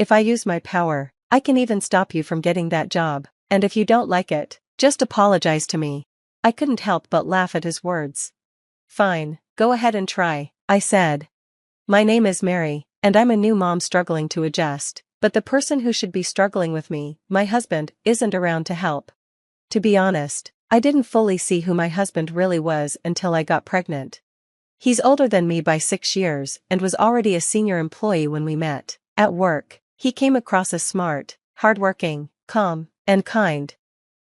if I use my power, I can even stop you from getting that job, and if you don't like it, just apologize to me." I couldn't help but laugh at his words. "Fine, go ahead and try," I said. "My name is Mary, and I'm a new mom struggling to adjust, but the person who should be struggling with me, my husband, isn't around to help." To be honest, I didn't fully see who my husband really was until I got pregnant. He's older than me by 6 years and was already a senior employee when we met. At work, he came across as smart, hardworking, calm, and kind.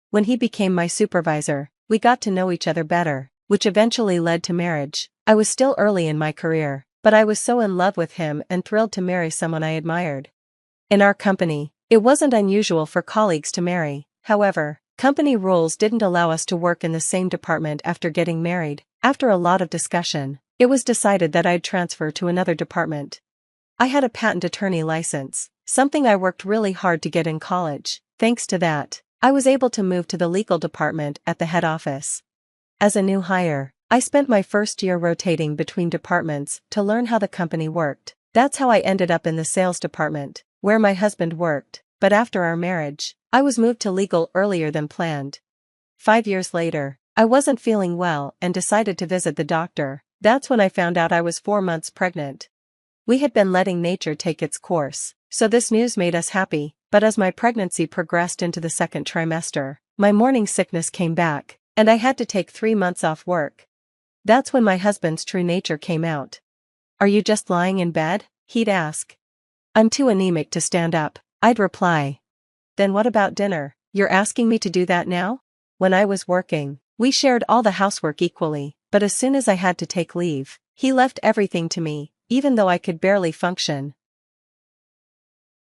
When he became my supervisor, we got to know each other better, which eventually led to marriage. I was still early in my career, but I was so in love with him and thrilled to marry someone I admired. In our company, it wasn't unusual for colleagues to marry. However, company rules didn't allow us to work in the same department after getting married. After a lot of discussion, it was decided that I'd transfer to another department. I had a patent attorney license, something I worked really hard to get in college. Thanks to that, I was able to move to the legal department at the head office. As a new hire, I spent my first year rotating between departments to learn how the company worked. That's how I ended up in the sales department, where my husband worked, but after our marriage, I was moved to legal earlier than planned. 5 years later, I wasn't feeling well and decided to visit the doctor. That's when I found out I was 4 months pregnant. We had been letting nature take its course, so this news made us happy, but as my pregnancy progressed into the second trimester, my morning sickness came back, and I had to take 3 months off work. That's when my husband's true nature came out. "Are you just lying in bed?" he'd ask. "I'm too anemic to stand up," I'd reply. "Then what about dinner? You're asking me to do that now?" When I was working, we shared all the housework equally, but as soon as I had to take leave, he left everything to me, even though I could barely function.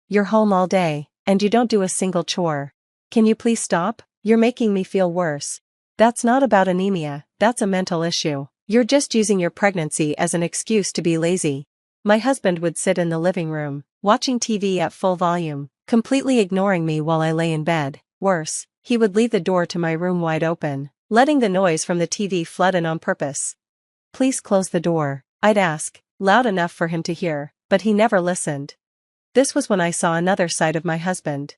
"You're home all day, and you don't do a single chore. Can you please stop? You're making me feel worse." "That's not about anemia, that's a mental issue. You're just using your pregnancy as an excuse to be lazy." My husband would sit in the living room, watching TV at full volume, completely ignoring me while I lay in bed. Worse, he would leave the door to my room wide open, letting the noise from the TV flood in on purpose. "Please close the door," I'd ask, loud enough for him to hear, but he never listened. This was when I saw another side of my husband.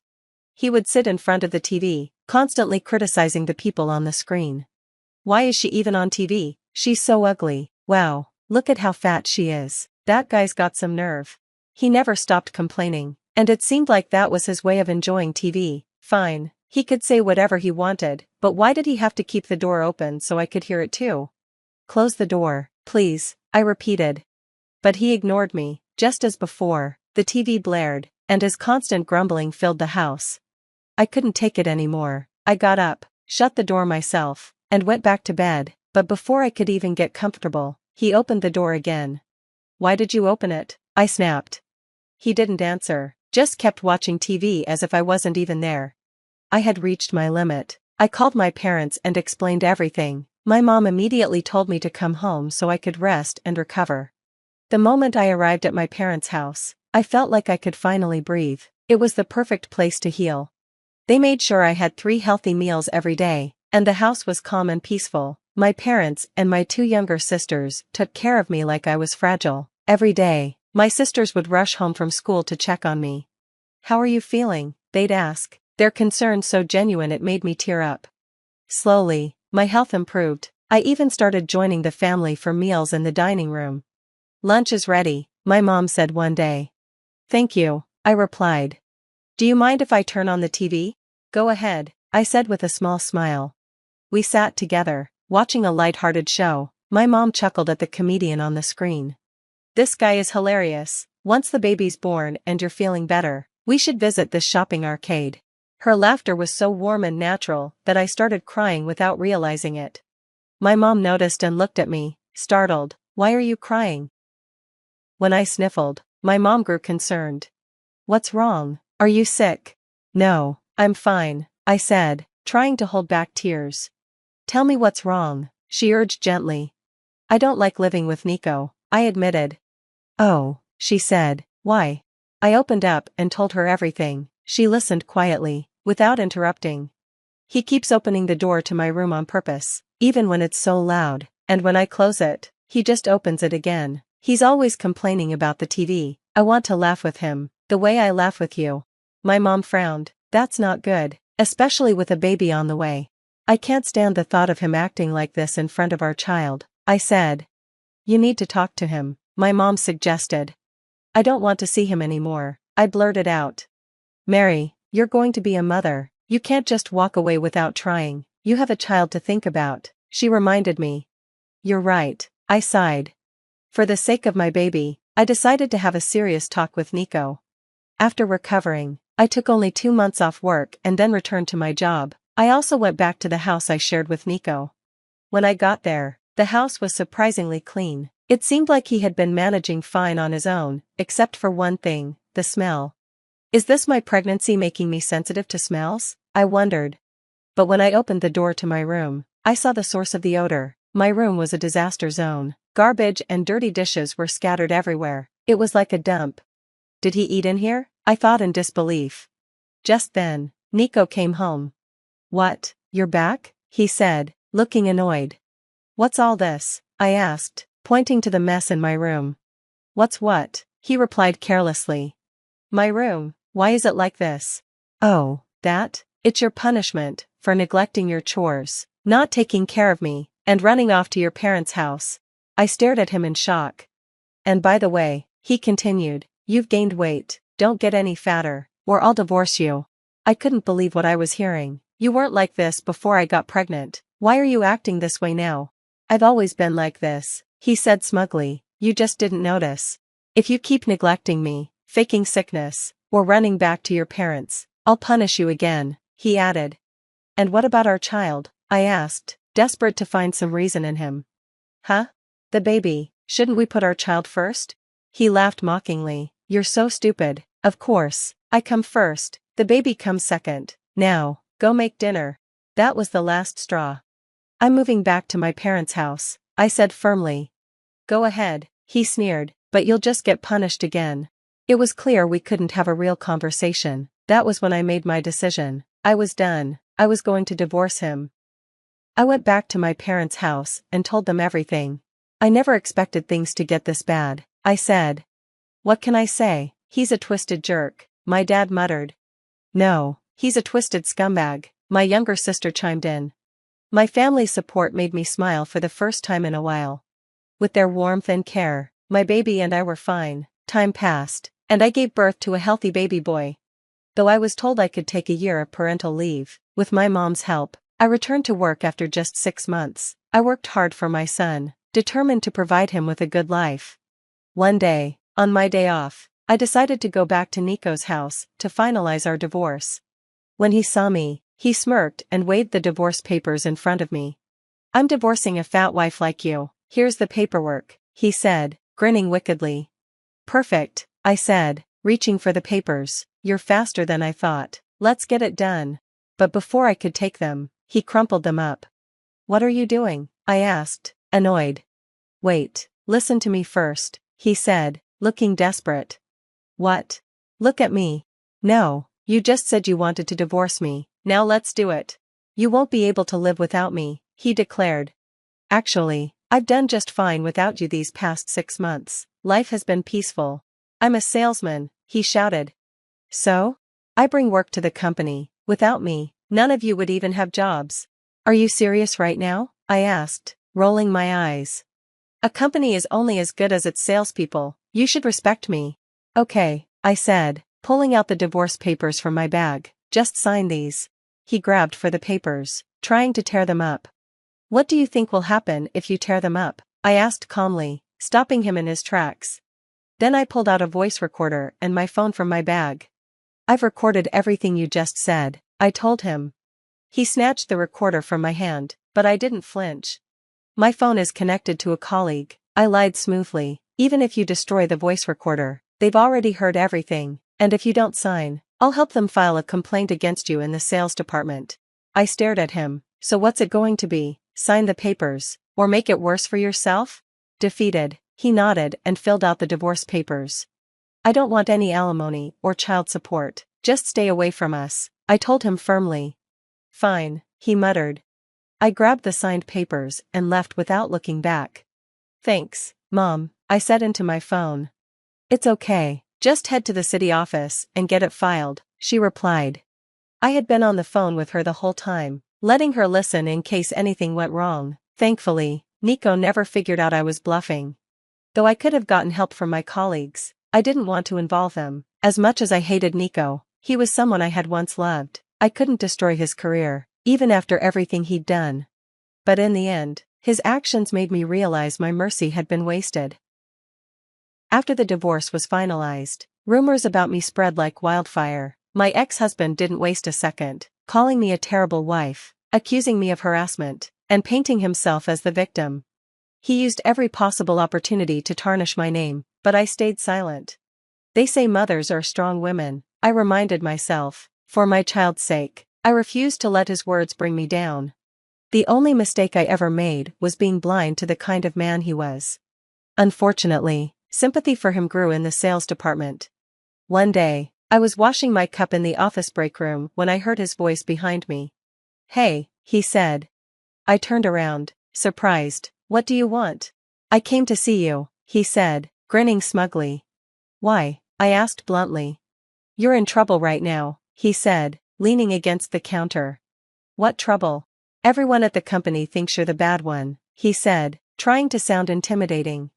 He would sit in front of the TV, constantly criticizing the people on the screen. "Why is she even on TV? She's so ugly. Wow, look at how fat she is. That guy's got some nerve." He never stopped complaining, and it seemed like that was his way of enjoying TV. Fine, he could say whatever he wanted, but why did he have to keep the door open so I could hear it too? "Close the door, please," I repeated. But he ignored me. Just as before, the TV blared, and his constant grumbling filled the house. I couldn't take it anymore. I got up, shut the door myself, and went back to bed, but before I could even get comfortable, he opened the door again. "Why did you open it?" I snapped. He didn't answer, just kept watching TV as if I wasn't even there. I had reached my limit. I called my parents and explained everything. My mom immediately told me to come home so I could rest and recover. The moment I arrived at my parents' house, I felt like I could finally breathe. It was the perfect place to heal. They made sure I had 3 healthy meals every day, and the house was calm and peaceful. My parents and my 2 younger sisters took care of me like I was fragile. Every day, my sisters would rush home from school to check on me. "How are you feeling?" they'd ask, their concern so genuine it made me tear up. Slowly, my health improved. I even started joining the family for meals in the dining room. "Lunch is ready," my mom said one day. "Thank you," I replied. "Do you mind if I turn on the TV?" "Go ahead," I said with a small smile. We sat together, watching a light-hearted show. My mom chuckled at the comedian on the screen. "This guy is hilarious. Once the baby's born and you're feeling better, we should visit this shopping arcade." Her laughter was so warm and natural that I started crying without realizing it. My mom noticed and looked at me, startled. "Why are you crying?" When I sniffled, my mom grew concerned. "What's wrong? Are you sick?" "No, I'm fine," I said, trying to hold back tears. "Tell me what's wrong," she urged gently. "I don't like living with Nico," I admitted. "Oh," she said, "why?" I opened up and told her everything. She listened quietly, without interrupting. "He keeps opening the door to my room on purpose, even when it's so loud, and when I close it, he just opens it again. He's always complaining about the TV. I want to laugh with him, The way I laugh with you. My mom frowned. That's not good, especially with a baby on the way. I can't stand the thought of him acting like this in front of our child, I said. You need to talk to him, my mom suggested. I don't want to see him anymore, I blurted out. Mary, you're going to be a mother. You can't just walk away without trying. You have a child to think about, she reminded me. You're right, I sighed. For the sake of my baby, I decided to have a serious talk with Nico. After recovering, I took only 2 months off work and then returned to my job. I also went back to the house I shared with Nico. When I got there, the house was surprisingly clean. It seemed like he had been managing fine on his own, except for one thing, the smell. Is this my pregnancy making me sensitive to smells? I wondered. But when I opened the door to my room, I saw the source of the odor. My room was a disaster zone. Garbage and dirty dishes were scattered everywhere. It was like a dump. Did he eat in here? I thought in disbelief. Just then, Nico came home. What, you're back? He said, looking annoyed. What's all this? I asked, pointing to the mess in my room. What's what? He replied carelessly. My room, why is it like this? Oh, that? It's your punishment for neglecting your chores, not taking care of me, and running off to your parents' house. I stared at him in shock. And by the way, he continued, you've gained weight, don't get any fatter, or I'll divorce you. I couldn't believe what I was hearing. You weren't like this before I got pregnant. Why are you acting this way now? I've always been like this, he said smugly, you just didn't notice. If you keep neglecting me, faking sickness, or running back to your parents, I'll punish you again, he added. And what about our child? I asked, desperate to find some reason in him. Huh? The baby, shouldn't we put our child first? He laughed mockingly, you're so stupid. Of course, I come first, the baby comes second. Now, go make dinner. That was the last straw. I'm moving back to my parents' house, I said firmly. Go ahead, he sneered, but you'll just get punished again. It was clear we couldn't have a real conversation. That was when I made my decision. I was done. I was going to divorce him. I went back to my parents' house and told them everything. I never expected things to get this bad, I said. What can I say? He's a twisted jerk, my dad muttered. No, he's a twisted scumbag, my younger sister chimed in. My family's support made me smile for the first time in a while. With their warmth and care, my baby and I were fine. Time passed, and I gave birth to a healthy baby boy. Though I was told I could take a year of parental leave, with my mom's help, I returned to work after just 6 months. I worked hard for my son, determined to provide him with a good life. One day, on my day off, I decided to go back to Nico's house to finalize our divorce. When he saw me, he smirked and waved the divorce papers in front of me. I'm divorcing a fat wife like you. Here's the paperwork, he said, grinning wickedly. Perfect, I said, reaching for the papers. You're faster than I thought. Let's get it done. But before I could take them, he crumpled them up. What are you doing? I asked, annoyed. Wait, listen to me first, he said, looking desperate. What? Look at me. No, you just said you wanted to divorce me. Now let's do it. You won't be able to live without me, he declared. Actually, I've done just fine without you these past 6 months. Life has been peaceful. I'm a salesman, he shouted. So? I bring work to the company. Without me, none of you would even have jobs. Are you serious right now? I asked, rolling my eyes. A company is only as good as its salespeople. You should respect me. Okay, I said, pulling out the divorce papers from my bag. Just sign these. He grabbed for the papers, trying to tear them up. What do you think will happen if you tear them up? I asked calmly, stopping him in his tracks. Then I pulled out a voice recorder and my phone from my bag. I've recorded everything you just said, I told him. He snatched the recorder from my hand, but I didn't flinch. My phone is connected to a colleague, I lied smoothly. Even if you destroy the voice recorder, they've already heard everything, and if you don't sign, I'll help them file a complaint against you in the sales department. I stared at him. So what's it going to be? Sign the papers, or make it worse for yourself? Defeated, he nodded and filled out the divorce papers. I don't want any alimony or child support, just stay away from us, I told him firmly. Fine, he muttered. I grabbed the signed papers and left without looking back. Thanks, Mom, I said into my phone. It's okay, Just head to the city office and get it filed, she replied. I had been on the phone with her the whole time, letting her listen in case anything went wrong. Thankfully, Nico never figured out I was bluffing. Though I could have gotten help from my colleagues, I didn't want to involve them. As much as I hated Nico, he was someone I had once loved. I couldn't destroy his career, even after everything he'd done. But in the end, his actions made me realize my mercy had been wasted. After the divorce was finalized, rumors about me spread like wildfire. My ex-husband didn't waste a second, calling me a terrible wife, accusing me of harassment, and painting himself as the victim. He used every possible opportunity to tarnish my name, but I stayed silent. They say mothers are strong women, I reminded myself. For my child's sake, I refused to let his words bring me down. The only mistake I ever made was being blind to the kind of man he was. Unfortunately, sympathy for him grew in the sales department. One day, I was washing my cup in the office break room when I heard his voice behind me. Hey, he said. I turned around, surprised. What do you want? I came to see you, he said, grinning smugly. Why? I asked bluntly. You're in trouble right now, he said, leaning against the counter. What trouble? Everyone at the company thinks you're the bad one, he said, trying to sound intimidating.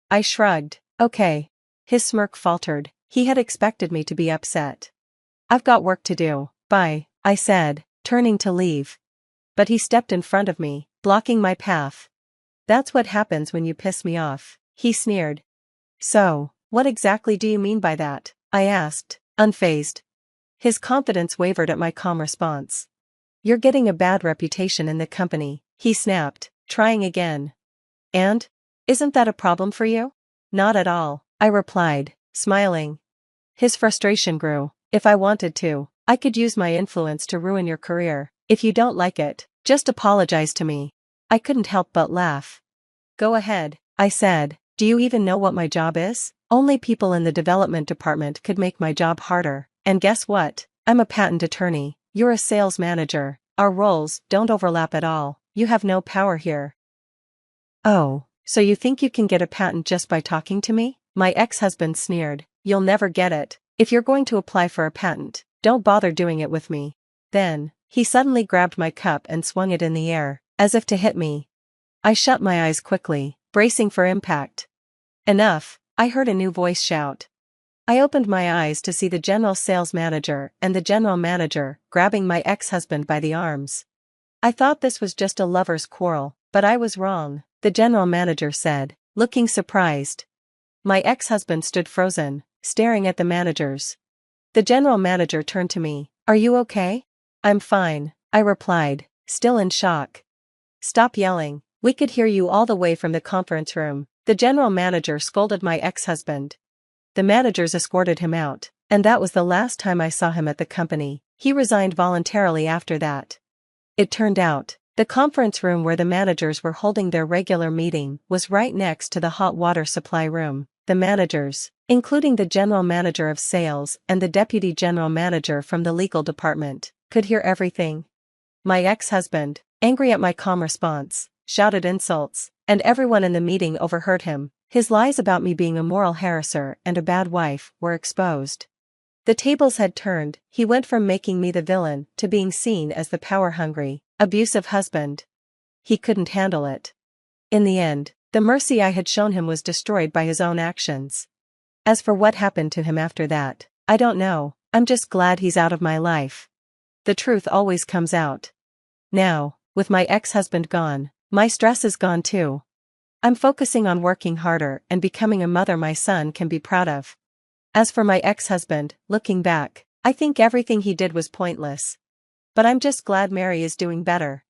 I shrugged. Okay. His smirk faltered. He had expected me to be upset. I've got work to do. Bye, I said, turning to leave. But he stepped in front of me, blocking my path. That's what happens when you piss me off, he sneered. So, what exactly do you mean by that? I asked, unfazed. His confidence wavered at my calm response. You're getting a bad reputation in the company, he snapped, trying again. And? Isn't that a problem for you? Not at all, I replied, smiling. His frustration grew. If I wanted to, I could use my influence to ruin your career. If you don't like it, just apologize to me. I couldn't help but laugh. Go ahead, I said. Do you even know what my job is? Only people in the development department could make my job harder. And guess what? I'm a patent attorney. You're a sales manager. Our roles don't overlap at all. You have no power here. Oh, so you think you can get a patent just by talking to me? My ex-husband sneered. You'll never get it. If you're going to apply for a patent, don't bother doing it with me. Then, he suddenly grabbed my cup and swung it in the air, as if to hit me. I shut my eyes quickly, bracing for impact. Enough, I heard a new voice shout. I opened my eyes to see the general sales manager and the general manager grabbing my ex-husband by the arms. I thought this was just a lover's quarrel, but I was wrong, the general manager said, looking surprised. My ex-husband stood frozen, staring at the managers. The general manager turned to me. Are you okay? I'm fine, I replied, still in shock. Stop yelling. We could hear you all the way from the conference room, the general manager scolded my ex-husband. The managers escorted him out, and that was the last time I saw him at the company. He resigned voluntarily after that. It turned out, the conference room where the managers were holding their regular meeting was right next to the hot water supply room. The managers, including the general manager of sales and the deputy general manager from the legal department, could hear everything. My ex-husband, angry at my calm response, shouted insults, and everyone in the meeting overheard him. His lies about me being a moral harasser and a bad wife were exposed. The tables had turned. He went from making me the villain to being seen as the power-hungry, abusive husband. He couldn't handle it. In the end, the mercy I had shown him was destroyed by his own actions. As for what happened to him after that, I don't know. I'm just glad he's out of my life. The truth always comes out. Now, with my ex-husband gone, my stress is gone too. I'm focusing on working harder and becoming a mother my son can be proud of. As for my ex-husband, looking back, I think everything he did was pointless. But I'm just glad Mary is doing better.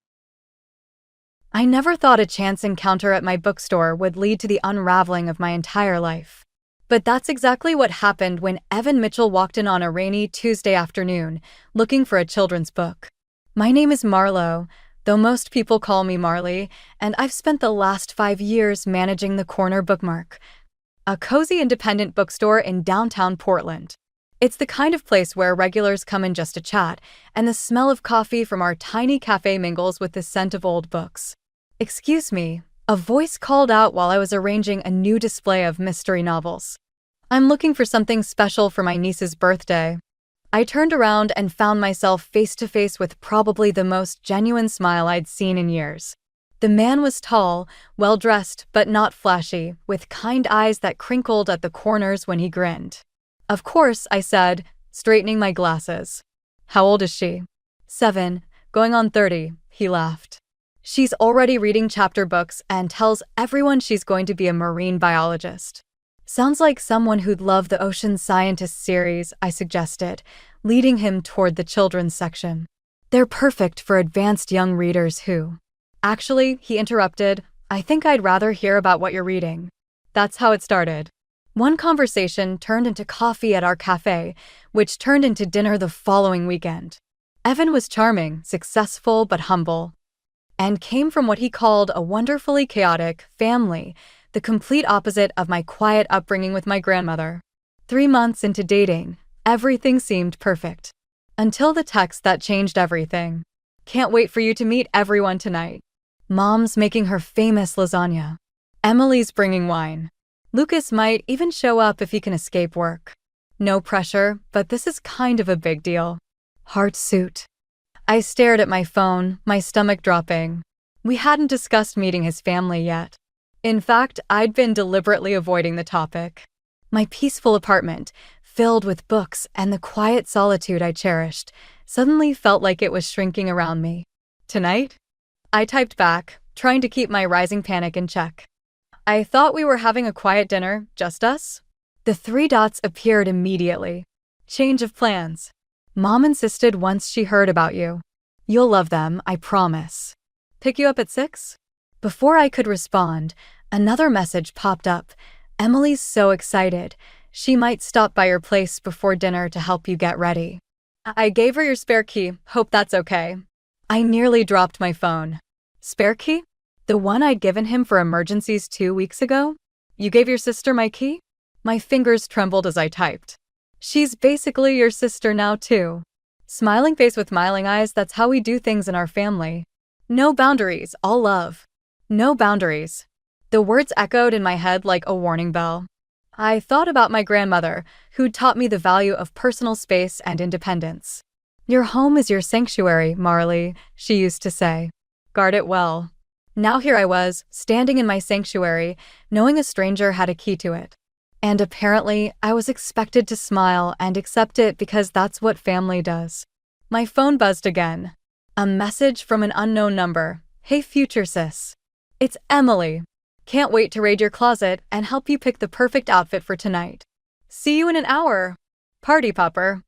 I never thought a chance encounter at my bookstore would lead to the unraveling of my entire life. But that's exactly what happened when Evan Mitchell walked in on a rainy Tuesday afternoon, looking for a children's book. My name is Marlo, though most people call me Marley, and I've spent the last 5 years managing the Corner Bookmark, a cozy independent bookstore in downtown Portland. It's the kind of place where regulars come in just to chat, and the smell of coffee from our tiny cafe mingles with the scent of old books. Excuse me, a voice called out while I was arranging a new display of mystery novels. I'm looking for something special for my niece's birthday. I turned around and found myself face to face with probably the most genuine smile I'd seen in years. The man was tall, well-dressed, but not flashy, with kind eyes that crinkled at the corners when he grinned. "Of course," I said, straightening my glasses. "How old is she?" "7, going on 30, he laughed. "She's already reading chapter books and tells everyone she's going to be a marine biologist." "Sounds like someone who'd love the Ocean Scientist series," I suggested, leading him toward the children's section. "They're perfect for advanced young readers who—" "Actually," he interrupted, "I think I'd rather hear about what you're reading." That's how it started. One conversation turned into coffee at our cafe, which turned into dinner the following weekend. Evan was charming, successful, but humble, and came from what he called a wonderfully chaotic family, the complete opposite of my quiet upbringing with my grandmother. 3 months into dating, everything seemed perfect. Until the text that changed everything. "Can't wait for you to meet everyone tonight. Mom's making her famous lasagna. Emily's bringing wine. Lucas might even show up if he can escape work. No pressure, but this is kind of a big deal. Heart suit." I stared at my phone, my stomach dropping. We hadn't discussed meeting his family yet. In fact, I'd been deliberately avoiding the topic. My peaceful apartment, filled with books and the quiet solitude I cherished, suddenly felt like it was shrinking around me. "Tonight?" I typed back, trying to keep my rising panic in check. "I thought we were having a quiet dinner, just us?" The 3 dots appeared immediately. "Change of plans. Mom insisted once she heard about you. You'll love them, I promise. Pick you up at 6? Before I could respond, another message popped up. "Emily's so excited. She might stop by your place before dinner to help you get ready. I gave her your spare key, hope that's okay." I nearly dropped my phone. "Spare key? The one I'd given him for emergencies 2 weeks ago? You gave your sister my key?" My fingers trembled as I typed. "She's basically your sister now too." Smiling face with smiling eyes, that's how we do things in our family. No boundaries, all love. No boundaries. The words echoed in my head like a warning bell. I thought about my grandmother, who'd taught me the value of personal space and independence. "Your home is your sanctuary, Marley," she used to say. "Guard it well." Now here I was, standing in my sanctuary, knowing a stranger had a key to it. And apparently, I was expected to smile and accept it because that's what family does. My phone buzzed again. A message from an unknown number. "Hey future sis. It's Emily. Can't wait to raid your closet and help you pick the perfect outfit for tonight. See you in an hour. Party popper."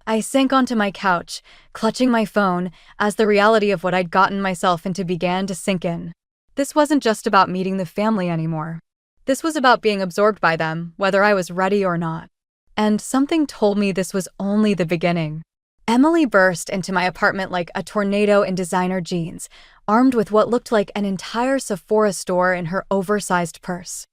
I sank onto my couch, clutching my phone, as the reality of what I'd gotten myself into began to sink in. This wasn't just about meeting the family anymore. This was about being absorbed by them, whether I was ready or not. And something told me this was only the beginning. Emily burst into my apartment like a tornado in designer jeans, armed with what looked like an entire Sephora store in her oversized purse.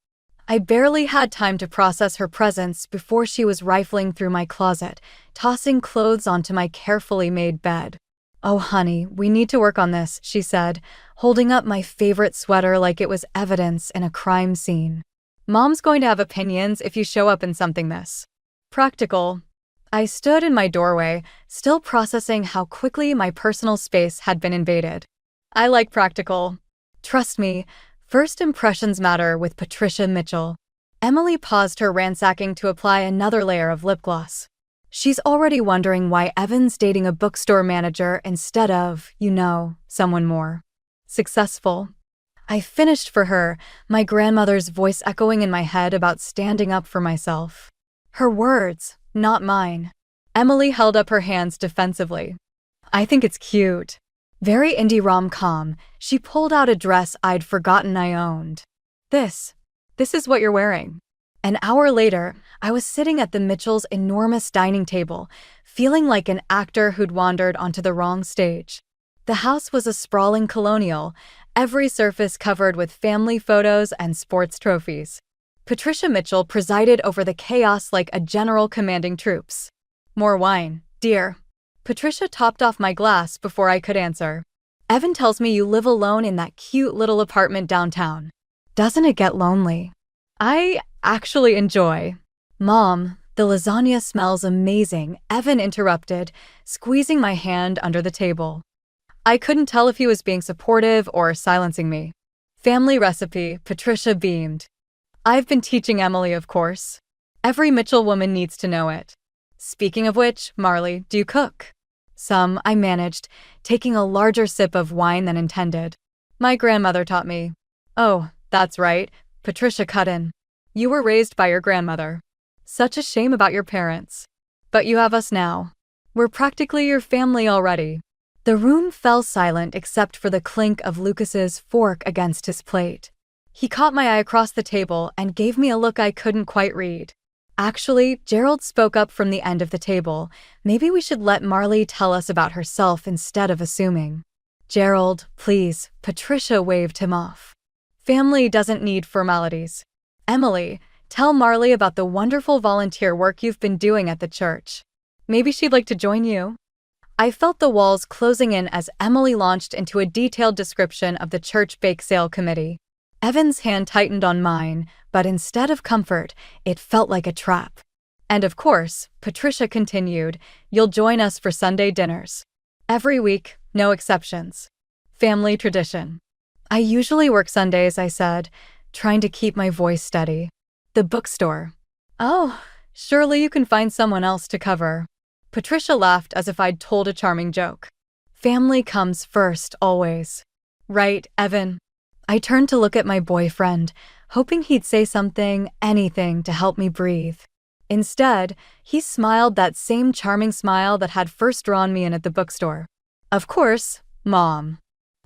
I barely had time to process her presence before she was rifling through my closet, tossing clothes onto my carefully made bed. "Oh honey, we need to work on this," she said, holding up my favorite sweater like it was evidence in a crime scene. "Mom's going to have opinions if you show up in something this practical." I stood in my doorway, still processing how quickly my personal space had been invaded. "I like practical. Trust me, first impressions matter with Patricia Mitchell." Emily paused her ransacking to apply another layer of lip gloss. She's already wondering why Evan's dating a bookstore manager instead of, someone more successful. I finished for her, my grandmother's voice echoing in my head about standing up for myself. Her words, not mine. Emily held up her hands defensively. "I think it's cute. Very indie rom-com." She pulled out a dress I'd forgotten I owned. This is what you're wearing." An hour later, I was sitting at the Mitchells' enormous dining table, feeling like an actor who'd wandered onto the wrong stage. The house was a sprawling colonial, every surface covered with family photos and sports trophies. Patricia Mitchell presided over the chaos like a general commanding troops. "More wine, dear." Patricia topped off my glass before I could answer. "Evan tells me you live alone in that cute little apartment downtown. Doesn't it get lonely?" "I actually enjoy Mom, the lasagna smells amazing, Evan interrupted, squeezing my hand under the table. I couldn't tell if he was being supportive or silencing me. Family recipe, Patricia beamed. I've been teaching Emily, of course. Every Mitchell woman needs to know it. Speaking of which, Marley, do you cook? Some, I managed, taking a larger sip of wine than intended. My grandmother taught me. Oh, that's right, Patricia cut in. You were raised by your grandmother. Such a shame about your parents. But you have us now. We're practically your family already. The room fell silent except for the clink of Lucas's fork against his plate. He caught my eye across the table and gave me a look I couldn't quite read. Actually, Gerald spoke up from the end of the table. Maybe we should let Marley tell us about herself instead of assuming. Gerald, please, Patricia waved him off. Family doesn't need formalities. Emily, tell Marley about the wonderful volunteer work you've been doing at the church. Maybe she'd like to join you. I felt the walls closing in as Emily launched into a detailed description of the church bake sale committee. Evan's hand tightened on mine, but instead of comfort, it felt like a trap. And of course, Patricia continued, you'll join us for Sunday dinners. Every week, no exceptions. Family tradition. I usually work Sundays, I said, trying to keep my voice steady. The bookstore. Oh, surely you can find someone else to cover. Patricia laughed as if I'd told a charming joke. Family comes first, always. Right, Evan? I turned to look at my boyfriend, hoping he'd say something, anything to help me breathe. Instead, he smiled that same charming smile that had first drawn me in at the bookstore. Of course, Mom.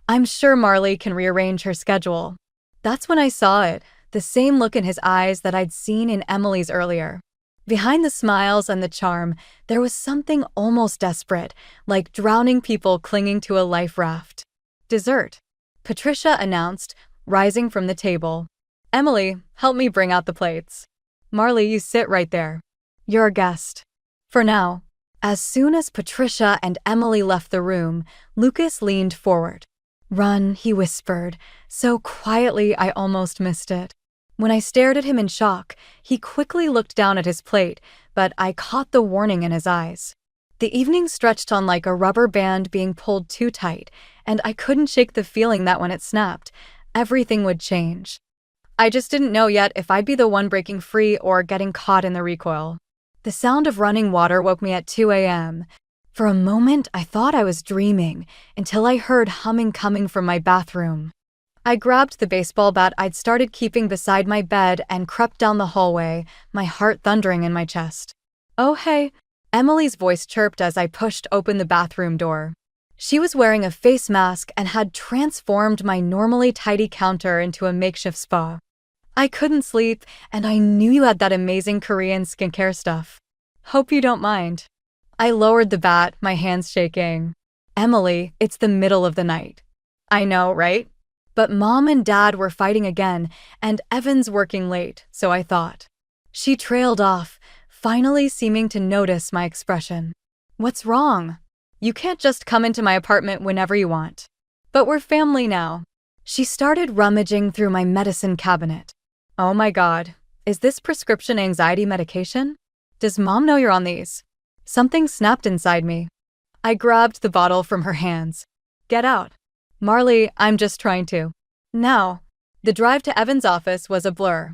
I'm sure Marley can rearrange her schedule. That's when I saw it, the same look in his eyes that I'd seen in Emily's earlier. Behind the smiles and the charm, there was something almost desperate, like drowning people clinging to a life raft. Dessert, Patricia announced, rising from the table. Emily, help me bring out the plates. Marley, you sit right there. You're a guest. For now. As soon as Patricia and Emily left the room, Lucas leaned forward. Run, he whispered, so quietly I almost missed it. When I stared at him in shock, he quickly looked down at his plate, but I caught the warning in his eyes. The evening stretched on like a rubber band being pulled too tight, and I couldn't shake the feeling that when it snapped, everything would change. I just didn't know yet if I'd be the one breaking free or getting caught in the recoil. The sound of running water woke me at 2 a.m. For a moment, I thought I was dreaming, until I heard humming coming from my bathroom. I grabbed the baseball bat I'd started keeping beside my bed and crept down the hallway, my heart thundering in my chest. Oh hey, Emily's voice chirped as I pushed open the bathroom door. She was wearing a face mask and had transformed my normally tidy counter into a makeshift spa. I couldn't sleep, and I knew you had that amazing Korean skincare stuff. Hope you don't mind. I lowered the bat, my hands shaking. Emily, it's the middle of the night. I know, right? But Mom and Dad were fighting again, and Evan's working late, so I thought. She trailed off, finally seeming to notice my expression. What's wrong? You can't just come into my apartment whenever you want. But we're family now. She started rummaging through my medicine cabinet. Oh my God, is this prescription anxiety medication? Does Mom know you're on these? Something snapped inside me. I grabbed the bottle from her hands. Get out. Marley, I'm just trying to. Now, the drive to Evan's office was a blur.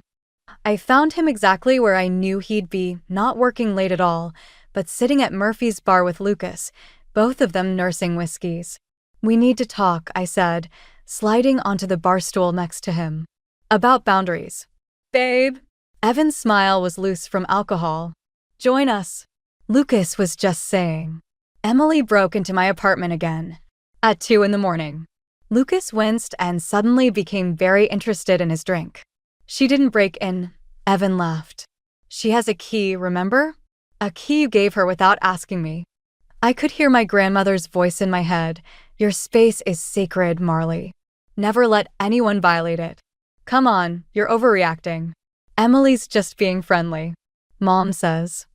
I found him exactly where I knew he'd be, not working late at all, but sitting at Murphy's bar with Lucas, both of them nursing whiskeys. We need to talk, I said, sliding onto the bar stool next to him. About boundaries. Babe. Evan's smile was loose from alcohol. Join us. Lucas was just saying. Emily broke into my apartment again. At 2 a.m. Lucas winced and suddenly became very interested in his drink. She didn't break in. Evan laughed. She has a key, remember? A key you gave her without asking me. I could hear my grandmother's voice in my head. Your space is sacred, Marley. Never let anyone violate it. Come on, you're overreacting. Emily's just being friendly. Mom says.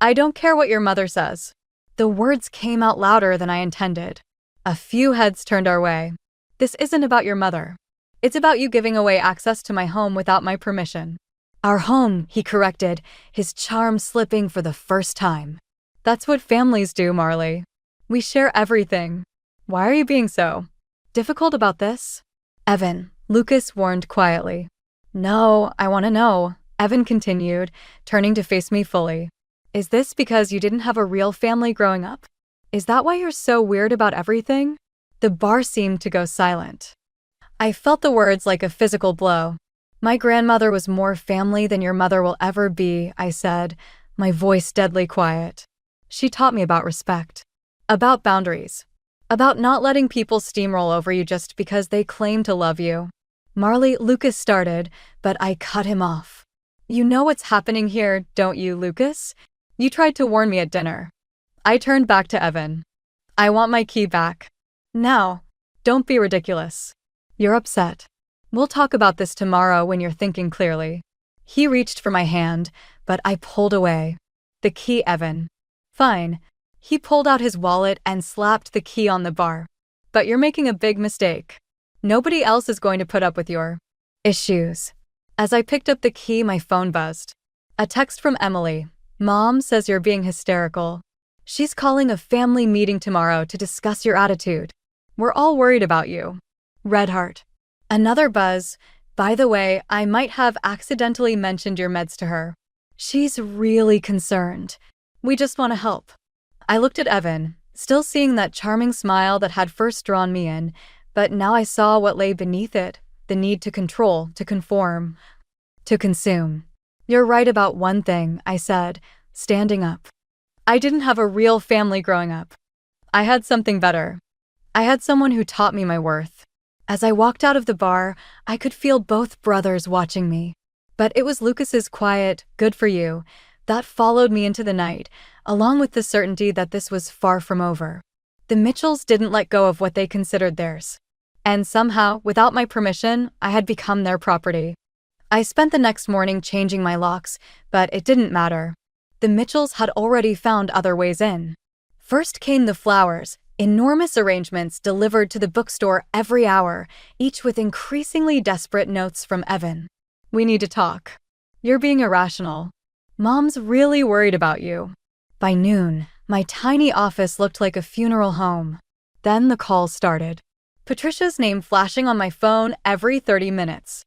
I don't care what your mother says. The words came out louder than I intended. A few heads turned our way. This isn't about your mother. It's about you giving away access to my home without my permission. Our home, he corrected, his charm slipping for the first time. That's what families do, Marley. We share everything. Why are you being so difficult about this? Evan, Lucas warned quietly. No, I want to know, Evan continued, turning to face me fully. Is this because you didn't have a real family growing up? Is that why you're so weird about everything? The bar seemed to go silent. I felt the words like a physical blow. My grandmother was more family than your mother will ever be, I said, my voice deadly quiet. She taught me about respect, about boundaries, about not letting people steamroll over you just because they claim to love you. Marley, Lucas started, but I cut him off. You know what's happening here, don't you, Lucas? You tried to warn me at dinner. I turned back to Evan. I want my key back. Now, don't be ridiculous. You're upset. We'll talk about this tomorrow when you're thinking clearly. He reached for my hand, but I pulled away. The key, Evan. Fine. He pulled out his wallet and slapped the key on the bar. But you're making a big mistake. Nobody else is going to put up with your issues. As I picked up the key, my phone buzzed. A text from Emily. Mom says you're being hysterical. She's calling a family meeting tomorrow to discuss your attitude. We're all worried about you. Red heart. Another buzz. By the way, I might have accidentally mentioned your meds to her. She's really concerned. We just want to help. I looked at Evan, still seeing that charming smile that had first drawn me in, but now I saw what lay beneath it, the need to control, to conform, to consume. You're right about one thing, I said, standing up. I didn't have a real family growing up. I had something better. I had someone who taught me my worth. As I walked out of the bar, I could feel both brothers watching me. But it was Lucas's quiet, good for you, that followed me into the night, along with the certainty that this was far from over. The Mitchells didn't let go of what they considered theirs. And somehow, without my permission, I had become their property. I spent the next morning changing my locks, but it didn't matter. The Mitchells had already found other ways in. First came the flowers, enormous arrangements delivered to the bookstore every hour, each with increasingly desperate notes from Evan. We need to talk. You're being irrational. Mom's really worried about you. By noon, my tiny office looked like a funeral home. Then the calls started. Patricia's name flashing on my phone every 30 minutes.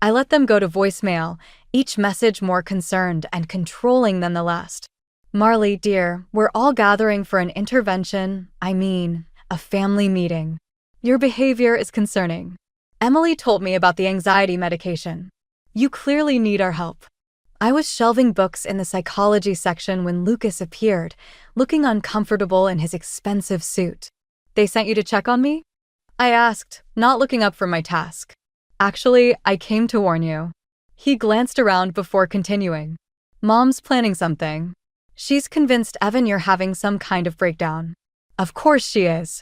I let them go to voicemail, each message more concerned and controlling than the last. Marley, dear, we're all gathering for an intervention, a family meeting. Your behavior is concerning. Emily told me about the anxiety medication. You clearly need our help. I was shelving books in the psychology section when Lucas appeared, looking uncomfortable in his expensive suit. They sent you to check on me? I asked, not looking up from my task. Actually, I came to warn you. He glanced around before continuing. Mom's planning something. She's convinced Evan you're having some kind of breakdown. Of course she is.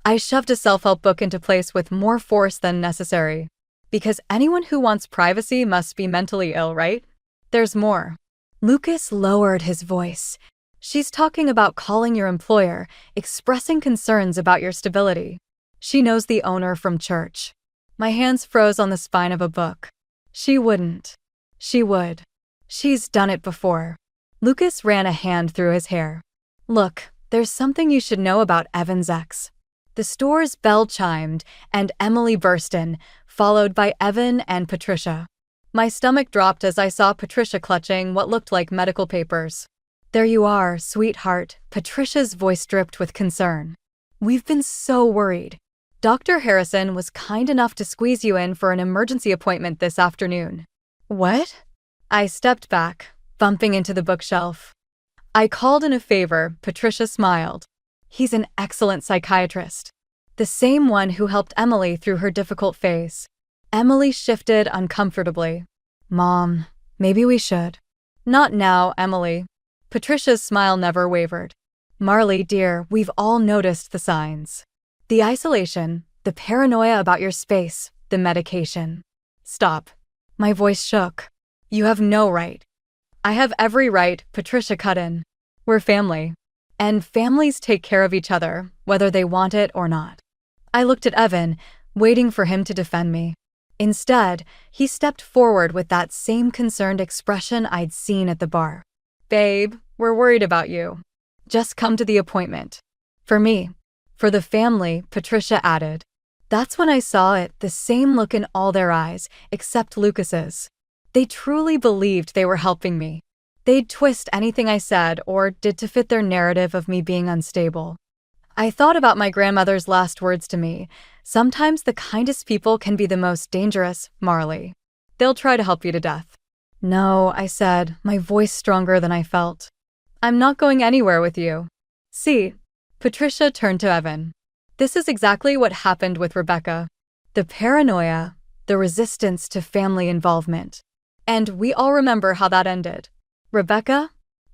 I shoved a self-help book into place with more force than necessary. Because anyone who wants privacy must be mentally ill, right? There's more. Lucas lowered his voice. She's talking about calling your employer, expressing concerns about your stability. She knows the owner from church. My hands froze on the spine of a book. She wouldn't. She would. She's done it before. Lucas ran a hand through his hair. Look, there's something you should know about Evan's ex. The store's bell chimed, and Emily burst in, followed by Evan and Patricia. My stomach dropped as I saw Patricia clutching what looked like medical papers. There you are, sweetheart, Patricia's voice dripped with concern. We've been so worried. Dr. Harrison was kind enough to squeeze you in for an emergency appointment this afternoon. What? I stepped back, bumping into the bookshelf. I called in a favor, Patricia smiled. He's an excellent psychiatrist. The same one who helped Emily through her difficult phase. Emily shifted uncomfortably. Mom, maybe we should. Not now, Emily. Patricia's smile never wavered. Marley, dear, we've all noticed the signs. The isolation, the paranoia about your space, the medication. Stop. My voice shook. You have no right. I have every right, Patricia cut in. We're family. And families take care of each other, whether they want it or not. I looked at Evan, waiting for him to defend me. Instead, he stepped forward with that same concerned expression I'd seen at the bar. "Babe, we're worried about you. Just come to the appointment." "For me." "For the family," Patricia added. That's when I saw it, the same look in all their eyes, except Lucas's. They truly believed they were helping me. They'd twist anything I said or did to fit their narrative of me being unstable. I thought about my grandmother's last words to me. "Sometimes the kindest people can be the most dangerous, Marley. They'll try to help you to death." "No," I said, my voice stronger than I felt. "I'm not going anywhere with you." "See." Patricia turned to Evan. "This is exactly what happened with Rebecca. The paranoia, the resistance to family involvement. And we all remember how that ended." "Rebecca?"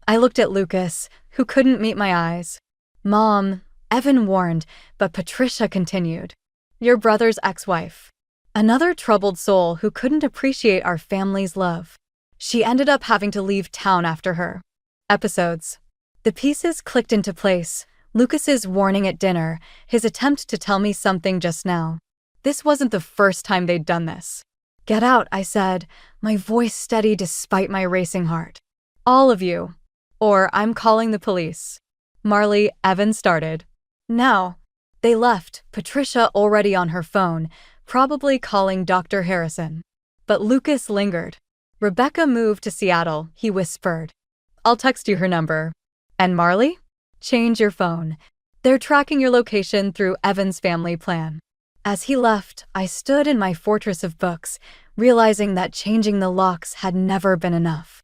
I looked at Lucas, who couldn't meet my eyes. "Mom," Evan warned, but Patricia continued. "Your brother's ex-wife. Another troubled soul who couldn't appreciate our family's love. She ended up having to leave town after her." Episodes. The pieces clicked into place. Lucas's warning at dinner, his attempt to tell me something just now. This wasn't the first time they'd done this. "Get out," I said, my voice steady despite my racing heart. "All of you. Or I'm calling the police." "Marley," Evan started. "Now." They left, Patricia already on her phone, probably calling Dr. Harrison. But Lucas lingered. "Rebecca moved to Seattle," he whispered. "I'll text you her number." "And Marley? Change your phone. They're tracking your location through Evan's family plan." As he left, I stood in my fortress of books, realizing that changing the locks had never been enough.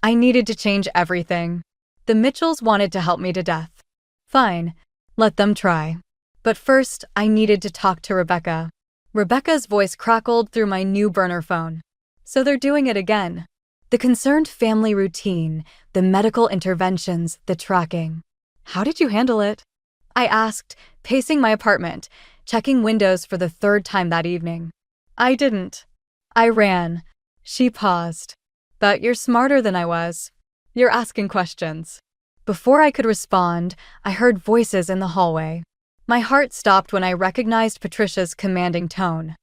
I needed to change everything. The Mitchells wanted to help me to death. Fine, let them try. But first, I needed to talk to Rebecca. Rebecca's voice crackled through my new burner phone. "So they're doing it again." The concerned family routine, the medical interventions, the tracking. "How did you handle it?" I asked, pacing my apartment, checking windows for the third time that evening. "I didn't. I ran." She paused. "But you're smarter than I was. You're asking questions." Before I could respond, I heard voices in the hallway. My heart stopped when I recognized Patricia's commanding tone.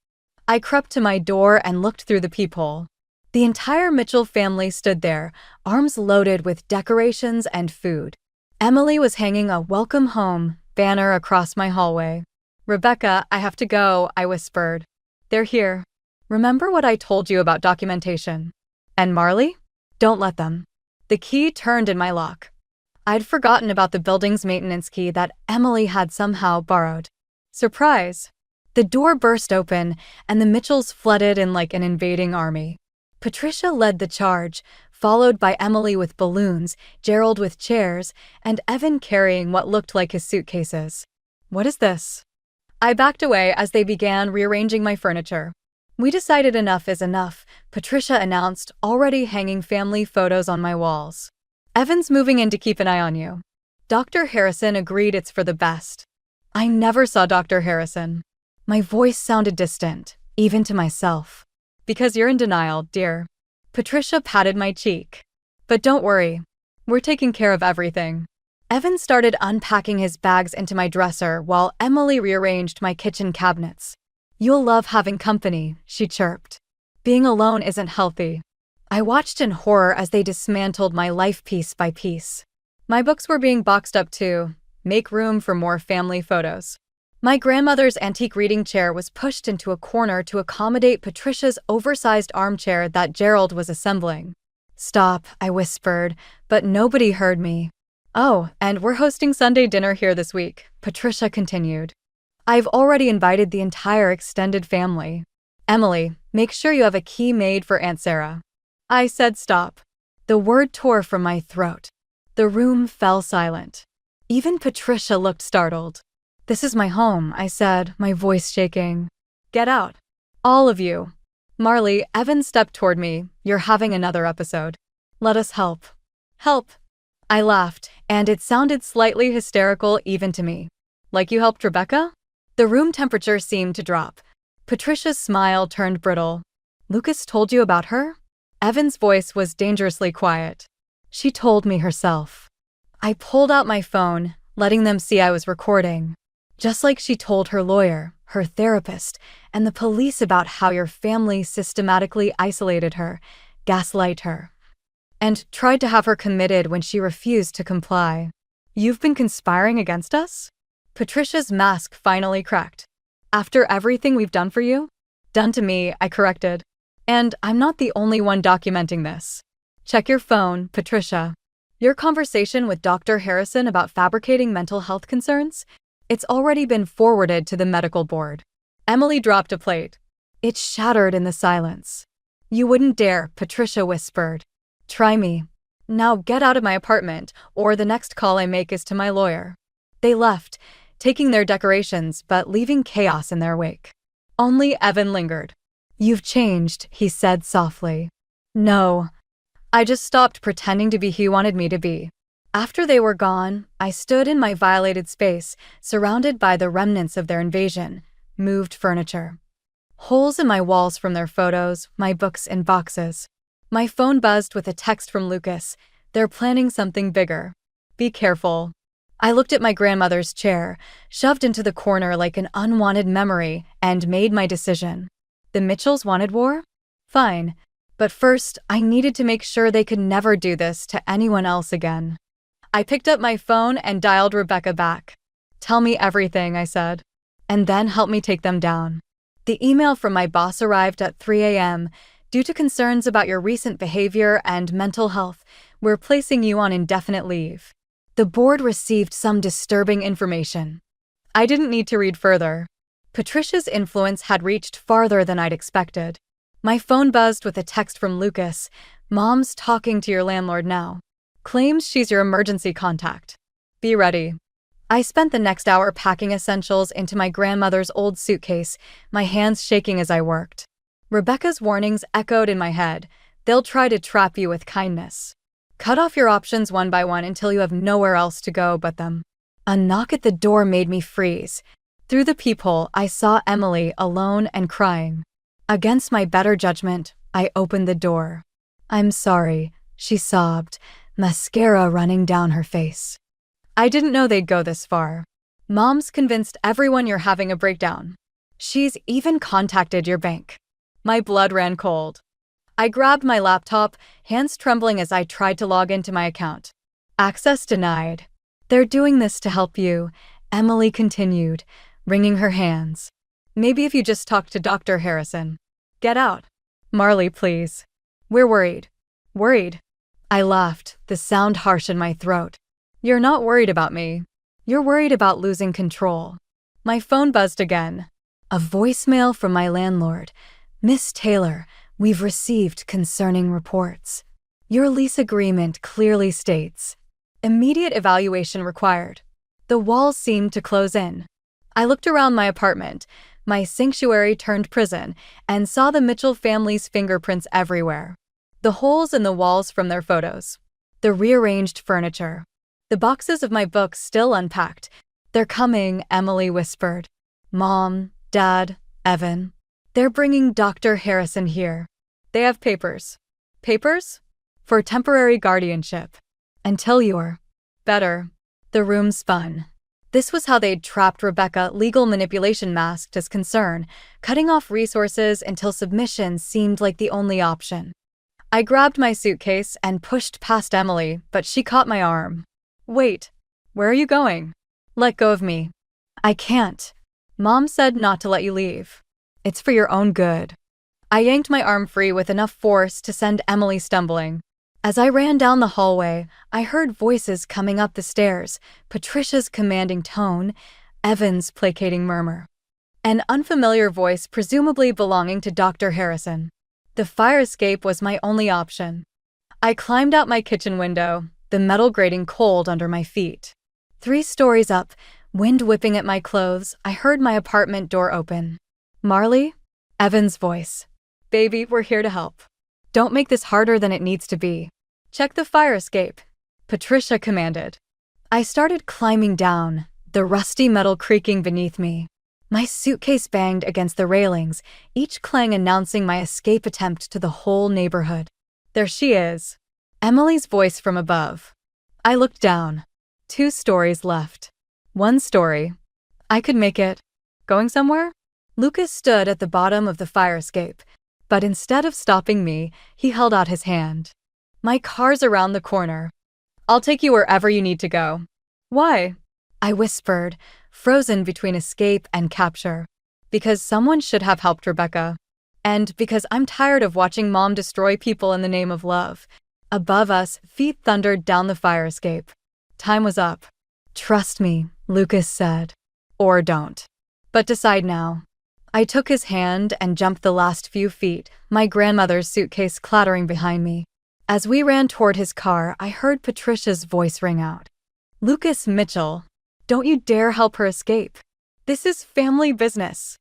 I crept to my door and looked through the peephole. The entire Mitchell family stood there, arms loaded with decorations and food. Emily was hanging a "Welcome Home" banner across my hallway. "Rebecca, I have to go," I whispered. "They're here. Remember what I told you about documentation. And Marley? Don't let them." The key turned in my lock. I'd forgotten about the building's maintenance key that Emily had somehow borrowed. Surprise! The door burst open, and the Mitchells flooded in like an invading army. Patricia led the charge, followed by Emily with balloons, Gerald with chairs, and Evan carrying what looked like his suitcases. "What is this?" I backed away as they began rearranging my furniture. "We decided enough is enough," Patricia announced, already hanging family photos on my walls. "Evan's moving in to keep an eye on you." Dr. Harrison agreed it's for the best. I never saw Dr. Harrison. My voice sounded distant, even to myself. "Because you're in denial, dear." Patricia patted my cheek. "But don't worry. We're taking care of everything." Evan started unpacking his bags into my dresser while Emily rearranged my kitchen cabinets. "You'll love having company," she chirped. "Being alone isn't healthy." I watched in horror as they dismantled my life piece by piece. My books were being boxed up too. Make room for more family photos. My grandmother's antique reading chair was pushed into a corner to accommodate Patricia's oversized armchair that Gerald was assembling. "Stop," I whispered, but nobody heard me. "Oh, and we're hosting Sunday dinner here this week," Patricia continued. "I've already invited the entire extended family. Emily, make sure you have a key made for Aunt Sarah." I said stop. The word tore from my throat. The room fell silent. Even Patricia looked startled. "This is my home," I said, my voice shaking. "Get out. All of you." "Marley," Evan stepped toward me. "You're having another episode. Let us help." "Help." I laughed, and it sounded slightly hysterical even to me. "Like you helped Rebecca?" The room temperature seemed to drop. Patricia's smile turned brittle. "Lucas told you about her?" Evan's voice was dangerously quiet. "She told me herself." I pulled out my phone, letting them see I was recording. Just like she told her lawyer, her therapist, and the police about how your family systematically isolated her, gaslight her, and tried to have her committed when she refused to comply. You've been conspiring against us? Patricia's mask finally cracked. After everything we've done for you? Done to me, I corrected. And I'm not the only one documenting this. Check your phone, Patricia. Your conversation with Dr. Harrison about fabricating mental health concerns? It's already been forwarded to the medical board. Emily dropped a plate. It shattered in the silence. You wouldn't dare, Patricia whispered. Try me. Now get out of my apartment, or the next call I make is to my lawyer. They left, taking their decorations but leaving chaos in their wake. Only Evan lingered. You've changed, he said softly. No. I just stopped pretending to be who you wanted me to be. After they were gone, I stood in my violated space, surrounded by the remnants of their invasion, moved furniture. Holes in my walls from their photos, my books in boxes. My phone buzzed with a text from Lucas. They're planning something bigger. Be careful. I looked at my grandmother's chair, shoved into the corner like an unwanted memory, and made my decision. The Mitchells wanted war? Fine. But first, I needed to make sure they could never do this to anyone else again. I picked up my phone and dialed Rebecca back. Tell me everything, I said. And then help me take them down. The email from my boss arrived at 3 a.m. Due to concerns about your recent behavior and mental health, we're placing you on indefinite leave. The board received some disturbing information. I didn't need to read further. Patricia's influence had reached farther than I'd expected. My phone buzzed with a text from Lucas. Mom's talking to your landlord now. Claims she's your emergency contact. Be ready. I spent the next hour packing essentials into my grandmother's old suitcase, my hands shaking as I worked. Rebecca's warnings echoed in my head. They'll try to trap you with kindness. Cut off your options one by one until you have nowhere else to go but them. A knock at the door made me freeze. Through the peephole, I saw Emily alone and crying. Against my better judgment, I opened the door. I'm sorry, she sobbed, mascara running down her face. I didn't know they'd go this far. Mom's convinced everyone you're having a breakdown. She's even contacted your bank. My blood ran cold. I grabbed my laptop, hands trembling as I tried to log into my account. Access denied. They're doing this to help you, Emily continued, wringing her hands. Maybe if you just talk to Dr. Harrison. Get out. Marley, please. We're worried. Worried? I laughed, the sound harsh in my throat. You're not worried about me. You're worried about losing control. My phone buzzed again. A voicemail from my landlord. Miss Taylor, we've received concerning reports. Your lease agreement clearly states immediate evaluation required. The walls seemed to close in. I looked around my apartment, my sanctuary turned prison, and saw the Mitchell family's fingerprints everywhere. The holes in the walls from their photos. The rearranged furniture. The boxes of my books still unpacked. They're coming, Emily whispered. Mom, Dad, Evan. They're bringing Dr. Harrison here. They have papers. Papers? For temporary guardianship. Until you're better. The room spun. This was how they'd trapped Rebecca, legal manipulation masked as concern, cutting off resources until submission seemed like the only option. I grabbed my suitcase and pushed past Emily, but she caught my arm. Wait, where are you going? Let go of me. I can't. Mom said not to let you leave. It's for your own good. I yanked my arm free with enough force to send Emily stumbling. As I ran down the hallway, I heard voices coming up the stairs, Patricia's commanding tone, Evan's placating murmur. An unfamiliar voice presumably belonging to Dr. Harrison. The fire escape was my only option. I climbed out my kitchen window, the metal grating cold under my feet. 3 stories up, wind whipping at my clothes, I heard my apartment door open. Marley? Evan's voice. Baby, we're here to help. Don't make this harder than it needs to be. Check the fire escape, Patricia commanded. I started climbing down, the rusty metal creaking beneath me. My suitcase banged against the railings, each clang announcing my escape attempt to the whole neighborhood. There she is. Emily's voice from above. I looked down. 2 stories left. 1 story. I could make it. Going somewhere? Lucas stood at the bottom of the fire escape, but instead of stopping me, he held out his hand. My car's around the corner. I'll take you wherever you need to go. Why? I whispered, frozen between escape and capture. Because someone should have helped Rebecca. And because I'm tired of watching Mom destroy people in the name of love. Above us, feet thundered down the fire escape. Time was up. Trust me, Lucas said. Or don't. But decide now. I took his hand and jumped the last few feet, my grandmother's suitcase clattering behind me. As we ran toward his car, I heard Patricia's voice ring out. Lucas Mitchell, don't you dare help her escape. This is family business.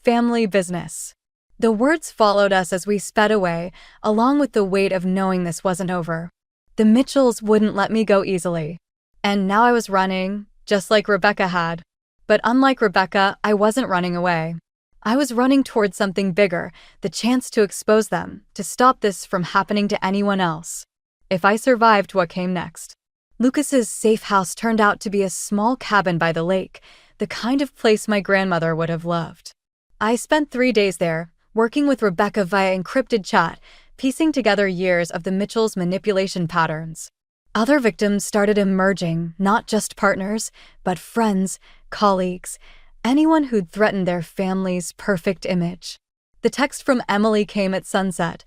Family business. The words followed us as we sped away, along with the weight of knowing this wasn't over. The Mitchells wouldn't let me go easily. And now I was running, just like Rebecca had. But unlike Rebecca, I wasn't running away. I was running towards something bigger, the chance to expose them, to stop this from happening to anyone else. If I survived what came next. Lucas's safe house turned out to be a small cabin by the lake, the kind of place my grandmother would have loved. I spent 3 days there, working with Rebecca via encrypted chat, piecing together years of the Mitchells' manipulation patterns. Other victims started emerging, not just partners, but friends, colleagues, anyone who'd threatened their family's perfect image. The text from Emily came at sunset.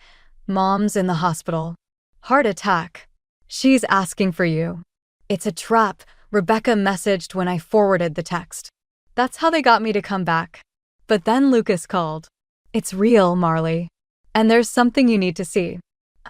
Mom's in the hospital. Heart attack. She's asking for you. It's a trap, Rebecca messaged when I forwarded the text. That's how they got me to come back. But then Lucas called. It's real, Marley. And there's something you need to see.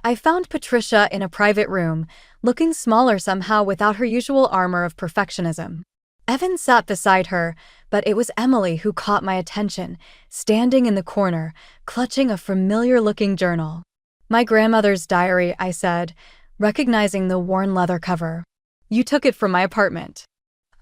I found Patricia in a private room, looking smaller somehow without her usual armor of perfectionism. Evan sat beside her, but it was Emily who caught my attention, standing in the corner, clutching a familiar-looking journal. My grandmother's diary, I said, recognizing the worn leather cover. You took it from my apartment.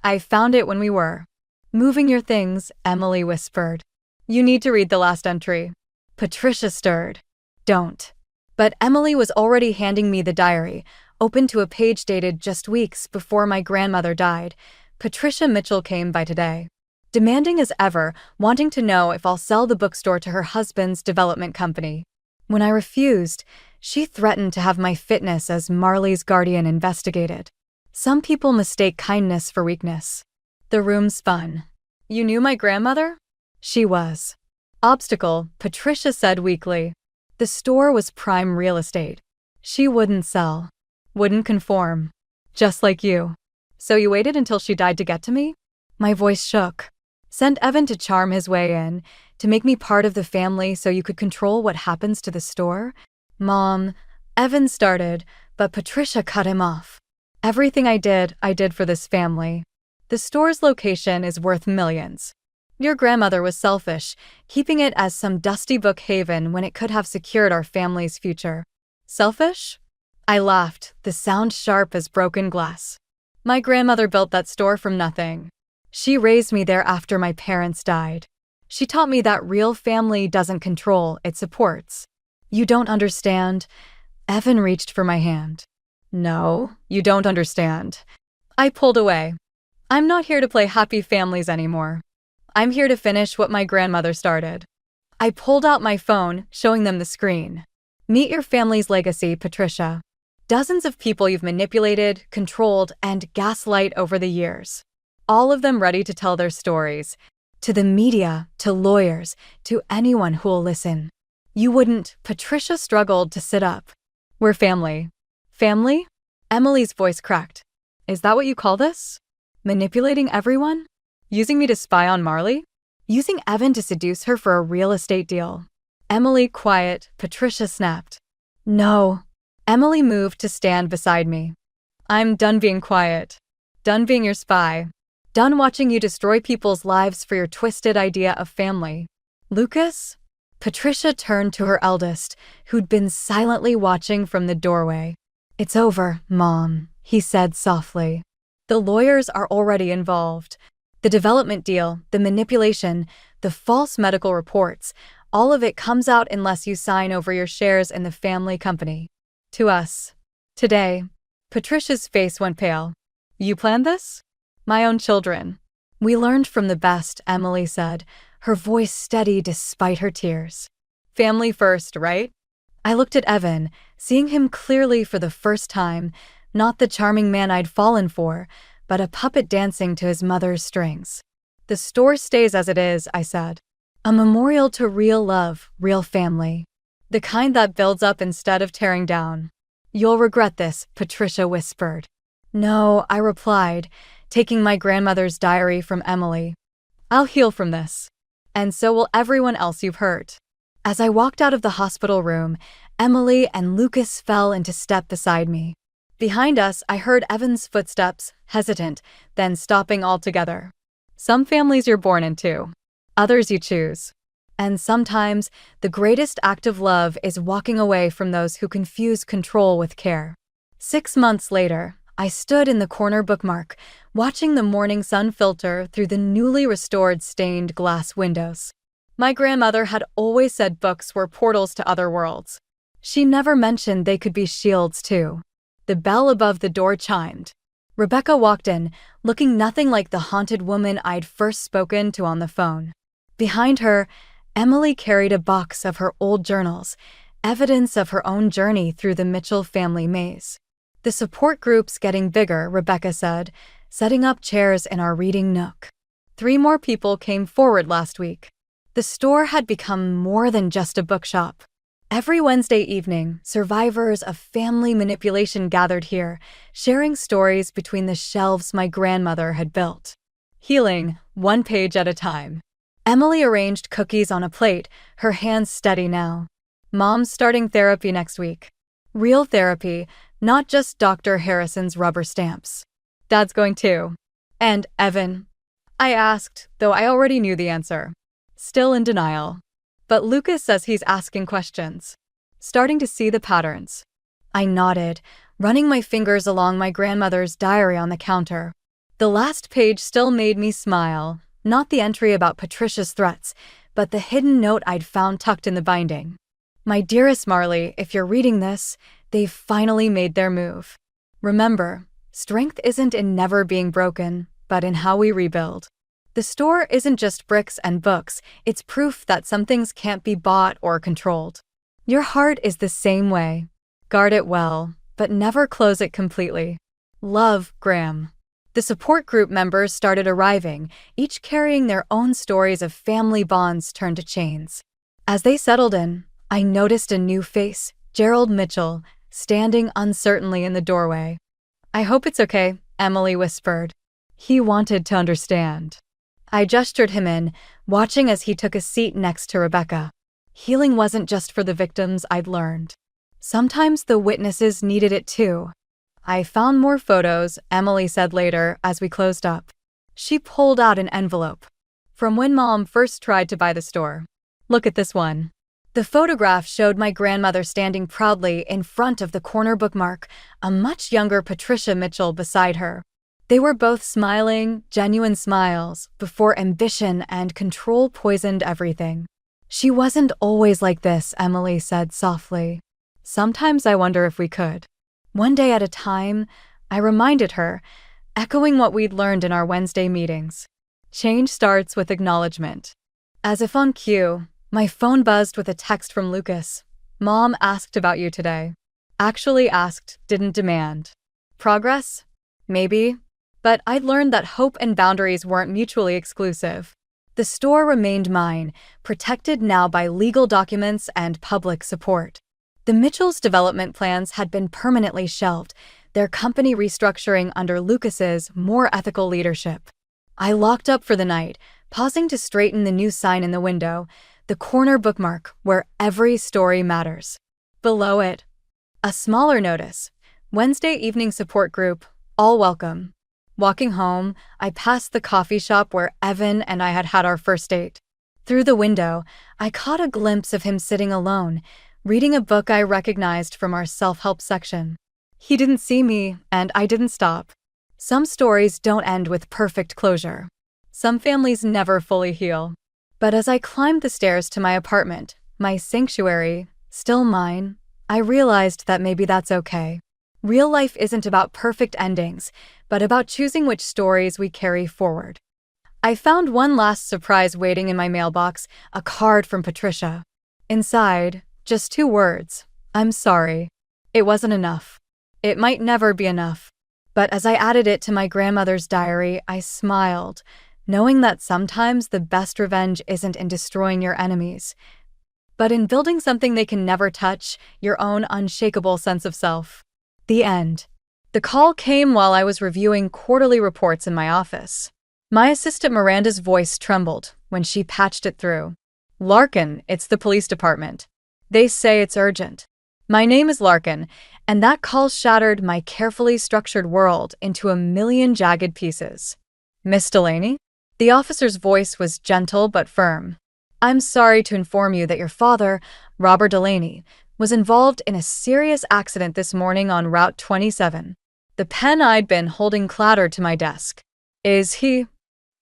I found it when we were moving your things, Emily whispered. You need to read the last entry. Patricia stirred. Don't. But Emily was already handing me the diary, open to a page dated just weeks before my grandmother died. Patricia Mitchell came by today. Demanding as ever, wanting to know if I'll sell the bookstore to her husband's development company. When I refused, she threatened to have my fitness as Marley's guardian investigated. Some people mistake kindness for weakness. The room spun. You knew my grandmother? She was. Obstacle, Patricia said weakly. The store was prime real estate. She wouldn't sell. Wouldn't conform. Just like you. So you waited until she died to get to me? My voice shook. Sent Evan to charm his way in, to make me part of the family so you could control what happens to the store? Mom, Evan started, but Patricia cut him off. Everything I did for this family. The store's location is worth millions. Your grandmother was selfish, keeping it as some dusty book haven when it could have secured our family's future. Selfish? I laughed, the sound sharp as broken glass. My grandmother built that store from nothing. She raised me there after my parents died. She taught me that real family doesn't control, it supports. You don't understand. Evan reached for my hand. No, you don't understand. I pulled away. I'm not here to play happy families anymore. I'm here to finish what my grandmother started. I pulled out my phone, showing them the screen. Meet your family's legacy, Patricia. Dozens of people you've manipulated, controlled, and gaslight over the years. All of them ready to tell their stories. To the media, to lawyers, to anyone who'll listen. You wouldn't. Patricia struggled to sit up. We're family. Family? Emily's voice cracked. Is that what you call this? Manipulating everyone? Using me to spy on Marley? Using Evan to seduce her for a real estate deal? Emily quiet, Patricia snapped. No. Emily moved to stand beside me. I'm done being quiet. Done being your spy. Done watching you destroy people's lives for your twisted idea of family. Lucas? Patricia turned to her eldest, who'd been silently watching from the doorway. It's over, Mom, he said softly. The lawyers are already involved. The development deal, the manipulation, the false medical reports, all of it comes out unless you sign over your shares in the family company. To us. Today. Patricia's face went pale. You planned this? My own children. We learned from the best, Emily said, her voice steady despite her tears. Family first, right? I looked at Evan, seeing him clearly for the first time, not the charming man I'd fallen for, but a puppet dancing to his mother's strings. The store stays as it is, I said. A memorial to real love, real family. The kind that builds up instead of tearing down. You'll regret this, Patricia whispered. No, I replied, taking my grandmother's diary from Emily. I'll heal from this. And so will everyone else you've hurt. As I walked out of the hospital room, Emily and Lucas fell into step beside me. Behind us, I heard Evan's footsteps, hesitant, then stopping altogether. Some families you're born into. Others you choose. And sometimes, the greatest act of love is walking away from those who confuse control with care. 6 months later, I stood in the corner bookmark, watching the morning sun filter through the newly restored stained glass windows. My grandmother had always said books were portals to other worlds. She never mentioned they could be shields, too. The bell above the door chimed. Rebecca walked in, looking nothing like the haunted woman I'd first spoken to on the phone. Behind her, Emily carried a box of her old journals, evidence of her own journey through the Mitchell family maze. The support group's getting bigger, Rebecca said, setting up chairs in our reading nook. 3 more people came forward last week. The store had become more than just a bookshop. Every Wednesday evening, survivors of family manipulation gathered here, sharing stories between the shelves my grandmother had built. Healing, 1 page at a time. Emily arranged cookies on a plate, her hands steady now. Mom's starting therapy next week. Real therapy, not just Dr. Harrison's rubber stamps. Dad's going too. And Evan? I asked, though I already knew the answer. Still in denial. But Lucas says he's asking questions. Starting to see the patterns. I nodded, running my fingers along my grandmother's diary on the counter. The last page still made me smile, not the entry about Patricia's threats, but the hidden note I'd found tucked in the binding. My dearest Marley, if you're reading this, they've finally made their move. Remember, strength isn't in never being broken, but in how we rebuild. The store isn't just bricks and books, it's proof that some things can't be bought or controlled. Your heart is the same way. Guard it well, but never close it completely. Love, Graham. The support group members started arriving, each carrying their own stories of family bonds turned to chains. As they settled in, I noticed a new face, Gerald Mitchell, standing uncertainly in the doorway. I hope it's okay, Emily whispered. He wanted to understand. I gestured him in, watching as he took a seat next to Rebecca. Healing wasn't just for the victims, I'd learned. Sometimes the witnesses needed it too. I found more photos, Emily said later as we closed up. She pulled out an envelope. From when Mom first tried to buy the store. Look at this one. The photograph showed my grandmother standing proudly in front of the corner bookmark, a much younger Patricia Mitchell beside her. They were both smiling, genuine smiles, before ambition and control poisoned everything. She wasn't always like this, Emily said softly. Sometimes I wonder if we could. 1 day at a time, I reminded her, echoing what we'd learned in our Wednesday meetings. Change starts with acknowledgement. As if on cue, my phone buzzed with a text from Lucas. Mom asked about you today. Actually asked, didn't demand. Progress? Maybe. But I'd learned that hope and boundaries weren't mutually exclusive. The store remained mine, protected now by legal documents and public support. The Mitchells' development plans had been permanently shelved, their company restructuring under Lucas's more ethical leadership. I locked up for the night, pausing to straighten the new sign in the window, the corner bookmark where every story matters. Below it, a smaller notice, Wednesday evening support group, all welcome. Walking home, I passed the coffee shop where Evan and I had had our first date. Through the window, I caught a glimpse of him sitting alone, reading a book I recognized from our self-help section. He didn't see me, and I didn't stop. Some stories don't end with perfect closure. Some families never fully heal. But as I climbed the stairs to my apartment, my sanctuary, still mine, I realized that maybe that's okay. Real life isn't about perfect endings, but about choosing which stories we carry forward. I found one last surprise waiting in my mailbox, a card from Patricia. Inside, just 2 words. I'm sorry. It wasn't enough. It might never be enough. But as I added it to my grandmother's diary, I smiled, knowing that sometimes the best revenge isn't in destroying your enemies, but in building something they can never touch, your own unshakable sense of self. The end. The call came while I was reviewing quarterly reports in my office. My assistant Miranda's voice trembled when she patched it through. Larkin, it's the police department. They say it's urgent. My name is Larkin, and that call shattered my carefully structured world into a million jagged pieces. Miss Delaney? The officer's voice was gentle but firm. I'm sorry to inform you that your father, Robert Delaney, was involved in a serious accident this morning on Route 27. The pen I'd been holding clattered to my desk. Is he?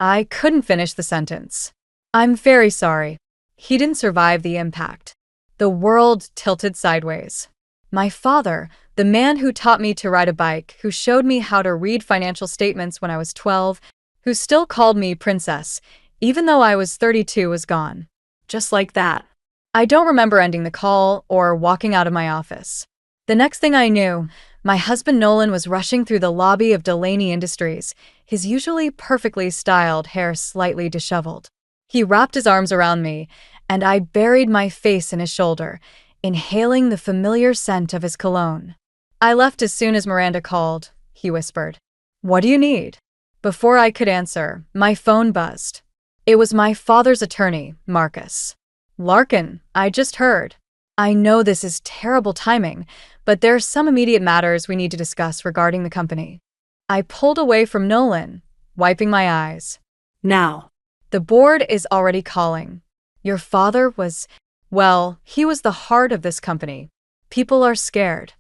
I couldn't finish the sentence. I'm very sorry. He didn't survive the impact. The world tilted sideways. My father, the man who taught me to ride a bike, who showed me how to read financial statements when I was 12, who still called me princess, even though I was 32, was gone. Just like that. I don't remember ending the call or walking out of my office. The next thing I knew, my husband Nolan was rushing through the lobby of Delaney Industries, his usually perfectly styled hair slightly disheveled. He wrapped his arms around me, and I buried my face in his shoulder, inhaling the familiar scent of his cologne. I left as soon as Miranda called, he whispered. What do you need? Before I could answer, my phone buzzed. It was my father's attorney, Marcus. Larkin, I just heard. I know this is terrible timing, but there are some immediate matters we need to discuss regarding the company. I pulled away from Nolan, wiping my eyes. Now. The board is already calling. Your father was, well, he was the heart of this company. People are scared.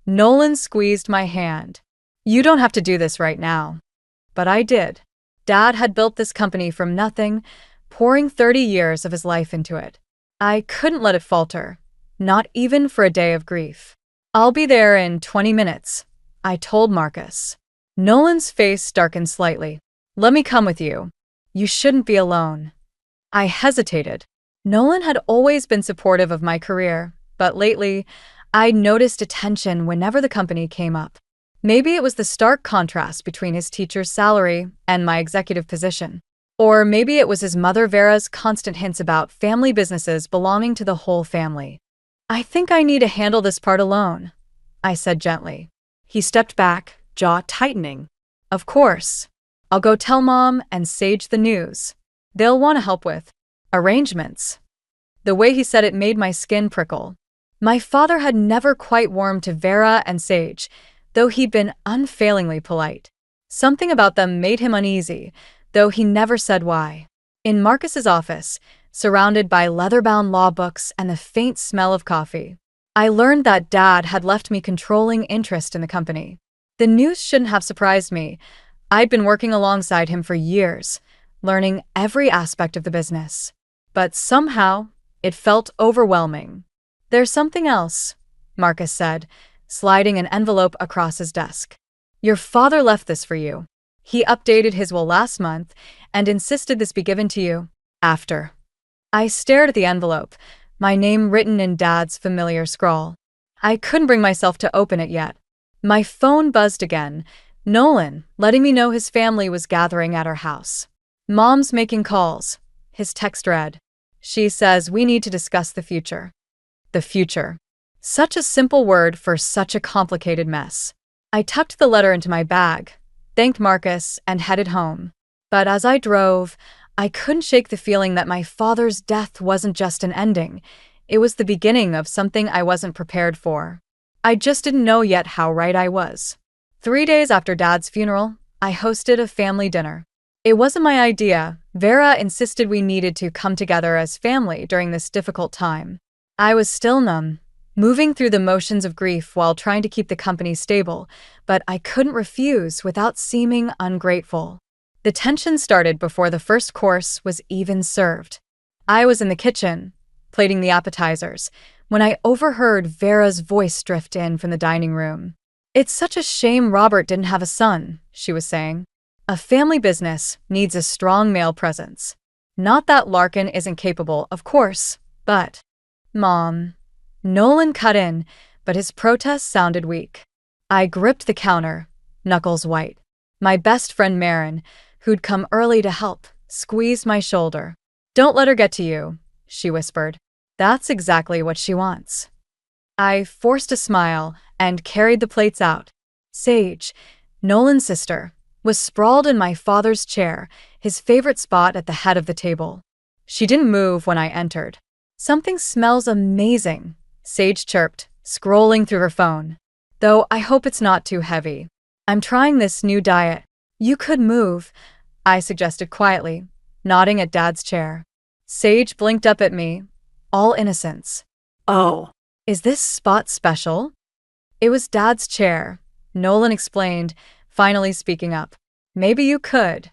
Nolan squeezed my hand. You don't have to do this right now. But I did. Dad had built this company from nothing, pouring 30 years of his life into it. I couldn't let it falter, not even for a day of grief. I'll be there in 20 minutes, I told Marcus. Nolan's face darkened slightly. Let me come with you. You shouldn't be alone. I hesitated. Nolan had always been supportive of my career, but lately, I'd noticed a tension whenever the company came up. Maybe it was the stark contrast between his teacher's salary and my executive position. Or maybe it was his mother Vera's constant hints about family businesses belonging to the whole family. I think I need to handle this part alone, I said gently. He stepped back, jaw tightening. Of course. I'll go tell Mom and Sage the news. They'll want to help with arrangements. The way he said it made my skin prickle. My father had never quite warmed to Vera and Sage, though he'd been unfailingly polite. Something about them made him uneasy, though he never said why. In Marcus's office, surrounded by leather-bound law books and the faint smell of coffee, I learned that Dad had left me controlling interest in the company. The news shouldn't have surprised me. I'd been working alongside him for years, learning every aspect of the business. But somehow, it felt overwhelming. There's something else, Marcus said, sliding an envelope across his desk. Your father left this for you. He updated his will last month and insisted this be given to you after. I stared at the envelope, my name written in Dad's familiar scrawl. I couldn't bring myself to open it yet. My phone buzzed again, Nolan letting me know his family was gathering at our house. Mom's making calls, his text read. She says we need to discuss the future. The future. Such a simple word for such a complicated mess. I tucked the letter into my bag, thanked Marcus, and headed home. But as I drove, I couldn't shake the feeling that my father's death wasn't just an ending. It was the beginning of something I wasn't prepared for. I just didn't know yet how right I was. 3 days after Dad's funeral, I hosted a family dinner. It wasn't my idea. Vera insisted we needed to come together as family during this difficult time. I was still numb, moving through the motions of grief while trying to keep the company stable, but I couldn't refuse without seeming ungrateful. The tension started before the first course was even served. I was in the kitchen, plating the appetizers, when I overheard Vera's voice drift in from the dining room. It's such a shame Robert didn't have a son, she was saying. A family business needs a strong male presence. Not that Larkin isn't capable, of course, but… Mom. Nolan cut in, but his protest sounded weak. I gripped the counter, knuckles white. My best friend Marin, who'd come early to help, squeezed my shoulder. Don't let her get to you, she whispered. That's exactly what she wants. I forced a smile and carried the plates out. Sage, Nolan's sister, was sprawled in my father's chair, his favorite spot at the head of the table. She didn't move when I entered. Something smells amazing, Sage chirped, scrolling through her phone. Though I hope it's not too heavy. I'm trying this new diet. You could move, I suggested quietly, nodding at Dad's chair. Sage blinked up at me, all innocence. Oh, is this spot special? It was Dad's chair, Nolan explained, finally speaking up. Maybe you could.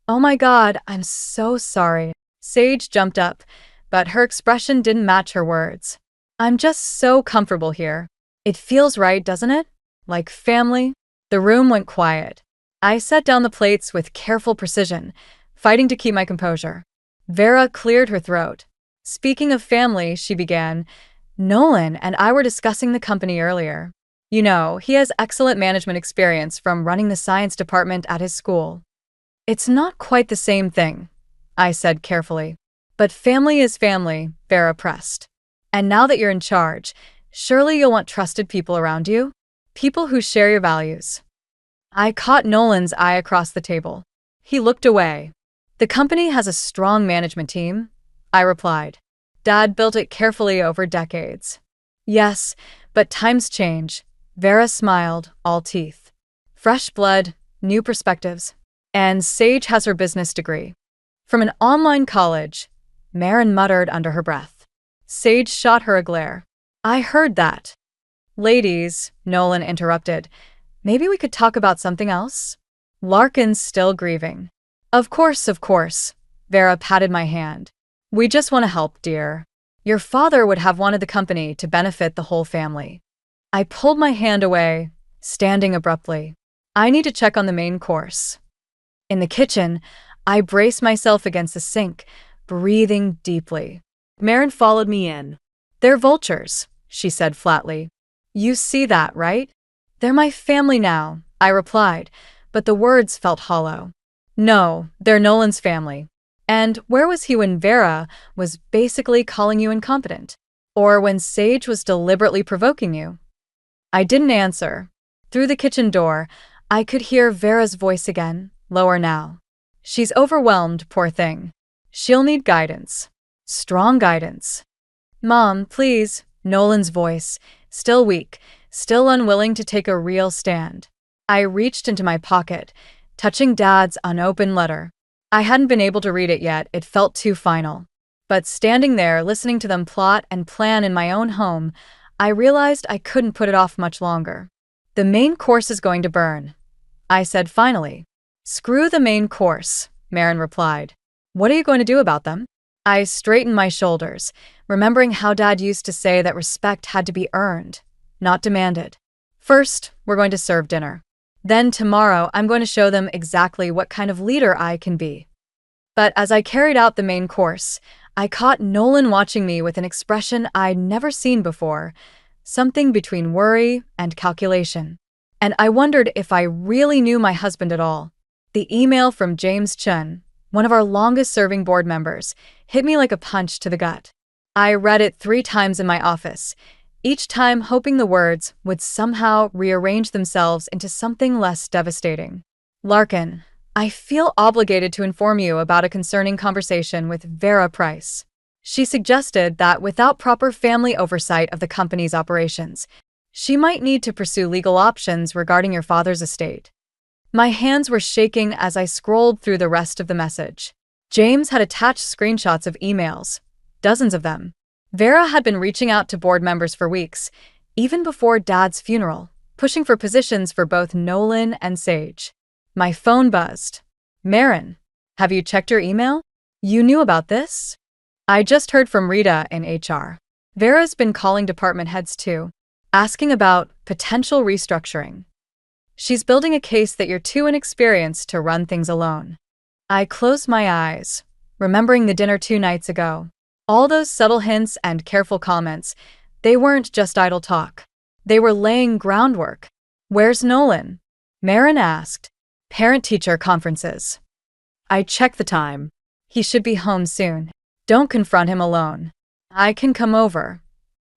Oh my God, I'm so sorry. Sage jumped up, but her expression didn't match her words. I'm just so comfortable here. It feels right, doesn't it? Like family? The room went quiet. I set down the plates with careful precision, fighting to keep my composure. Vera cleared her throat. Speaking of family, she began, Nolan and I were discussing the company earlier. You know, he has excellent management experience from running the science department at his school. It's not quite the same thing, I said carefully. But family is family, Vera pressed. And now that you're in charge, surely you'll want trusted people around you? People who share your values. I caught Nolan's eye across the table. He looked away. The company has a strong management team, I replied. Dad built it carefully over decades. Yes, but times change. Vera smiled, all teeth. Fresh blood, new perspectives. And Sage has her business degree. From an online college, Marin muttered under her breath. Sage shot her a glare. I heard that. Ladies, Nolan interrupted. Maybe we could talk about something else? Larkin's still grieving. Of course, Vera patted my hand. We just want to help, dear. Your father would have wanted the company to benefit the whole family. I pulled my hand away, standing abruptly. I need to check on the main course. In the kitchen, I braced myself against the sink, breathing deeply. Marin followed me in. They're vultures, she said flatly. You see that, right? They're my family now, I replied, but the words felt hollow. No, they're Nolan's family. And where was he when Vera was basically calling you incompetent? Or when Sage was deliberately provoking you? I didn't answer. Through the kitchen door, I could hear Vera's voice again, lower now. She's overwhelmed, poor thing. She'll need guidance. Strong guidance. Mom, please, Nolan's voice, still weak, still unwilling to take a real stand. I reached into my pocket, touching Dad's unopened letter. I hadn't been able to read it yet, it felt too final. But standing there, listening to them plot and plan in my own home, I realized I couldn't put it off much longer. The main course is going to burn, I said finally. Screw the main course, Marin replied. What are you going to do about them? I straightened my shoulders, remembering how Dad used to say that respect had to be earned, not demanded. First, we're going to serve dinner. Then tomorrow, I'm going to show them exactly what kind of leader I can be. But as I carried out the main course, I caught Nolan watching me with an expression I'd never seen before, something between worry and calculation. And I wondered if I really knew my husband at all. The email from James Chun, one of our longest-serving board members, hit me like a punch to the gut. I read it 3 times in my office, each time hoping the words would somehow rearrange themselves into something less devastating. Larkin, I feel obligated to inform you about a concerning conversation with Vera Price. She suggested that without proper family oversight of the company's operations, she might need to pursue legal options regarding your father's estate. My hands were shaking as I scrolled through the rest of the message. James had attached screenshots of emails, dozens of them. Vera had been reaching out to board members for weeks, even before Dad's funeral, pushing for positions for both Nolan and Sage. My phone buzzed. Marin, have you checked your email? You knew about this? I just heard from Rita in HR. Vera's been calling department heads too, asking about potential restructuring. She's building a case that you're too inexperienced to run things alone. I closed my eyes, remembering the dinner 2 nights ago. All those subtle hints and careful comments, they weren't just idle talk. They were laying groundwork. "Where's Nolan?" Marin asked. "Parent-teacher conferences." I checked the time. "He should be home soon. Don't confront him alone. I can come over.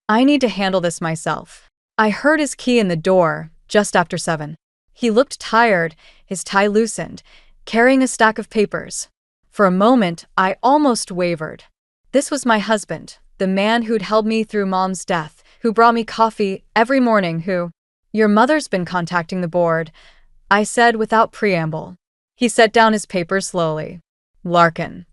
I need to handle this myself." I heard his key in the door just after 7. He looked tired, his tie loosened, carrying a stack of papers. For a moment, I almost wavered. This was my husband, the man who'd held me through Mom's death, who brought me coffee every morning, who— "Your mother's been contacting the board," I said without preamble. He set down his papers slowly. "Larkin.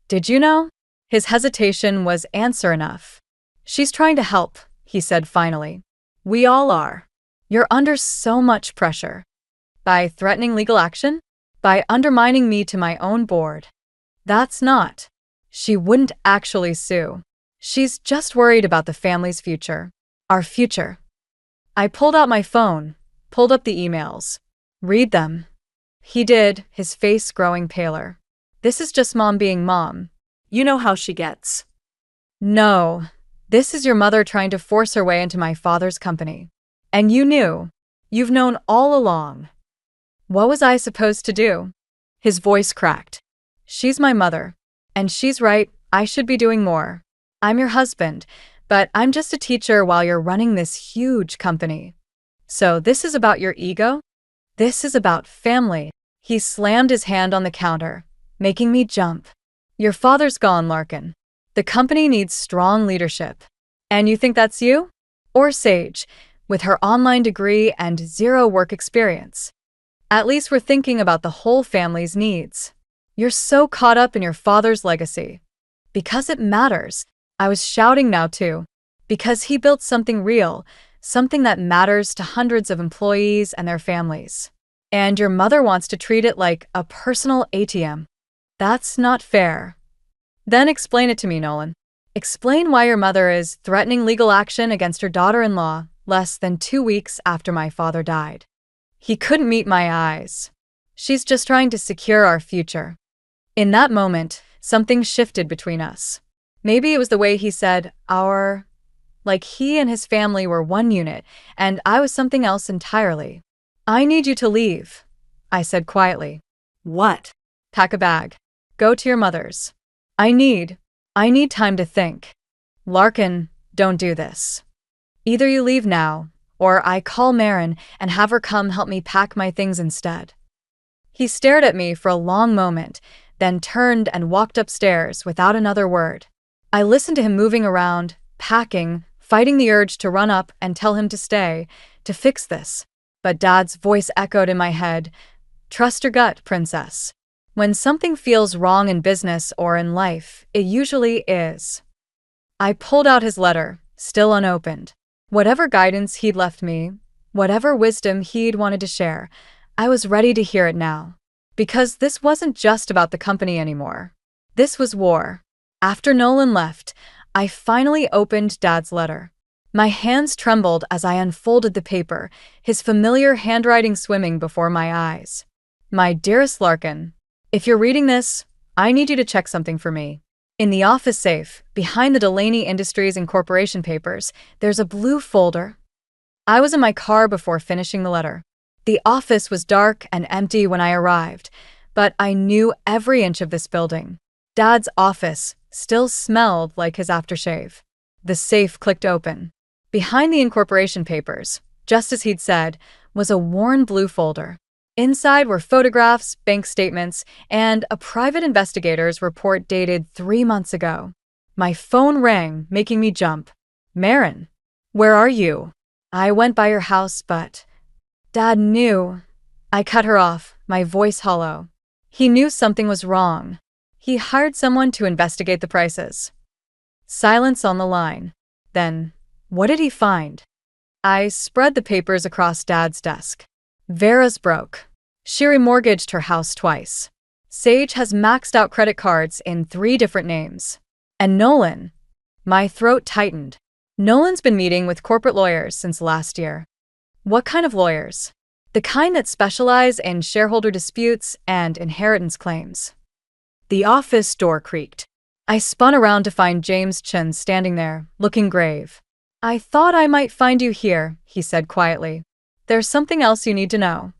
Did you know?" His hesitation was answer enough. "She's trying to help," he said finally. "We all are. You're under so much pressure. By threatening legal action? By undermining me to my own board. That's not. She wouldn't actually sue. She's just worried about the family's future. Our future." I pulled out my phone, pulled up the emails. "Read them." He did, his face growing paler. "This is just Mom being Mom. You know how she gets." "No, this is your mother trying to force her way into my father's company. And you knew. You've known all along." What was I supposed to do? His voice cracked. "She's my mother. And she's right, I should be doing more. I'm your husband, but I'm just a teacher while you're running this huge company. So this is about your ego? This is about family." He slammed his hand on the counter, making me jump. "Your father's gone, Larkin. The company needs strong leadership. And you think that's you? Or Sage, with her online degree and 0 work experience? At least we're thinking about the whole family's needs. You're so caught up in your father's legacy. Because it matters." I was shouting now too. "Because he built something real, something that matters to hundreds of employees and their families. And your mother wants to treat it like a personal ATM. That's not fair." "Then explain it to me, Nolan. Explain why your mother is threatening legal action against her daughter-in-law less than 2 weeks after my father died." He couldn't meet my eyes. "She's just trying to secure our future." In that moment, something shifted between us. Maybe it was the way he said "our," like he and his family were one unit, and I was something else entirely. "I need you to leave," I said quietly. "What?" "Pack a bag. Go to your mother's. I need time to think." "Larkin, don't do this. Either you leave now, or I call Marin and have her come help me pack my things instead." He stared at me for a long moment, then turned and walked upstairs without another word. I listened to him moving around, packing, fighting the urge to run up and tell him to stay, to fix this. But Dad's voice echoed in my head. "Trust your gut, princess. When something feels wrong in business or in life, it usually is." I pulled out his letter, still unopened. Whatever guidance he'd left me, whatever wisdom he'd wanted to share, I was ready to hear it now. Because this wasn't just about the company anymore. This was war. After Nolan left, I finally opened Dad's letter. My hands trembled as I unfolded the paper, his familiar handwriting swimming before my eyes. "My dearest Larkin, if you're reading this, I need you to check something for me. In the office safe, behind the Delaney Industries Incorporation papers, there's a blue folder." I was in my car before finishing the letter. The office was dark and empty when I arrived, but I knew every inch of this building. Dad's office still smelled like his aftershave. The safe clicked open. Behind the incorporation papers, just as he'd said, was a worn blue folder. Inside were photographs, bank statements, and a private investigator's report dated 3 months ago. My phone rang, making me jump. "Marin, where are you? I went by your house, but—" "Dad knew." I cut her off, my voice hollow. "He knew something was wrong. He hired someone to investigate the prices." Silence on the line. Then, what did he find? I spread the papers across Dad's desk. Vera's broke. She remortgaged her house twice. Sage has maxed out credit cards in 3 different names. And Nolan. My throat tightened. Nolan's been meeting with corporate lawyers since last year. What kind of lawyers? the kind that specialize in shareholder disputes and inheritance claims. The office door creaked. I spun around to find James Chen standing there, looking grave. "I thought I might find you here," he said quietly. "There's something else you need to know."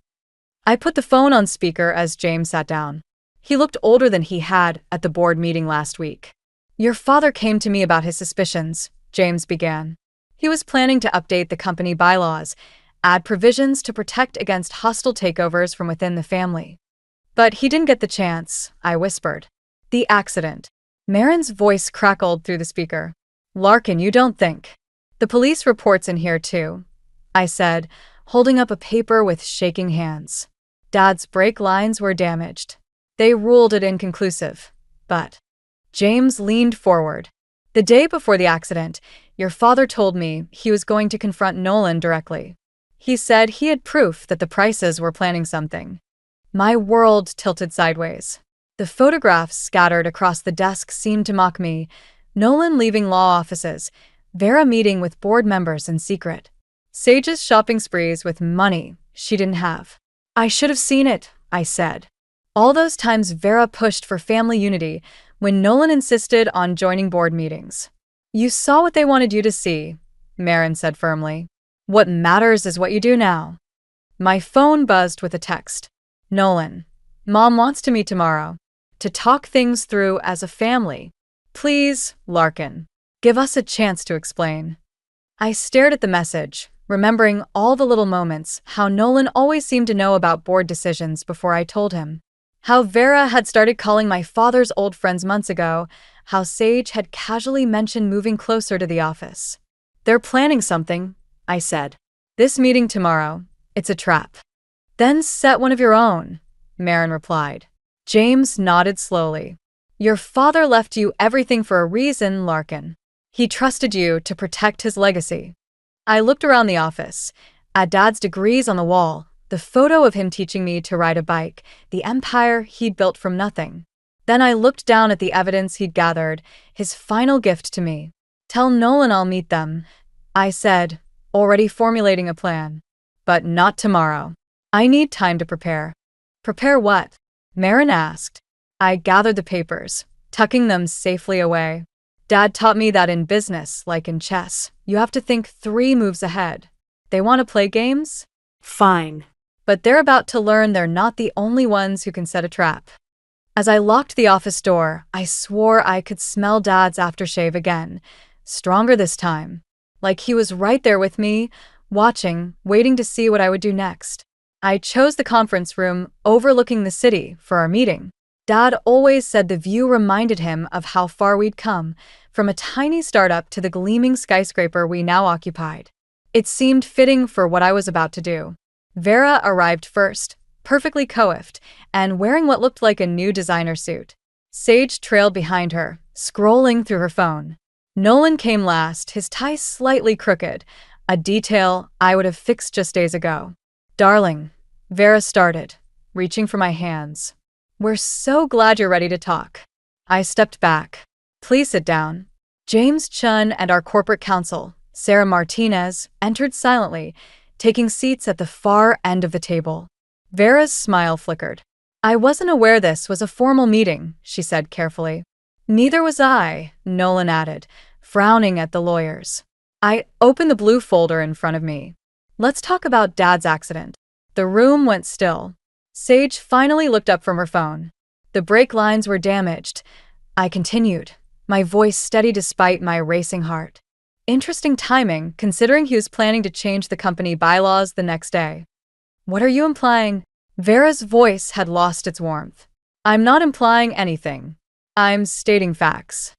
I put the phone on speaker as James sat down. He looked older than he had at the board meeting last week. "Your father came to me about his suspicions," James began. "He was planning to update the company bylaws, add provisions to protect against hostile takeovers from within the family. But he didn't get the chance," I whispered. "The accident." Marin's voice crackled through the speaker. "Larkin, you don't think." "The police report's in here too," I said, holding up a paper with shaking hands. Dad's brake lines were damaged. They ruled it inconclusive. But James leaned forward. "The day before the accident, your father told me he was going to confront Nolan directly. He said he had proof that the Prices were planning something." My world tilted sideways. The photographs scattered across the desk seemed to mock me. Nolan leaving law offices, Vera meeting with board members in secret, Sage's shopping sprees with money she didn't have. "I should have seen it," I said. "All those times Vera pushed for family unity when Nolan insisted on joining board meetings." "You saw what they wanted you to see," Marin said firmly. "What matters is what you do now." My phone buzzed with a text. "Nolan, Mom wants to meet tomorrow. To talk things through as a family. Please, Larkin, give us a chance to explain." I stared at the message, remembering all the little moments, how Nolan always seemed to know about board decisions before I told him. How Vera had started calling my father's old friends months ago, how Sage had casually mentioned moving closer to the office. "They're planning something," I said. "This meeting tomorrow, it's a trap." "Then set one of your own," Marin replied. James nodded slowly. "Your father left you everything for a reason, Larkin. He trusted you to protect his legacy." I looked around the office. At Dad's degrees on the wall, the photo of him teaching me to ride a bike, the empire he'd built from nothing. Then I looked down at the evidence he'd gathered, his final gift to me. "Tell Nolan I'll meet them," I said, already formulating a plan. "But not tomorrow. I need time to prepare." "Prepare what?" Marin asked. I gathered the papers, tucking them safely away. "Dad taught me that in business, like in chess, you have to think 3 moves ahead. They want to play games? Fine. But they're about to learn they're not the only ones who can set a trap." As I locked the office door, I swore I could smell Dad's aftershave again, stronger this time. Like he was right there with me, watching, waiting to see what I would do next. I chose the conference room overlooking the city for our meeting. Dad always said the view reminded him of how far we'd come, from a tiny startup to the gleaming skyscraper we now occupied. It seemed fitting for what I was about to do. Vera arrived first, perfectly coiffed, and wearing what looked like a new designer suit. Sage trailed behind her, scrolling through her phone. Nolan came last, his tie slightly crooked, a detail I would have fixed just days ago. "Darling," Vera started, reaching for my hands. "We're so glad you're ready to talk." I stepped back. "Please sit down." James Chun and our corporate counsel, Sarah Martinez, entered silently, taking seats at the far end of the table. Vera's smile flickered. "I wasn't aware this was a formal meeting," she said carefully. "Neither was I," Nolan added, frowning at the lawyers. I opened the blue folder in front of me. "Let's talk about Dad's accident." The room went still. Sage finally looked up from her phone. "The brake lines were damaged," I continued, my voice steady despite my racing heart. "Interesting timing, considering he was planning to change the company bylaws the next day." "What are you implying?" Vera's voice had lost its warmth. "I'm not implying anything. I'm stating facts."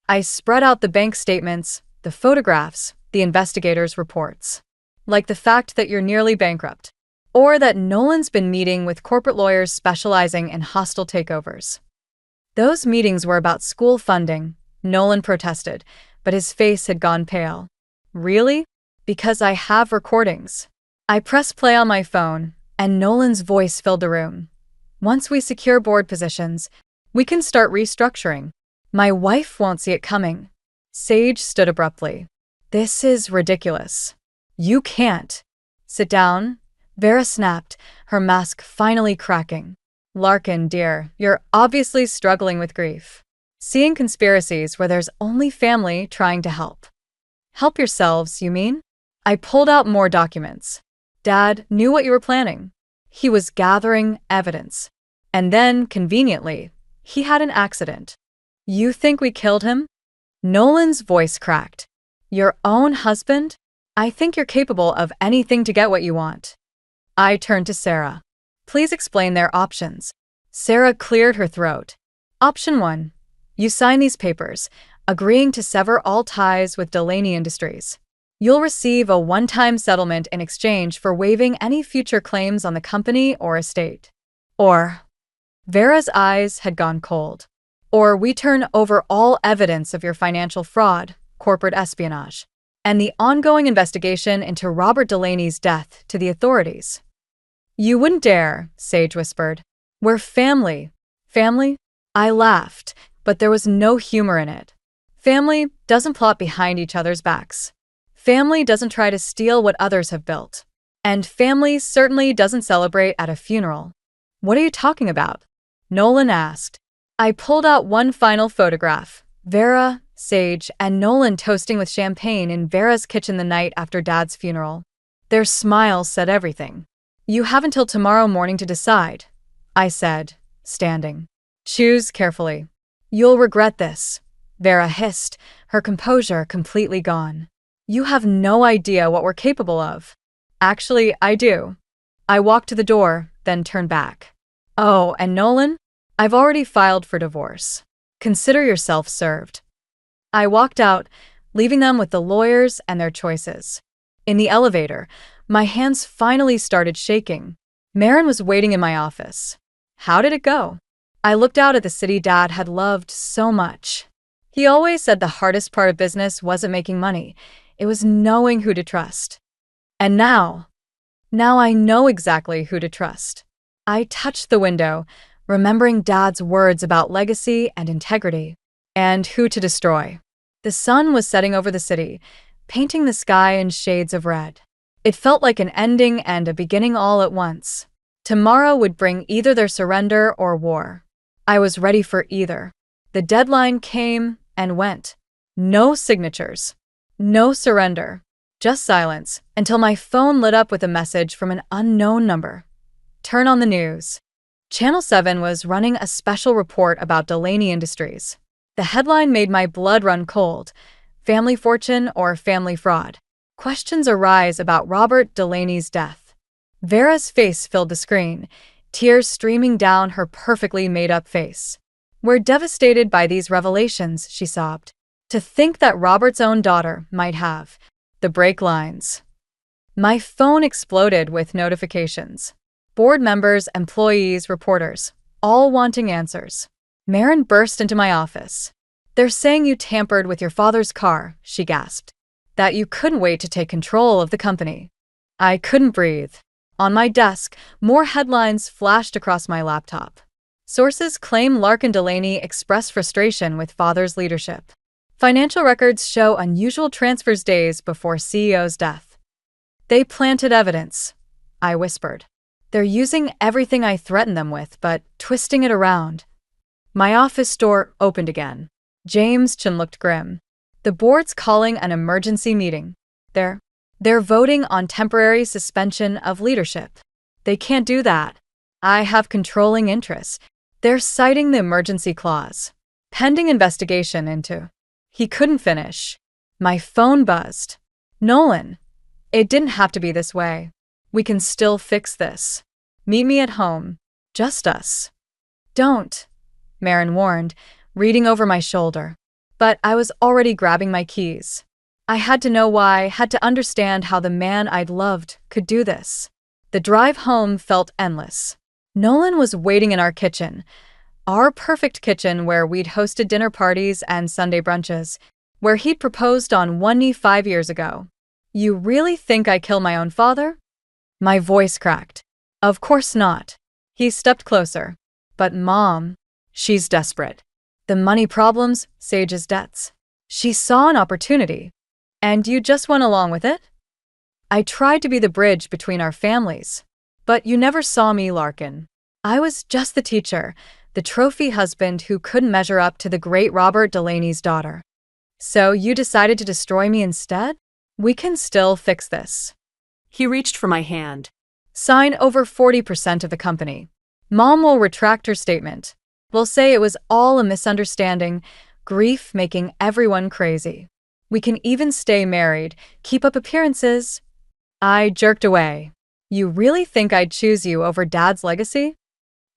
I spread out the bank statements, the photographs, the investigators' reports. Like the fact that you're nearly bankrupt. Or that Nolan's been meeting with corporate lawyers specializing in hostile takeovers. Those meetings were about school funding, Nolan protested, but his face had gone pale. "Really? Because I have recordings." I pressed play on my phone, and Nolan's voice filled the room. "Once we secure board positions, we can start restructuring. My wife won't see it coming." Sage stood abruptly. "This is ridiculous. You can't." "Sit down," Vera snapped, her mask finally cracking. Larkin, dear, you're obviously struggling with grief. Seeing conspiracies where there's only family trying to help. Help yourselves, you mean? I pulled out more documents. Dad knew what you were planning. He was gathering evidence. And then, conveniently, he had an accident. You think we killed him? Nolan's voice cracked. Your own husband? I think you're capable of anything to get what you want. I turned to Sarah. Please explain their options. Sarah cleared her throat. Option 1. You sign these papers, agreeing to sever all ties with Delaney Industries. You'll receive a one-time settlement in exchange for waiving any future claims on the company or estate. Or, Vera's eyes had gone cold. Or we turn over all evidence of your financial fraud, corporate espionage, and the ongoing investigation into Robert Delaney's death to the authorities. You wouldn't dare, Sage whispered. We're family. Family? I laughed, but there was no humor in it. Family doesn't plot behind each other's backs. Family doesn't try to steal what others have built. And family certainly doesn't celebrate at a funeral. What are you talking about? Nolan asked. I pulled out one final photograph. Vera, Sage, and Nolan toasting with champagne in Vera's kitchen the night after Dad's funeral. Their smiles said everything. You have until tomorrow morning to decide, I said, standing. Choose carefully. You'll regret this, Vera hissed, her composure completely gone. You have no idea what we're capable of. Actually, I do. I walked to the door, then turned back. Oh, and Nolan? I've already filed for divorce. Consider yourself served. I walked out, leaving them with the lawyers and their choices. In the elevator, my hands finally started shaking. Marin was waiting in my office. How did it go? I looked out at the city Dad had loved so much. He always said the hardest part of business wasn't making money. It was knowing who to trust. And now I know exactly who to trust. I touched the window, remembering Dad's words about legacy and integrity, and who to destroy. The sun was setting over the city, painting the sky in shades of red. It felt like an ending and a beginning all at once. Tomorrow would bring either their surrender or war. I was ready for either. The deadline came and went. No signatures. No surrender. Just silence, until my phone lit up with a message from an unknown number. Turn on the news. Channel 7 was running a special report about Delaney Industries. The headline made my blood run cold. Family fortune or family fraud? Questions arise about Robert Delaney's death. Vera's face filled the screen, tears streaming down her perfectly made-up face. We're devastated by these revelations, she sobbed. To think that Robert's own daughter might have. The break lines. My phone exploded with notifications. Board members, employees, reporters, all wanting answers. Marin burst into my office. They're saying you tampered with your father's car, she gasped. That you couldn't wait to take control of the company. I couldn't breathe. On my desk, more headlines flashed across my laptop. Sources claim Larkin Delaney expressed frustration with father's leadership. Financial records show unusual transfers days before CEO's death. They planted evidence, I whispered. They're using everything I threatened them with, but twisting it around. My office door opened again. James' chin looked grim. The board's calling an emergency meeting. They're voting on temporary suspension of leadership. They can't do that. I have controlling interests. They're citing the emergency clause. Pending investigation into. He couldn't finish. My phone buzzed. Nolan, it didn't have to be this way. We can still fix this. Meet me at home. Just us. Don't, Marin warned, reading over my shoulder. But I was already grabbing my keys. I had to know why, had to understand how the man I'd loved could do this. The drive home felt endless. Nolan was waiting in our kitchen. Our perfect kitchen where we'd hosted dinner parties and Sunday brunches, where he'd proposed on one knee 5 years ago. You really think I kill my own father? My voice cracked. Of course not. He stepped closer. But Mom, she's desperate. The money problems, Sage's debts. She saw an opportunity. And you just went along with it? I tried to be the bridge between our families. But you never saw me, Larkin. I was just the teacher, the trophy husband who couldn't measure up to the great Robert Delaney's daughter. So you decided to destroy me instead? We can still fix this. He reached for my hand. Sign over 40% of the company. Mom will retract her statement. We'll say it was all a misunderstanding, grief making everyone crazy. We can even stay married, keep up appearances. I jerked away. You really think I'd choose you over Dad's legacy?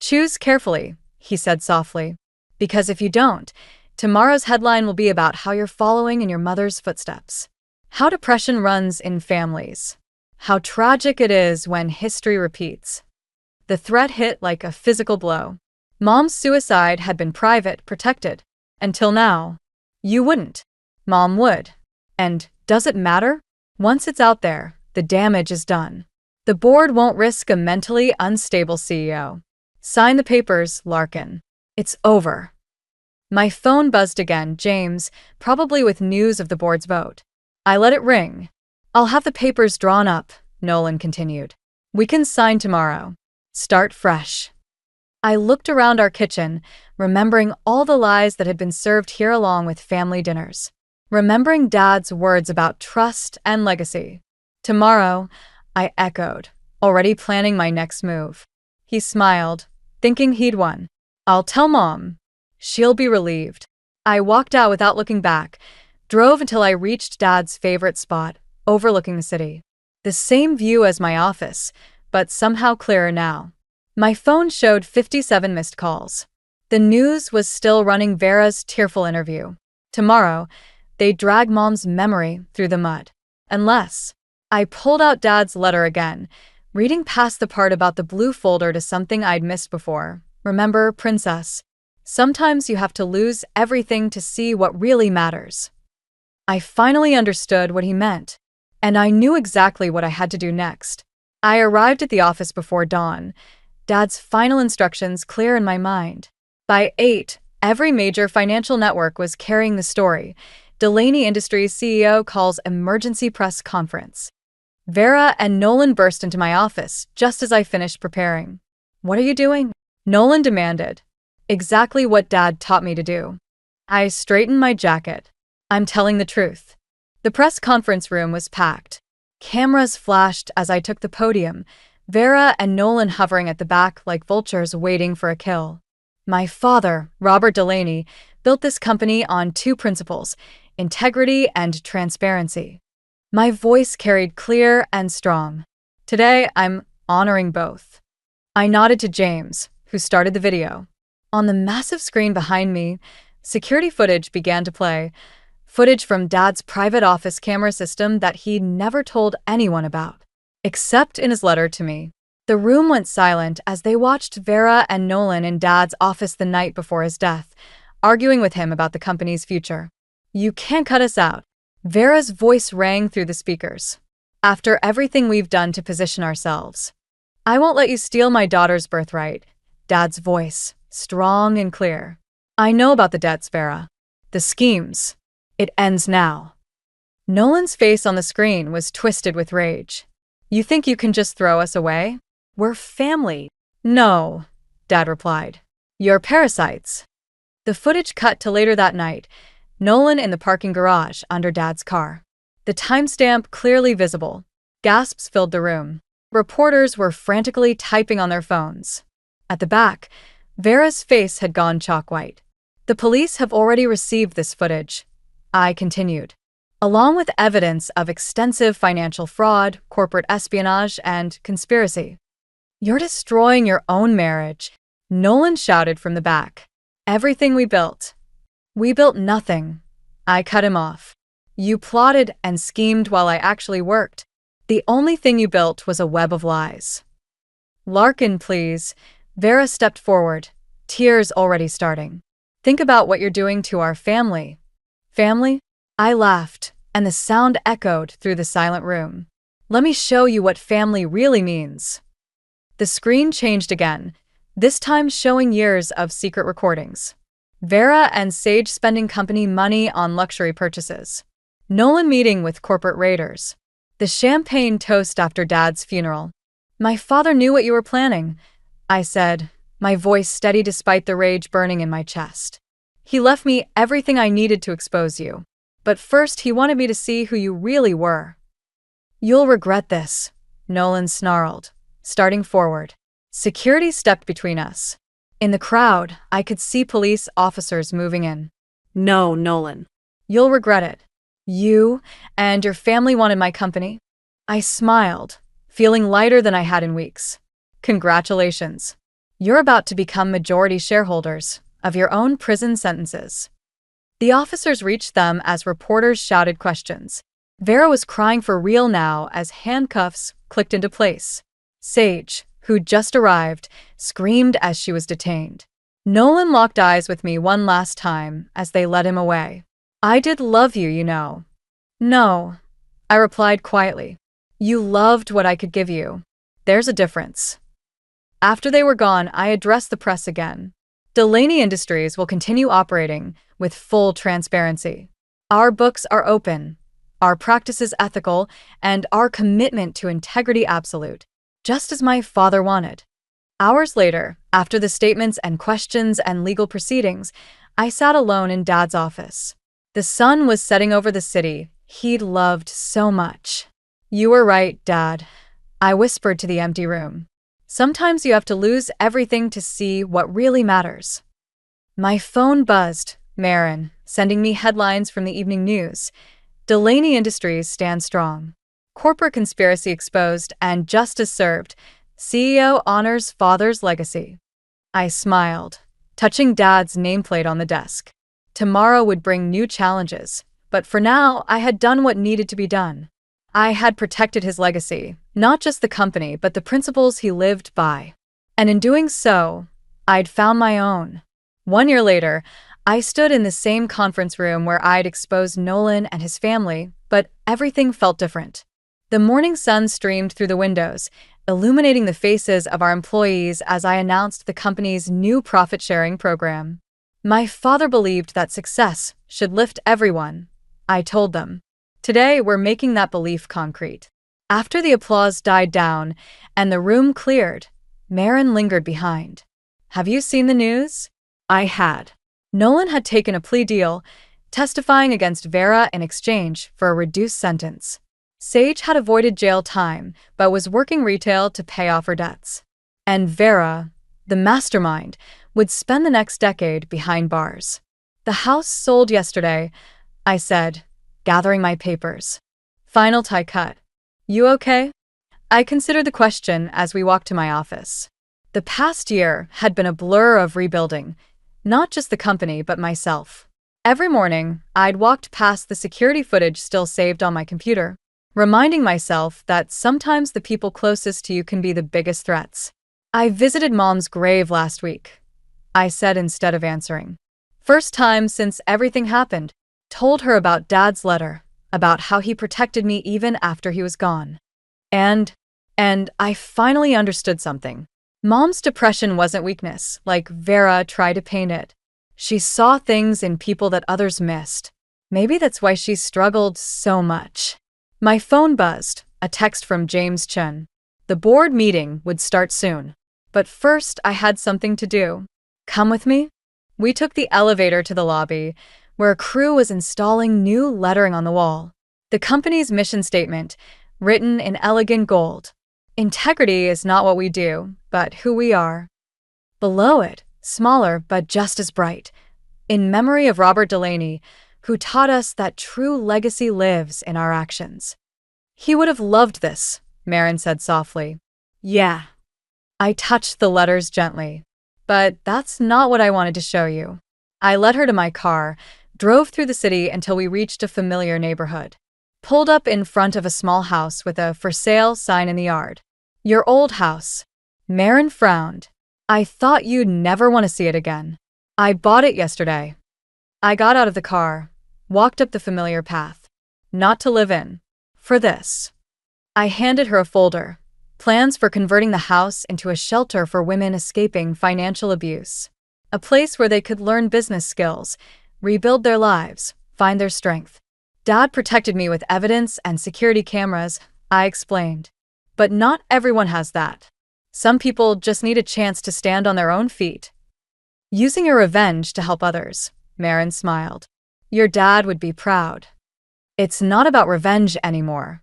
Choose carefully, he said softly. Because if you don't, tomorrow's headline will be about how you're following in your mother's footsteps. How depression runs in families. How tragic it is when history repeats. The threat hit like a physical blow. Mom's suicide had been private, protected. Until now. You wouldn't. Mom would. And does it matter? Once it's out there, the damage is done. The board won't risk a mentally unstable CEO. Sign the papers, Larkin. It's over. My phone buzzed again, James, probably with news of the board's vote. I let it ring. I'll have the papers drawn up, Nolan continued. We can sign tomorrow. Start fresh. I looked around our kitchen, remembering all the lies that had been served here along with family dinners. Remembering Dad's words about trust and legacy. Tomorrow, I echoed, already planning my next move. He smiled, thinking he'd won. I'll tell Mom. She'll be relieved. I walked out without looking back, drove until I reached Dad's favorite spot, overlooking the city. The same view as my office, but somehow clearer now. My phone showed 57 missed calls. The news was still running Vera's tearful interview. Tomorrow, they'd drag Mom's memory through the mud. Unless... I pulled out Dad's letter again, reading past the part about the blue folder to something I'd missed before. Remember, Princess? Sometimes you have to lose everything to see what really matters. I finally understood what he meant, and I knew exactly what I had to do next. I arrived at the office before dawn, Dad's final instructions clear in my mind. By 8, every major financial network was carrying the story. Delaney Industries CEO calls emergency press conference. Vera and Nolan burst into my office just as I finished preparing. What are you doing? Nolan demanded. Exactly what Dad taught me to do. I straightened my jacket. I'm telling the truth. The press conference room was packed. Cameras flashed as I took the podium, Vera and Nolan hovering at the back like vultures waiting for a kill. My father, Robert Delaney, built this company on 2 principles: integrity and transparency. My voice carried clear and strong. Today, I'm honoring both. I nodded to James, who started the video. On the massive screen behind me, security footage began to play. Footage from Dad's private office camera system that he'd never told anyone about, except in his letter to me. The room went silent as they watched Vera and Nolan in Dad's office the night before his death, arguing with him about the company's future. You can't cut us out. Vera's voice rang through the speakers. After everything we've done to position ourselves. I won't let you steal my daughter's birthright. Dad's voice, strong and clear. I know about the debts, Vera. The schemes. It ends now. Nolan's face on the screen was twisted with rage. You think you can just throw us away? We're family. No, Dad replied. You're parasites. The footage cut to later that night. Nolan in the parking garage under Dad's car. The timestamp clearly visible. Gasps filled the room. Reporters were frantically typing on their phones. At the back, Vera's face had gone chalk white. The police have already received this footage, I continued, along with evidence of extensive financial fraud, corporate espionage, and conspiracy. You're destroying your own marriage, Nolan shouted from the back. Everything we built. We built nothing. I cut him off. You plotted and schemed while I actually worked. The only thing you built was a web of lies. Larkin, please. Vera stepped forward, tears already starting. Think about what you're doing to our family. Family? I laughed, and the sound echoed through the silent room. Let me show you what family really means. The screen changed again, this time showing years of secret recordings. Vera and Sage spending company money on luxury purchases. Nolan meeting with corporate raiders. The champagne toast after Dad's funeral. My father knew what you were planning, I said, my voice steady despite the rage burning in my chest. He left me everything I needed to expose you. But first he wanted me to see who you really were. You'll regret this, Nolan snarled, starting forward. Security stepped between us. In the crowd, I could see police officers moving in. No, Nolan. You'll regret it. You and your family wanted my company. I smiled, feeling lighter than I had in weeks. Congratulations. You're about to become majority shareholders of your own prison sentences. The officers reached them as reporters shouted questions. Vera was crying for real now as handcuffs clicked into place. Sage, who'd just arrived, screamed as she was detained. Nolan locked eyes with me one last time as they led him away. I did love you, you know. No, I replied quietly. You loved what I could give you. There's a difference. After they were gone, I addressed the press again. Delaney Industries will continue operating with full transparency. Our books are open, our practices ethical, and our commitment to integrity absolute, just as my father wanted. Hours later, after the statements and questions and legal proceedings, I sat alone in Dad's office. The sun was setting over the city he'd loved so much. You were right, Dad, I whispered to the empty room. Sometimes you have to lose everything to see what really matters. My phone buzzed, Marin, sending me headlines from the evening news. Delaney Industries stand strong. Corporate conspiracy exposed and justice served. CEO honors father's legacy. I smiled, touching Dad's nameplate on the desk. Tomorrow would bring new challenges, but for now, I had done what needed to be done. I had protected his legacy, not just the company, but the principles he lived by. And in doing so, I'd found my own. 1 year later, I stood in the same conference room where I'd exposed Nolan and his family, but everything felt different. The morning sun streamed through the windows, illuminating the faces of our employees as I announced the company's new profit-sharing program. My father believed that success should lift everyone, I told them. Today, we're making that belief concrete. After the applause died down and the room cleared, Marin lingered behind. Have you seen the news? I had. Nolan had taken a plea deal, testifying against Vera in exchange for a reduced sentence. Sage had avoided jail time, but was working retail to pay off her debts. And Vera, the mastermind, would spend the next decade behind bars. The house sold yesterday, I said, gathering my papers. Final tie cut. You okay? I considered the question as we walked to my office. The past year had been a blur of rebuilding, not just the company, but myself. Every morning, I'd walked past the security footage still saved on my computer, reminding myself that sometimes the people closest to you can be the biggest threats. I visited Mom's grave last week, I said instead of answering. First time since everything happened. Told her about Dad's letter, about how he protected me even after he was gone. And I finally understood something. Mom's depression wasn't weakness, like Vera tried to paint it. She saw things in people that others missed. Maybe that's why she struggled so much. My phone buzzed, a text from James Chun. The board meeting would start soon. But first, I had something to do. Come with me? We took the elevator to the lobby, where a crew was installing new lettering on the wall. The company's mission statement, written in elegant gold. Integrity is not what we do, but who we are. Below it, smaller but just as bright, in memory of Robert Delaney, who taught us that true legacy lives in our actions. He would have loved this, Marin said softly. Yeah. I touched the letters gently. But that's not what I wanted to show you. I led her to my car, drove through the city until we reached a familiar neighborhood. Pulled up in front of a small house with a for sale sign in the yard. Your old house. Marin frowned. I thought you'd never want to see it again. I bought it yesterday. I got out of the car, walked up the familiar path. Not to live in. For this. I handed her a folder. Plans for converting the house into a shelter for women escaping financial abuse. A place where they could learn business skills, rebuild their lives, find their strength. Dad protected me with evidence and security cameras, I explained. But not everyone has that. Some people just need a chance to stand on their own feet. Using your revenge to help others, Marin smiled. Your dad would be proud. It's not about revenge anymore.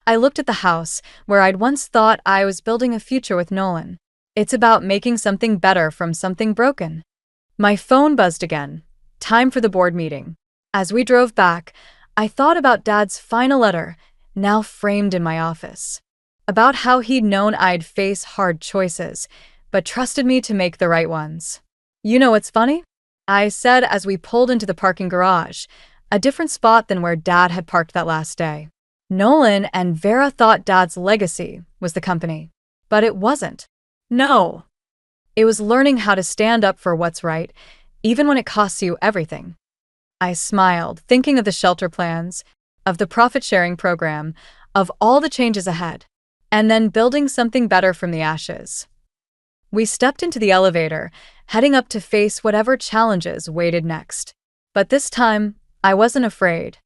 I looked at the house where I'd once thought I was building a future with Nolan. It's about making something better from something broken. My phone buzzed again. Time for the board meeting. As we drove back, I thought about Dad's final letter, now framed in my office. About how he'd known I'd face hard choices, but trusted me to make the right ones. You know what's funny? I said as we pulled into the parking garage, a different spot than where Dad had parked that last day. Nolan and Vera thought Dad's legacy was the company, but it wasn't. No. It was learning how to stand up for what's right, even when it costs you everything. I smiled, thinking of the shelter plans, of the profit-sharing program, of all the changes ahead, and then building something better from the ashes. We stepped into the elevator, heading up to face whatever challenges waited next. But this time, I wasn't afraid.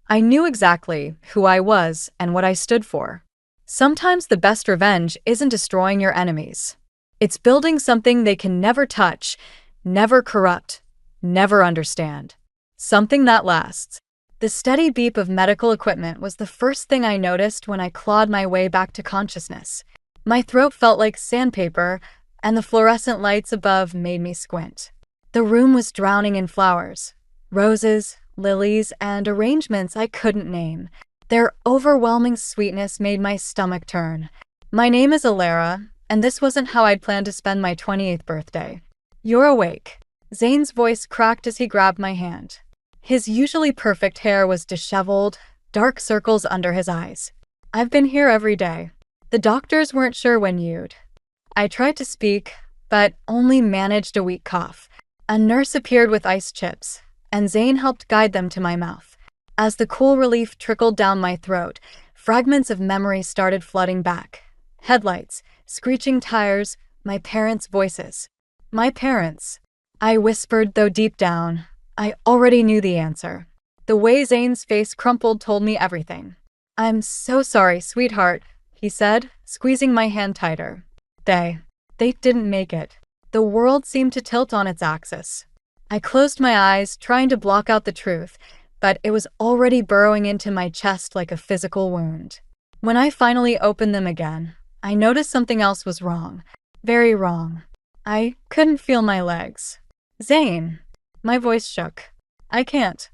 I knew exactly who I was and what I stood for. Sometimes the best revenge isn't destroying your enemies. It's building something they can never touch, never corrupt, never understand. Something that lasts. The steady beep of medical equipment was the first thing I noticed when I clawed my way back to consciousness. My throat felt like sandpaper, and the fluorescent lights above made me squint. The room was drowning in flowers, roses, lilies, and arrangements I couldn't name. Their overwhelming sweetness made my stomach turn. My name is Alara, and this wasn't how I'd planned to spend my 28th birthday. You're awake. Zane's voice cracked as he grabbed my hand. His usually perfect hair was disheveled, dark circles under his eyes. I've been here every day. The doctors weren't sure when you'd. I tried to speak, but only managed a weak cough. A nurse appeared with ice chips, and Zane helped guide them to my mouth. As the cool relief trickled down my throat, fragments of memory started flooding back. Headlights, screeching tires, my parents' voices. My parents. I whispered, though deep down, I already knew the answer. The way Zane's face crumpled told me everything. I'm so sorry, sweetheart, he said, squeezing my hand tighter. They didn't make it. The world seemed to tilt on its axis. I closed my eyes, trying to block out the truth, but it was already burrowing into my chest like a physical wound. When I finally opened them again, I noticed something else was wrong. Very wrong. I couldn't feel my legs. Zane. My voice shook. I can't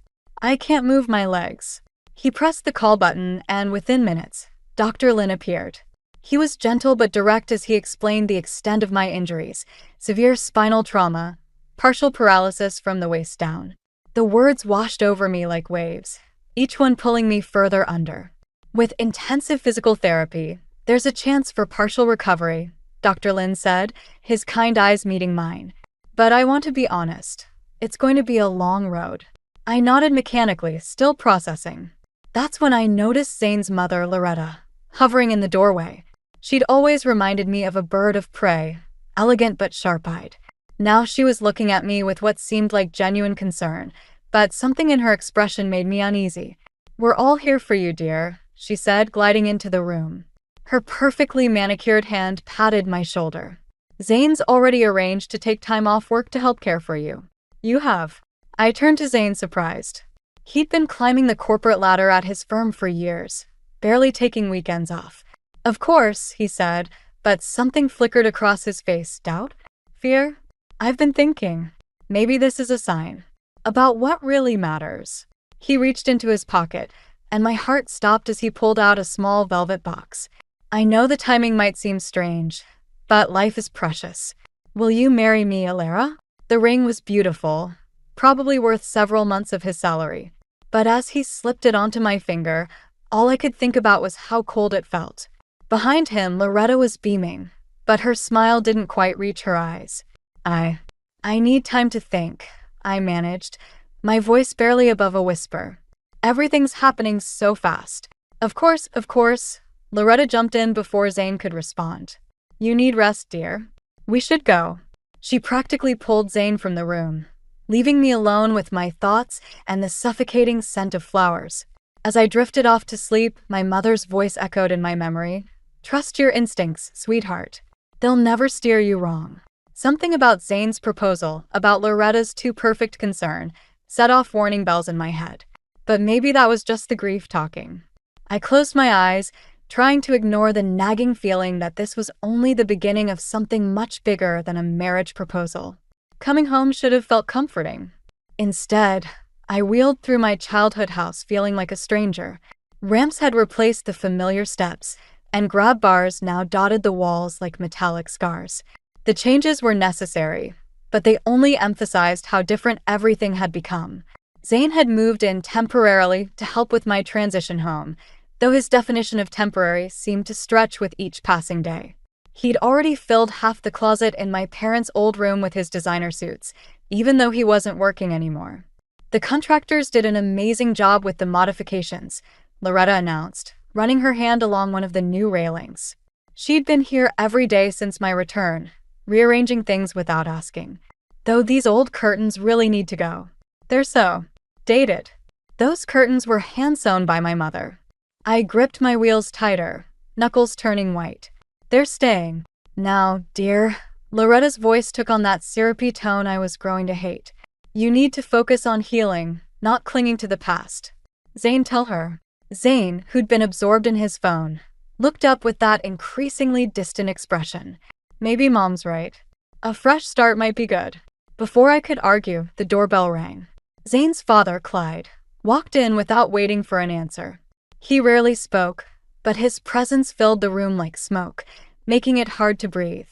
move my legs. He pressed the call button, and within minutes, Dr. Lin appeared. He was gentle but direct as he explained the extent of my injuries: severe spinal trauma, partial paralysis from the waist down. The words washed over me like waves, each one pulling me further under. With intensive physical therapy, there's a chance for partial recovery, Dr. Lin said, his kind eyes meeting mine. But I want to be honest. It's going to be a long road. I nodded mechanically, still processing. That's when I noticed Zane's mother, Loretta, hovering in the doorway. She'd always reminded me of a bird of prey, elegant but sharp-eyed. Now she was looking at me with what seemed like genuine concern, but something in her expression made me uneasy. We're all here for you, dear, she said, gliding into the room. Her perfectly manicured hand patted my shoulder. Zane's already arranged to take time off work to help care for you. You have. I turned to Zane, surprised. He'd been climbing the corporate ladder at his firm for years, barely taking weekends off. Of course, he said, but something flickered across his face. Doubt? Fear? I've been thinking. Maybe this is a sign. About what really matters. He reached into his pocket, and my heart stopped as he pulled out a small velvet box. I know the timing might seem strange, but life is precious. Will you marry me, Alara? The ring was beautiful, probably worth several months of his salary. But as he slipped it onto my finger, all I could think about was how cold it felt. Behind him, Loretta was beaming, but her smile didn't quite reach her eyes. I need time to think, I managed, my voice barely above a whisper. Everything's happening so fast. Of course, Loretta jumped in before Zane could respond. You need rest, dear. We should go. She practically pulled Zane from the room, leaving me alone with my thoughts and the suffocating scent of flowers. As I drifted off to sleep, my mother's voice echoed in my memory. Trust your instincts, sweetheart. They'll never steer you wrong. Something about Zane's proposal, about Loretta's too perfect concern, set off warning bells in my head. But maybe that was just the grief talking. I closed my eyes, trying to ignore the nagging feeling that this was only the beginning of something much bigger than a marriage proposal. Coming home should have felt comforting. Instead, I wheeled through my childhood house feeling like a stranger. Ramps had replaced the familiar steps, and grab bars now dotted the walls like metallic scars. The changes were necessary, but they only emphasized how different everything had become. Zane had moved in temporarily to help with my transition home, though his definition of temporary seemed to stretch with each passing day. He'd already filled half the closet in my parents' old room with his designer suits, even though he wasn't working anymore. The contractors did an amazing job with the modifications, Loretta announced, running her hand along one of the new railings. She'd been here every day since my return, rearranging things without asking. Though these old curtains really need to go. They're so dated. Those curtains were hand-sewn by my mother. I gripped my wheels tighter, knuckles turning white. They're staying. Now, dear. Loretta's voice took on that syrupy tone I was growing to hate. You need to focus on healing, not clinging to the past. Zane, tell her. Zane, who'd been absorbed in his phone, looked up with that increasingly distant expression. Maybe Mom's right. A fresh start might be good. Before I could argue, the doorbell rang. Zane's father, Clyde, walked in without waiting for an answer. He rarely spoke, but his presence filled the room like smoke, making it hard to breathe.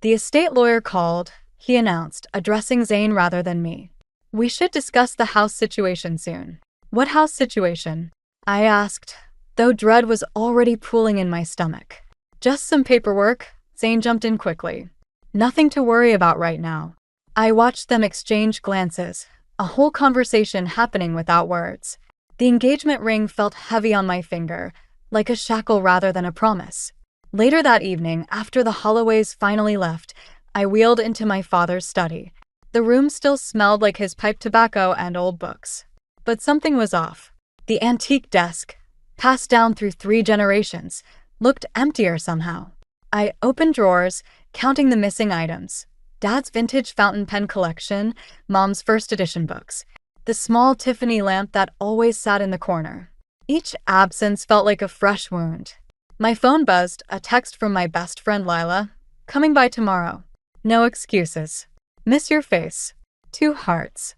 The estate lawyer called, he announced, addressing Zane rather than me. We should discuss the house situation soon. What house situation? I asked, though dread was already pooling in my stomach. Just some paperwork, Zane jumped in quickly. Nothing to worry about right now. I watched them exchange glances, a whole conversation happening without words. The engagement ring felt heavy on my finger, like a shackle rather than a promise. Later that evening, after the Holloways finally left, I wheeled into my father's study. The room still smelled like his pipe tobacco and old books. But something was off. The antique desk, passed down through 3 generations, looked emptier somehow. I opened drawers, counting the missing items. Dad's vintage fountain pen collection, Mom's first edition books, the small Tiffany lamp that always sat in the corner. Each absence felt like a fresh wound. My phone buzzed, a text from my best friend Lila. Coming by tomorrow. No excuses. Miss your face. 2 hearts.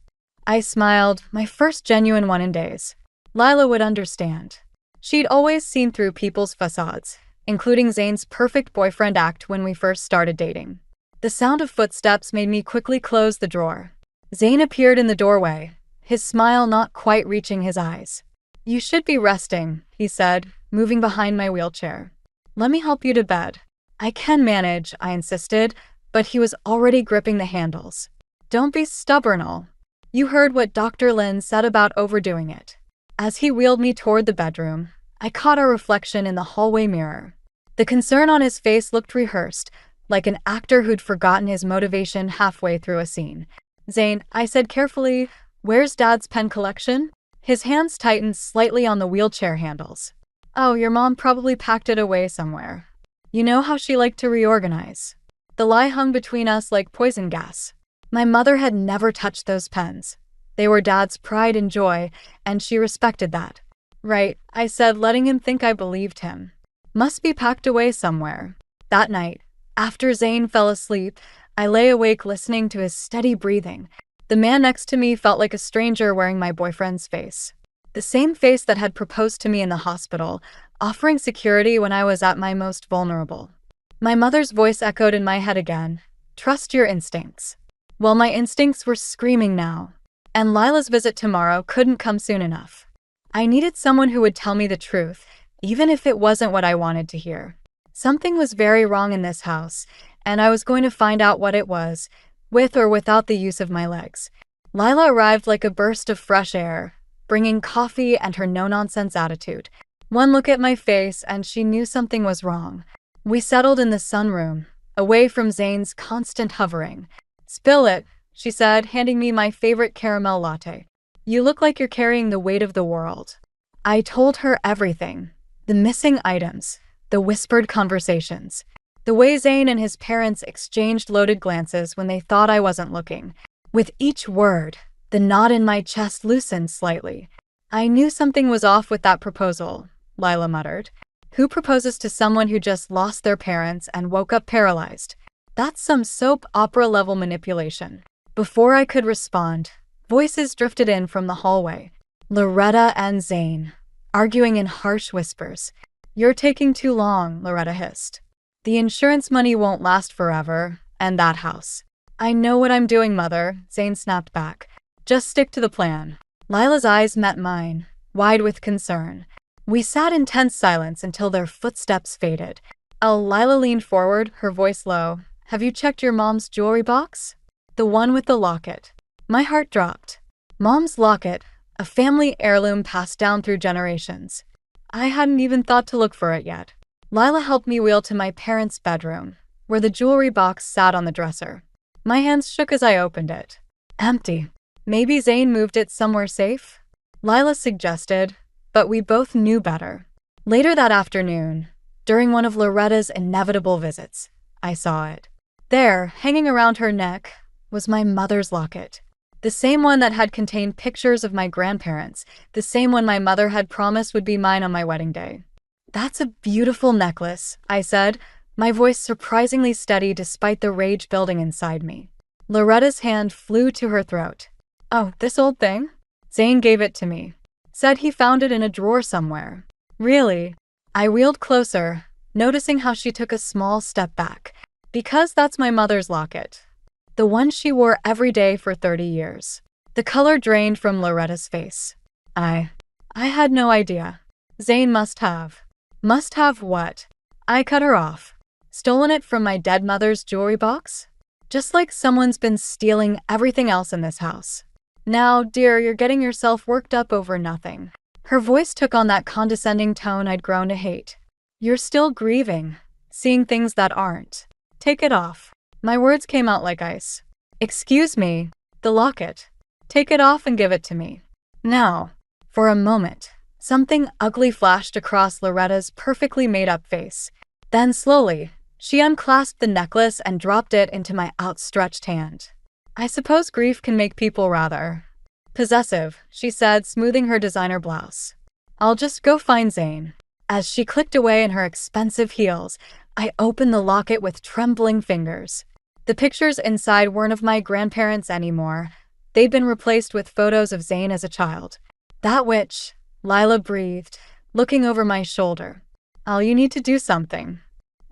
I smiled, my first genuine one in days. Lila would understand. She'd always seen through people's facades, including Zane's perfect boyfriend act when we first started dating. The sound of footsteps made me quickly close the drawer. Zane appeared in the doorway, his smile not quite reaching his eyes. You should be resting, he said, moving behind my wheelchair. Let me help you to bed. I can manage, I insisted, but he was already gripping the handles. Don't be stubborn. You heard what Dr. Lin said about overdoing it. As he wheeled me toward the bedroom, I caught a reflection in the hallway mirror. The concern on his face looked rehearsed, like an actor who'd forgotten his motivation halfway through a scene. Zane, I said carefully, where's Dad's pen collection? His hands tightened slightly on the wheelchair handles. Oh, your mom probably packed it away somewhere. You know how she liked to reorganize. The lie hung between us like poison gas. My mother had never touched those pens. They were Dad's pride and joy, and she respected that. Right, I said, letting him think I believed him. Must be packed away somewhere. That night, after Zane fell asleep, I lay awake listening to his steady breathing. The man next to me felt like a stranger wearing my boyfriend's face. The same face that had proposed to me in the hospital, offering security when I was at my most vulnerable. My mother's voice echoed in my head again. Trust your instincts. Well, my instincts were screaming now. And Lila's visit tomorrow couldn't come soon enough. I needed someone who would tell me the truth, even if it wasn't what I wanted to hear. Something was very wrong in this house, and I was going to find out what it was, with or without the use of my legs. Lila arrived like a burst of fresh air, bringing coffee and her no-nonsense attitude. One look at my face, and she knew something was wrong. We settled in the sunroom, away from Zane's constant hovering. Spill it, she said, handing me my favorite caramel latte. You look like you're carrying the weight of the world. I told her everything. The missing items, The whispered conversations. The way Zayn and his parents exchanged loaded glances when they thought I wasn't looking. With each word, the knot in my chest loosened slightly. I knew something was off with that proposal, Lila muttered. Who proposes to someone who just lost their parents and woke up paralyzed? That's some soap opera-level manipulation. Before I could respond, voices drifted in from the hallway. Loretta and Zayn, arguing in harsh whispers. You're taking too long, Loretta hissed. The insurance money won't last forever, and that house. I know what I'm doing, Mother, Zayn snapped back. Just stick to the plan. Lila's eyes met mine, wide with concern. We sat in tense silence until their footsteps faded. Lila leaned forward, her voice low. Have you checked your mom's jewelry box? The one with the locket. My heart dropped. Mom's locket, a family heirloom passed down through generations. I hadn't even thought to look for it yet. Lila helped me wheel to my parents' bedroom, where the jewelry box sat on the dresser. My hands shook as I opened it. Empty. Maybe Zayn moved it somewhere safe? Lila suggested, but we both knew better. Later that afternoon, during one of Loretta's inevitable visits, I saw it. There, hanging around her neck, was my mother's locket. The same one that had contained pictures of my grandparents, the same one my mother had promised would be mine on my wedding day. That's a beautiful necklace, I said, my voice surprisingly steady despite the rage building inside me. Loretta's hand flew to her throat. Oh, this old thing? Zayn gave it to me. Said he found it in a drawer somewhere. Really? I wheeled closer, noticing how she took a small step back. Because that's my mother's locket. The one she wore every day for 30 years. The color drained from Loretta's face. I had no idea. Zayn must have. Must have what? I cut her off. Stolen it from my dead mother's jewelry box? Just like someone's been stealing everything else in this house. Now, dear, you're getting yourself worked up over nothing. Her voice took on that condescending tone I'd grown to hate. You're still grieving, seeing things that aren't. Take it off. My words came out like ice. Excuse me, the locket. Take it off and give it to me. Now. For a moment, something ugly flashed across Loretta's perfectly made-up face. Then slowly, she unclasped the necklace and dropped it into my outstretched hand. I suppose grief can make people rather possessive, she said, smoothing her designer blouse. I'll just go find Zayn. As she clicked away in her expensive heels, I opened the locket with trembling fingers. The pictures inside weren't of my grandparents anymore. They'd been replaced with photos of Zayn as a child. That witch, Lila breathed, looking over my shoulder. You need to do something.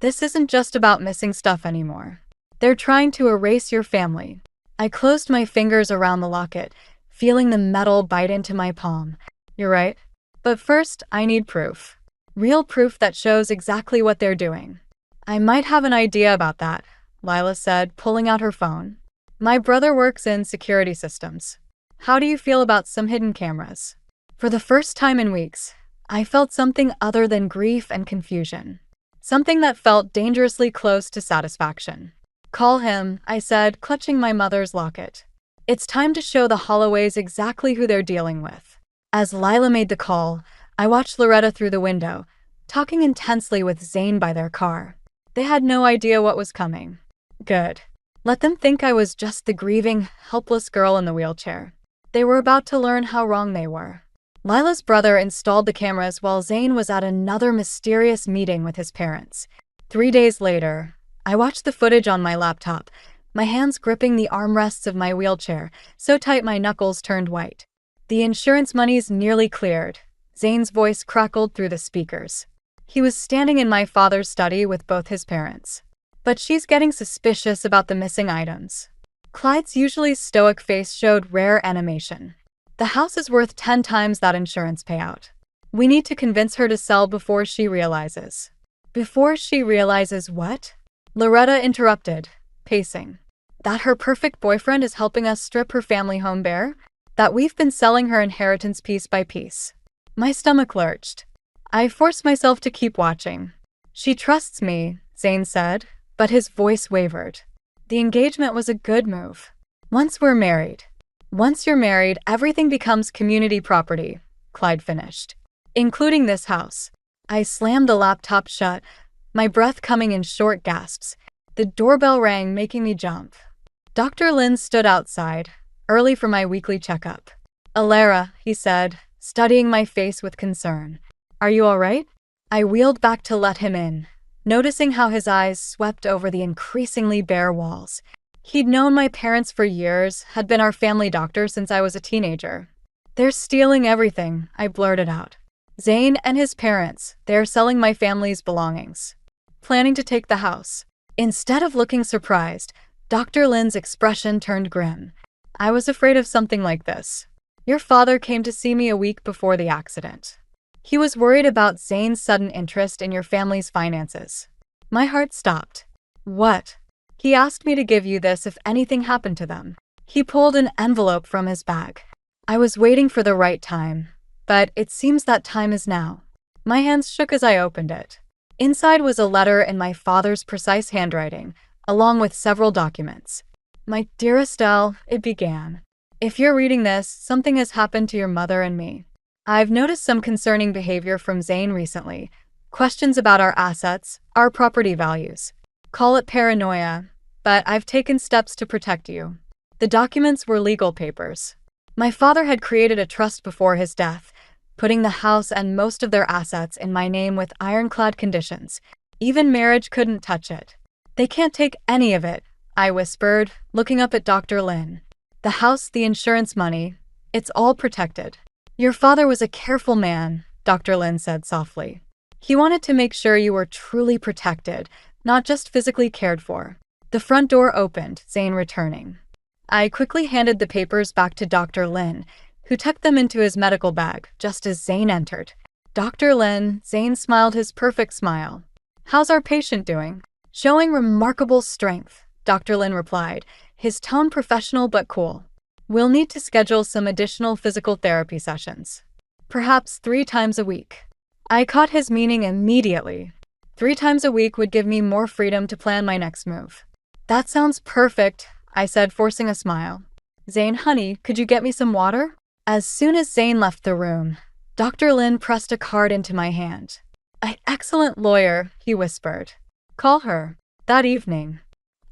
This isn't just about missing stuff anymore. They're trying to erase your family. I closed my fingers around the locket, feeling the metal bite into my palm. You're right. But first, I need proof. Real proof that shows exactly what they're doing. I might have an idea about that, Lila said, pulling out her phone. My brother works in security systems. How do you feel about some hidden cameras? For the first time in weeks, I felt something other than grief and confusion. Something that felt dangerously close to satisfaction. Call him, I said, clutching my mother's locket. It's time to show the Holloways exactly who they're dealing with. As Lila made the call, I watched Loretta through the window, talking intensely with Zayn by their car. They had no idea what was coming. Good. Let them think I was just the grieving, helpless girl in the wheelchair. They were about to learn how wrong they were. Lila's brother installed the cameras while Zayn was at another mysterious meeting with his parents. 3 days later, I watched the footage on my laptop, my hands gripping the armrests of my wheelchair, so tight my knuckles turned white. The insurance money's nearly cleared. Zayn's voice crackled through the speakers. He was standing in my father's study with both his parents. But she's getting suspicious about the missing items. Clyde's usually stoic face showed rare animation. The house is worth 10 times that insurance payout. We need to convince her to sell before she realizes. Before she realizes what? Loretta interrupted, pacing. That her perfect boyfriend is helping us strip her family home bare? That we've been selling her inheritance piece by piece. My stomach lurched. I forced myself to keep watching. She trusts me, Zayn said, but his voice wavered. The engagement was a good move. Once you're married, everything becomes community property, Clyde finished. Including this house. I slammed the laptop shut, my breath coming in short gasps. The doorbell rang, making me jump. Dr. Lin stood outside, early for my weekly checkup. "Alara," he said, studying my face with concern. "Are you all right?" I wheeled back to let him in, noticing how his eyes swept over the increasingly bare walls. He'd known my parents for years, had been our family doctor since I was a teenager. "They're stealing everything," I blurted out. "Zane and his parents, they're selling my family's belongings. Planning to take the house." Instead of looking surprised, Dr. Lin's expression turned grim. "I was afraid of something like this. Your father came to see me a week before the accident. He was worried about Zane's sudden interest in your family's finances." My heart stopped. "What?" "He asked me to give you this if anything happened to them." He pulled an envelope from his bag. I was waiting for the right time, but it seems that time is now. My hands shook as I opened it. Inside was a letter in my father's precise handwriting, along with several documents. "My dearest Elle," it began. "If you're reading this, something has happened to your mother and me. I've noticed some concerning behavior from Zane recently. Questions about our assets, our property values. Call it paranoia, but I've taken steps to protect you." The documents were legal papers. My father had created a trust before his death, putting the house and most of their assets in my name with ironclad conditions. Even marriage couldn't touch it. "They can't take any of it," I whispered, looking up at Dr. Lin. "The house, the insurance money, it's all protected." "Your father was a careful man," Dr. Lin said softly. "He wanted to make sure you were truly protected, not just physically cared for." The front door opened, Zane returning. I quickly handed the papers back to Dr. Lin, who tucked them into his medical bag just as Zane entered. "Dr. Lin," Zane smiled his perfect smile. "How's our patient doing?" "Showing remarkable strength," Dr. Lin replied, his tone professional but cool. "We'll need to schedule some additional physical therapy sessions. Perhaps 3 times a week." I caught his meaning immediately. 3 times a week would give me more freedom to plan my next move. "That sounds perfect," I said, forcing a smile. "Zane, honey, could you get me some water?" As soon as Zane left the room, Dr. Lin pressed a card into my hand. "An excellent lawyer," he whispered. "Call her." That evening,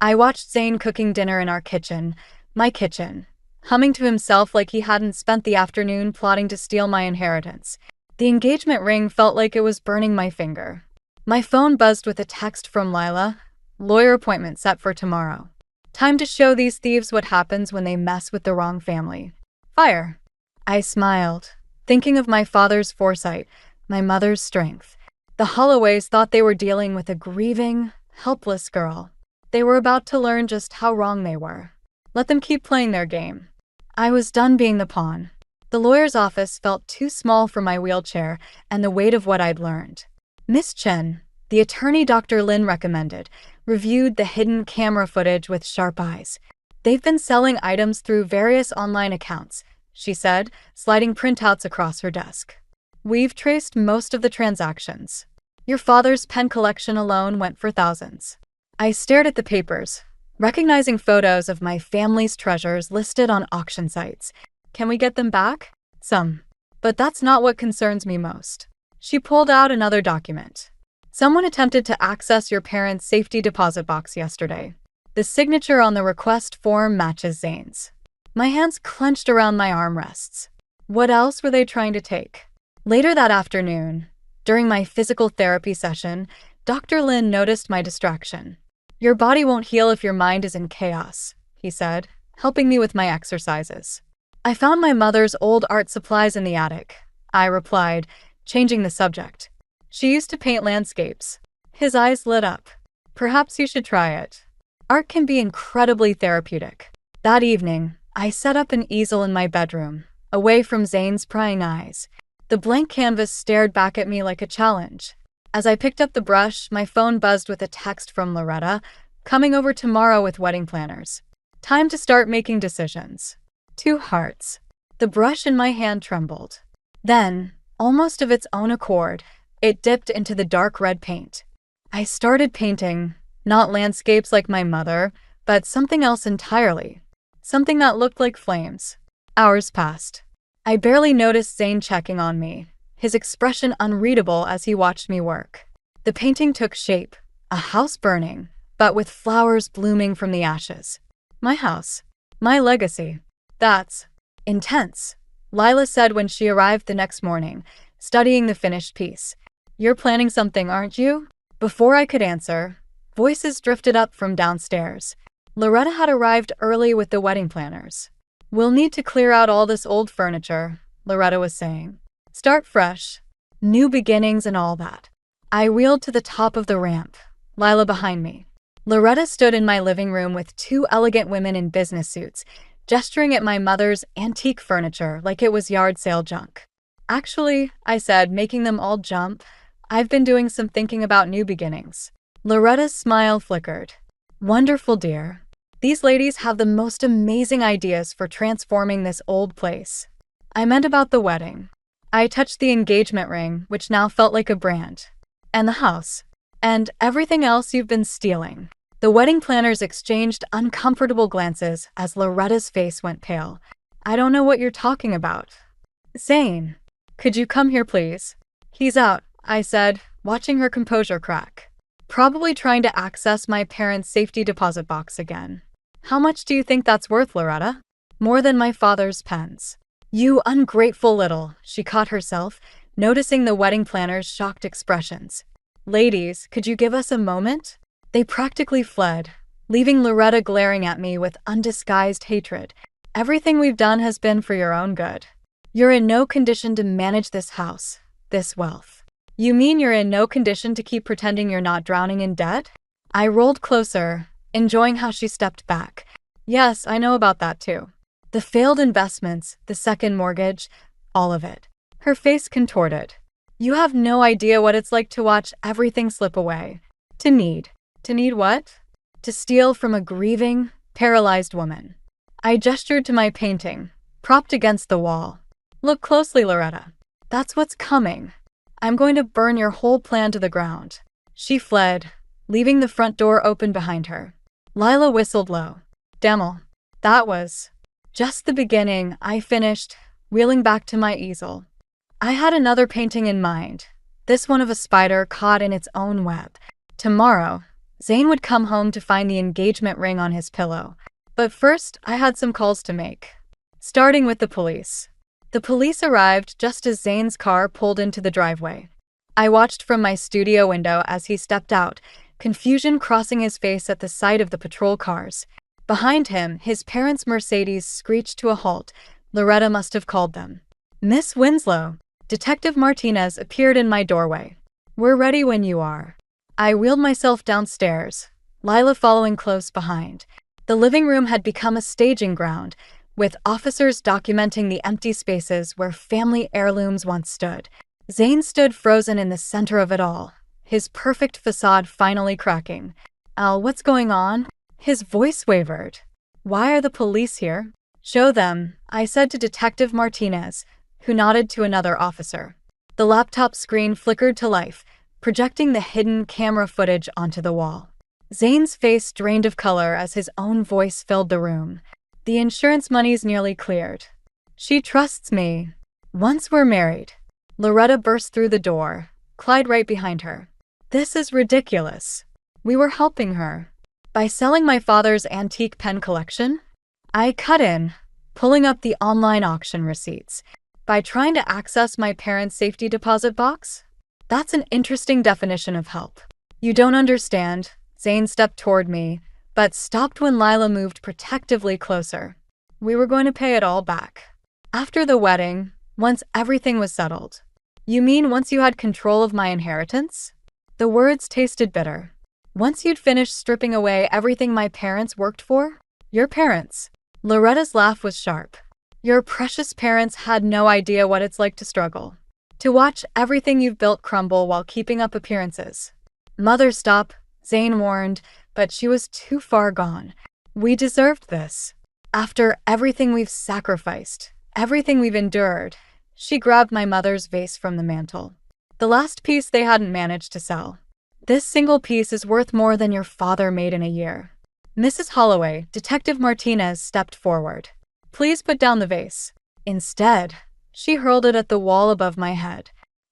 I watched Zane cooking dinner in our kitchen, my kitchen, humming to himself like he hadn't spent the afternoon plotting to steal my inheritance. The engagement ring felt like it was burning my finger. My phone buzzed with a text from Lila. "Lawyer appointment set for tomorrow. Time to show these thieves what happens when they mess with the wrong family. Fire." I smiled, thinking of my father's foresight, my mother's strength. The Holloways thought they were dealing with a grieving, helpless girl. They were about to learn just how wrong they were. Let them keep playing their game. I was done being the pawn. The lawyer's office felt too small for my wheelchair and the weight of what I'd learned. Miss Chen, the attorney Dr. Lin recommended, reviewed the hidden camera footage with sharp eyes. "They've been selling items through various online accounts," she said, sliding printouts across her desk. "We've traced most of the transactions. Your father's pen collection alone went for thousands." I stared at the papers, recognizing photos of my family's treasures listed on auction sites. "Can we get them back?" "Some. But that's not what concerns me most." She pulled out another document. "Someone attempted to access your parents' safety deposit box yesterday. The signature on the request form matches Zane's." My hands clenched around my armrests. What else were they trying to take? Later that afternoon, during my physical therapy session, Dr. Lin noticed my distraction. "Your body won't heal if your mind is in chaos," he said, helping me with my exercises. "I found my mother's old art supplies in the attic," I replied, changing the subject. "She used to paint landscapes." His eyes lit up. "Perhaps you should try it. Art can be incredibly therapeutic." That evening, I set up an easel in my bedroom, away from Zane's prying eyes. The blank canvas stared back at me like a challenge. As I picked up the brush, my phone buzzed with a text from Loretta, "Coming over tomorrow with wedding planners. Time to start making decisions." 2 hearts. The brush in my hand trembled. Then, almost of its own accord, it dipped into the dark red paint. I started painting, not landscapes like my mother, but something else entirely. Something that looked like flames. Hours passed. I barely noticed Zane checking on me, his expression unreadable as he watched me work. The painting took shape, a house burning, but with flowers blooming from the ashes. My house. My legacy. That's intense, Lila said when she arrived the next morning, studying the finished piece. You're planning something, aren't you? Before I could answer, voices drifted up from downstairs. Loretta had arrived early with the wedding planners. We'll need to clear out all this old furniture, Loretta was saying. Start fresh. New beginnings and all that. I wheeled to the top of the ramp, Lila behind me. Loretta stood in my living room with two elegant women in business suits, gesturing at my mother's antique furniture like it was yard sale junk. Actually, I said, making them all jump, I've been doing some thinking about new beginnings. Loretta's smile flickered. Wonderful, dear. These ladies have the most amazing ideas for transforming this old place. I meant about the wedding. I touched the engagement ring, which now felt like a brand. And the house. And everything else you've been stealing. The wedding planners exchanged uncomfortable glances as Loretta's face went pale. I don't know what you're talking about. Zane, could you come here, please? He's out, I said, watching her composure crack. Probably trying to access my parents' safety deposit box again. How much do you think that's worth, Loretta? More than my father's pens. You ungrateful little, she caught herself, noticing the wedding planner's shocked expressions. Ladies, could you give us a moment? They practically fled, leaving Loretta glaring at me with undisguised hatred. Everything we've done has been for your own good. You're in no condition to manage this house, this wealth. You mean you're in no condition to keep pretending you're not drowning in debt? I rolled closer, enjoying how she stepped back. Yes, I know about that too. The failed investments, the second mortgage, all of it. Her face contorted. You have no idea what it's like to watch everything slip away. To need what? To steal from a grieving, paralyzed woman. I gestured to my painting, propped against the wall. Look closely, Loretta. That's what's coming. I'm going to burn your whole plan to the ground. She fled, leaving the front door open behind her. Lila whistled low. Demel. That was just the beginning, I finished, wheeling back to my easel. I had another painting in mind, this one of a spider caught in its own web. Tomorrow, Zane would come home to find the engagement ring on his pillow. But first, I had some calls to make. Starting with the police. The police arrived just as Zane's car pulled into the driveway. I watched from my studio window as he stepped out, confusion crossing his face at the sight of the patrol cars. Behind him, his parents' Mercedes screeched to a halt. Loretta must have called them. Miss Winslow. Detective Martinez appeared in my doorway. We're ready when you are. I wheeled myself downstairs, Lila following close behind. The living room had become a staging ground, with officers documenting the empty spaces where family heirlooms once stood. Zane stood frozen in the center of it all, his perfect facade finally cracking. Al, what's going on? His voice wavered. Why are the police here? Show them, I said to Detective Martinez, who nodded to another officer. The laptop screen flickered to life, projecting the hidden camera footage onto the wall. Zane's face drained of color as his own voice filled the room. The insurance money's nearly cleared. She trusts me. Once we're married. Loretta burst through the door, Clyde right behind her. This is ridiculous. We were helping her. By selling my father's antique pen collection? I cut in, pulling up the online auction receipts. By trying to access my parents' safety deposit box? That's an interesting definition of help. You don't understand. Zane stepped toward me, but stopped when Lila moved protectively closer. We were going to pay it all back. After the wedding, once everything was settled. You mean once you had control of my inheritance? The words tasted bitter. Once you'd finished stripping away everything my parents worked for? Your parents. Loretta's laugh was sharp. Your precious parents had no idea what it's like to struggle. To watch everything you've built crumble while keeping up appearances. Mother, stop, Zane warned, but she was too far gone. We deserved this. After everything we've sacrificed, everything we've endured, she grabbed my mother's vase from the mantel. The last piece they hadn't managed to sell. This single piece is worth more than your father made in a year. Mrs. Holloway, Detective Martinez stepped forward. Please put down the vase. Instead, she hurled it at the wall above my head.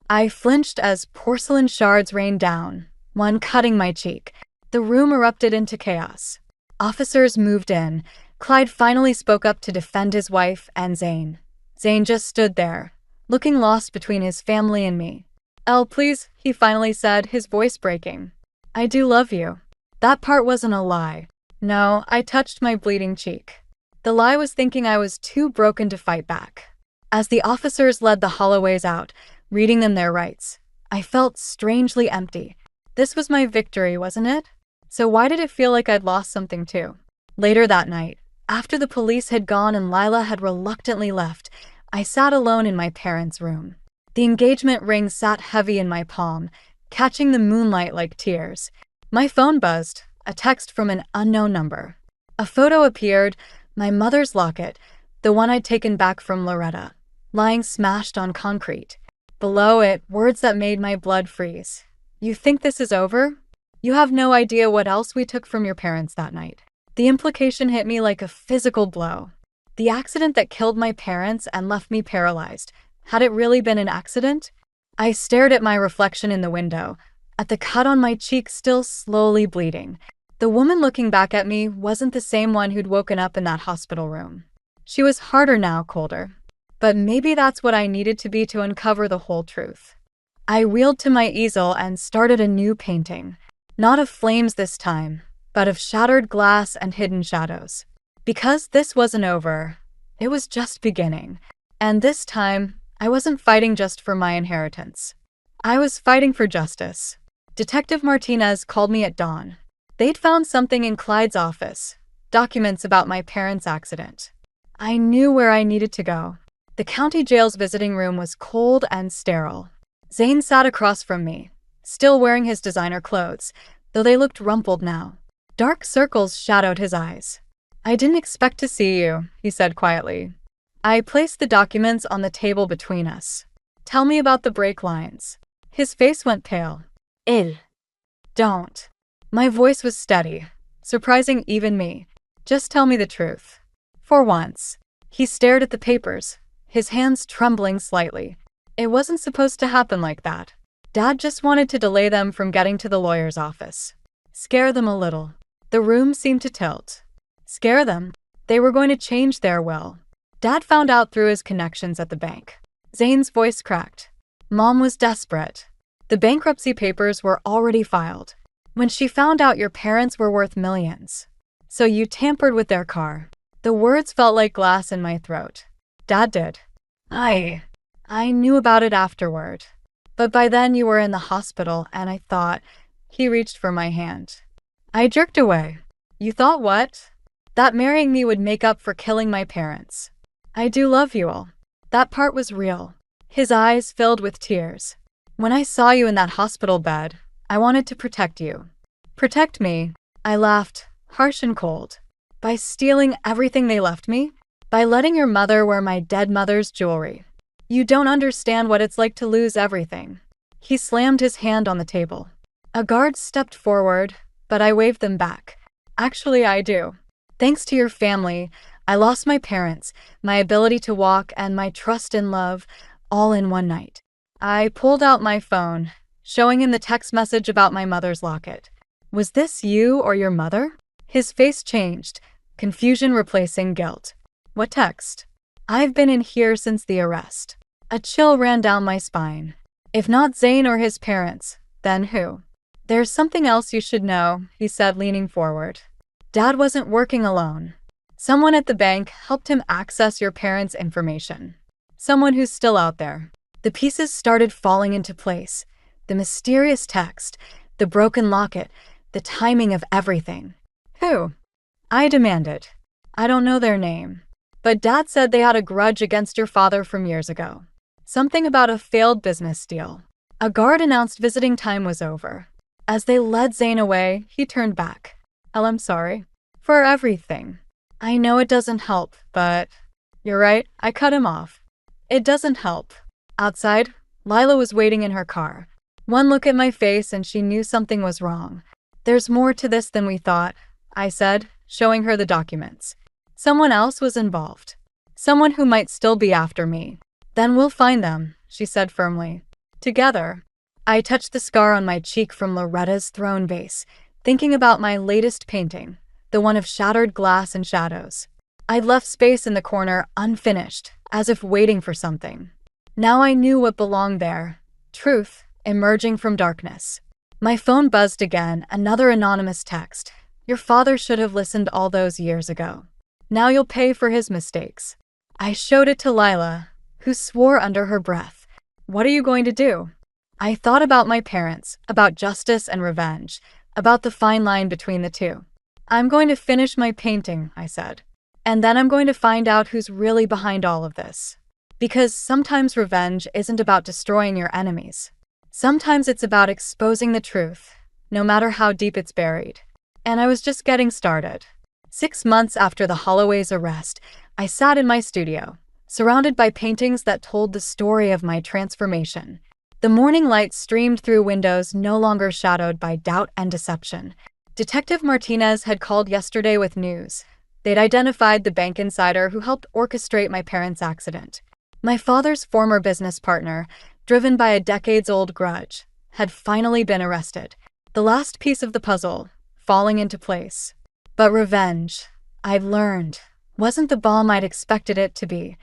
I flinched as porcelain shards rained down, one cutting my cheek. The room erupted into chaos. Officers moved in. Clyde finally spoke up to defend his wife and Zane. Zane just stood there, looking lost between his family and me. "Elle, please," he finally said, his voice breaking. "I do love you." That part wasn't a lie. No, I touched my bleeding cheek. The lie was thinking I was too broken to fight back. As the officers led the Holloways out, reading them their rights, I felt strangely empty. This was my victory, wasn't it? So why did it feel like I'd lost something too? Later that night, after the police had gone and Lila had reluctantly left, I sat alone in my parents' room. The engagement ring sat heavy in my palm, catching the moonlight like tears. My phone buzzed, a text from an unknown number. A photo appeared, my mother's locket, the one I'd taken back from Loretta, lying smashed on concrete. Below it, words that made my blood freeze. "You think this is over? You have no idea what else we took from your parents that night." The implication hit me like a physical blow. The accident that killed my parents and left me paralyzed. Had it really been an accident? I stared at my reflection in the window, at the cut on my cheek still slowly bleeding. The woman looking back at me wasn't the same one who'd woken up in that hospital room. She was harder now, colder. But maybe that's what I needed to be to uncover the whole truth. I wheeled to my easel and started a new painting. Not of flames this time, but of shattered glass and hidden shadows. Because this wasn't over, it was just beginning. And this time, I wasn't fighting just for my inheritance. I was fighting for justice. Detective Martinez called me at dawn. They'd found something in Clyde's office, documents about my parents' accident. I knew where I needed to go. The county jail's visiting room was cold and sterile. Zane sat across from me, still wearing his designer clothes, though they looked rumpled now. Dark circles shadowed his eyes. "I didn't expect to see you," he said quietly. I placed the documents on the table between us. "Tell me about the break lines." His face went pale. Don't." My voice was steady, surprising even me. "Just tell me the truth." For once. He stared at the papers, his hands trembling slightly. It wasn't supposed to happen like that. Dad just wanted to delay them from getting to the lawyer's office. Scare them a little. The room seemed to tilt. Scare them? They were going to change their will. Dad found out through his connections at the bank. Zane's voice cracked. Mom was desperate. The bankruptcy papers were already filed. When she found out your parents were worth millions. So you tampered with their car. The words felt like glass in my throat. Dad did. I knew about it afterward. But by then you were in the hospital and I thought, he reached for my hand. I jerked away. You thought what? That marrying me would make up for killing my parents. I do love you all. That part was real. His eyes filled with tears. When I saw you in that hospital bed, I wanted to protect you. Protect me. I laughed, harsh and cold. By stealing everything they left me? By letting your mother wear my dead mother's jewelry. You don't understand what it's like to lose everything. He slammed his hand on the table. A guard stepped forward, but I waved them back. Actually, I do. Thanks to your family, I lost my parents, my ability to walk, and my trust and love, all in one night. I pulled out my phone, showing him the text message about my mother's locket. Was this you or your mother? His face changed, confusion replacing guilt. What text? I've been in here since the arrest. A chill ran down my spine. If not Zane or his parents, then who? There's something else you should know, he said, leaning forward. Dad wasn't working alone. Someone at the bank helped him access your parents' information. Someone who's still out there. The pieces started falling into place. The mysterious text, the broken locket, the timing of everything. Who? I demanded. I don't know their name. But Dad said they had a grudge against your father from years ago. Something about a failed business deal. A guard announced visiting time was over. As they led Zane away, he turned back. I'm sorry. For everything. I know it doesn't help, but... You're right, I cut him off. It doesn't help. Outside, Lila was waiting in her car. One look at my face and she knew something was wrong. There's more to this than we thought, I said, showing her the documents. Someone else was involved. Someone who might still be after me. Then we'll find them, she said firmly. Together. I touched the scar on my cheek from Loretta's throne vase, thinking about my latest painting, the one of shattered glass and shadows. I'd left space in the corner unfinished, as if waiting for something. Now I knew what belonged there. Truth, emerging from darkness. My phone buzzed again, another anonymous text. Your father should have listened all those years ago. Now you'll pay for his mistakes. I showed it to Lila, who swore under her breath. What are you going to do? I thought about my parents, about justice and revenge, about the fine line between the two. I'm going to finish my painting, I said. And then I'm going to find out who's really behind all of this. Because sometimes revenge isn't about destroying your enemies. Sometimes it's about exposing the truth, no matter how deep it's buried. And I was just getting started. 6 months after the Holloway's arrest, I sat in my studio, surrounded by paintings that told the story of my transformation. The morning light streamed through windows no longer shadowed by doubt and deception. Detective Martinez had called yesterday with news. They'd identified the bank insider who helped orchestrate my parents' accident. My father's former business partner, driven by a decades-old grudge, had finally been arrested. The last piece of the puzzle, falling into place. But revenge, I've learned, wasn't the bomb I'd expected it to be.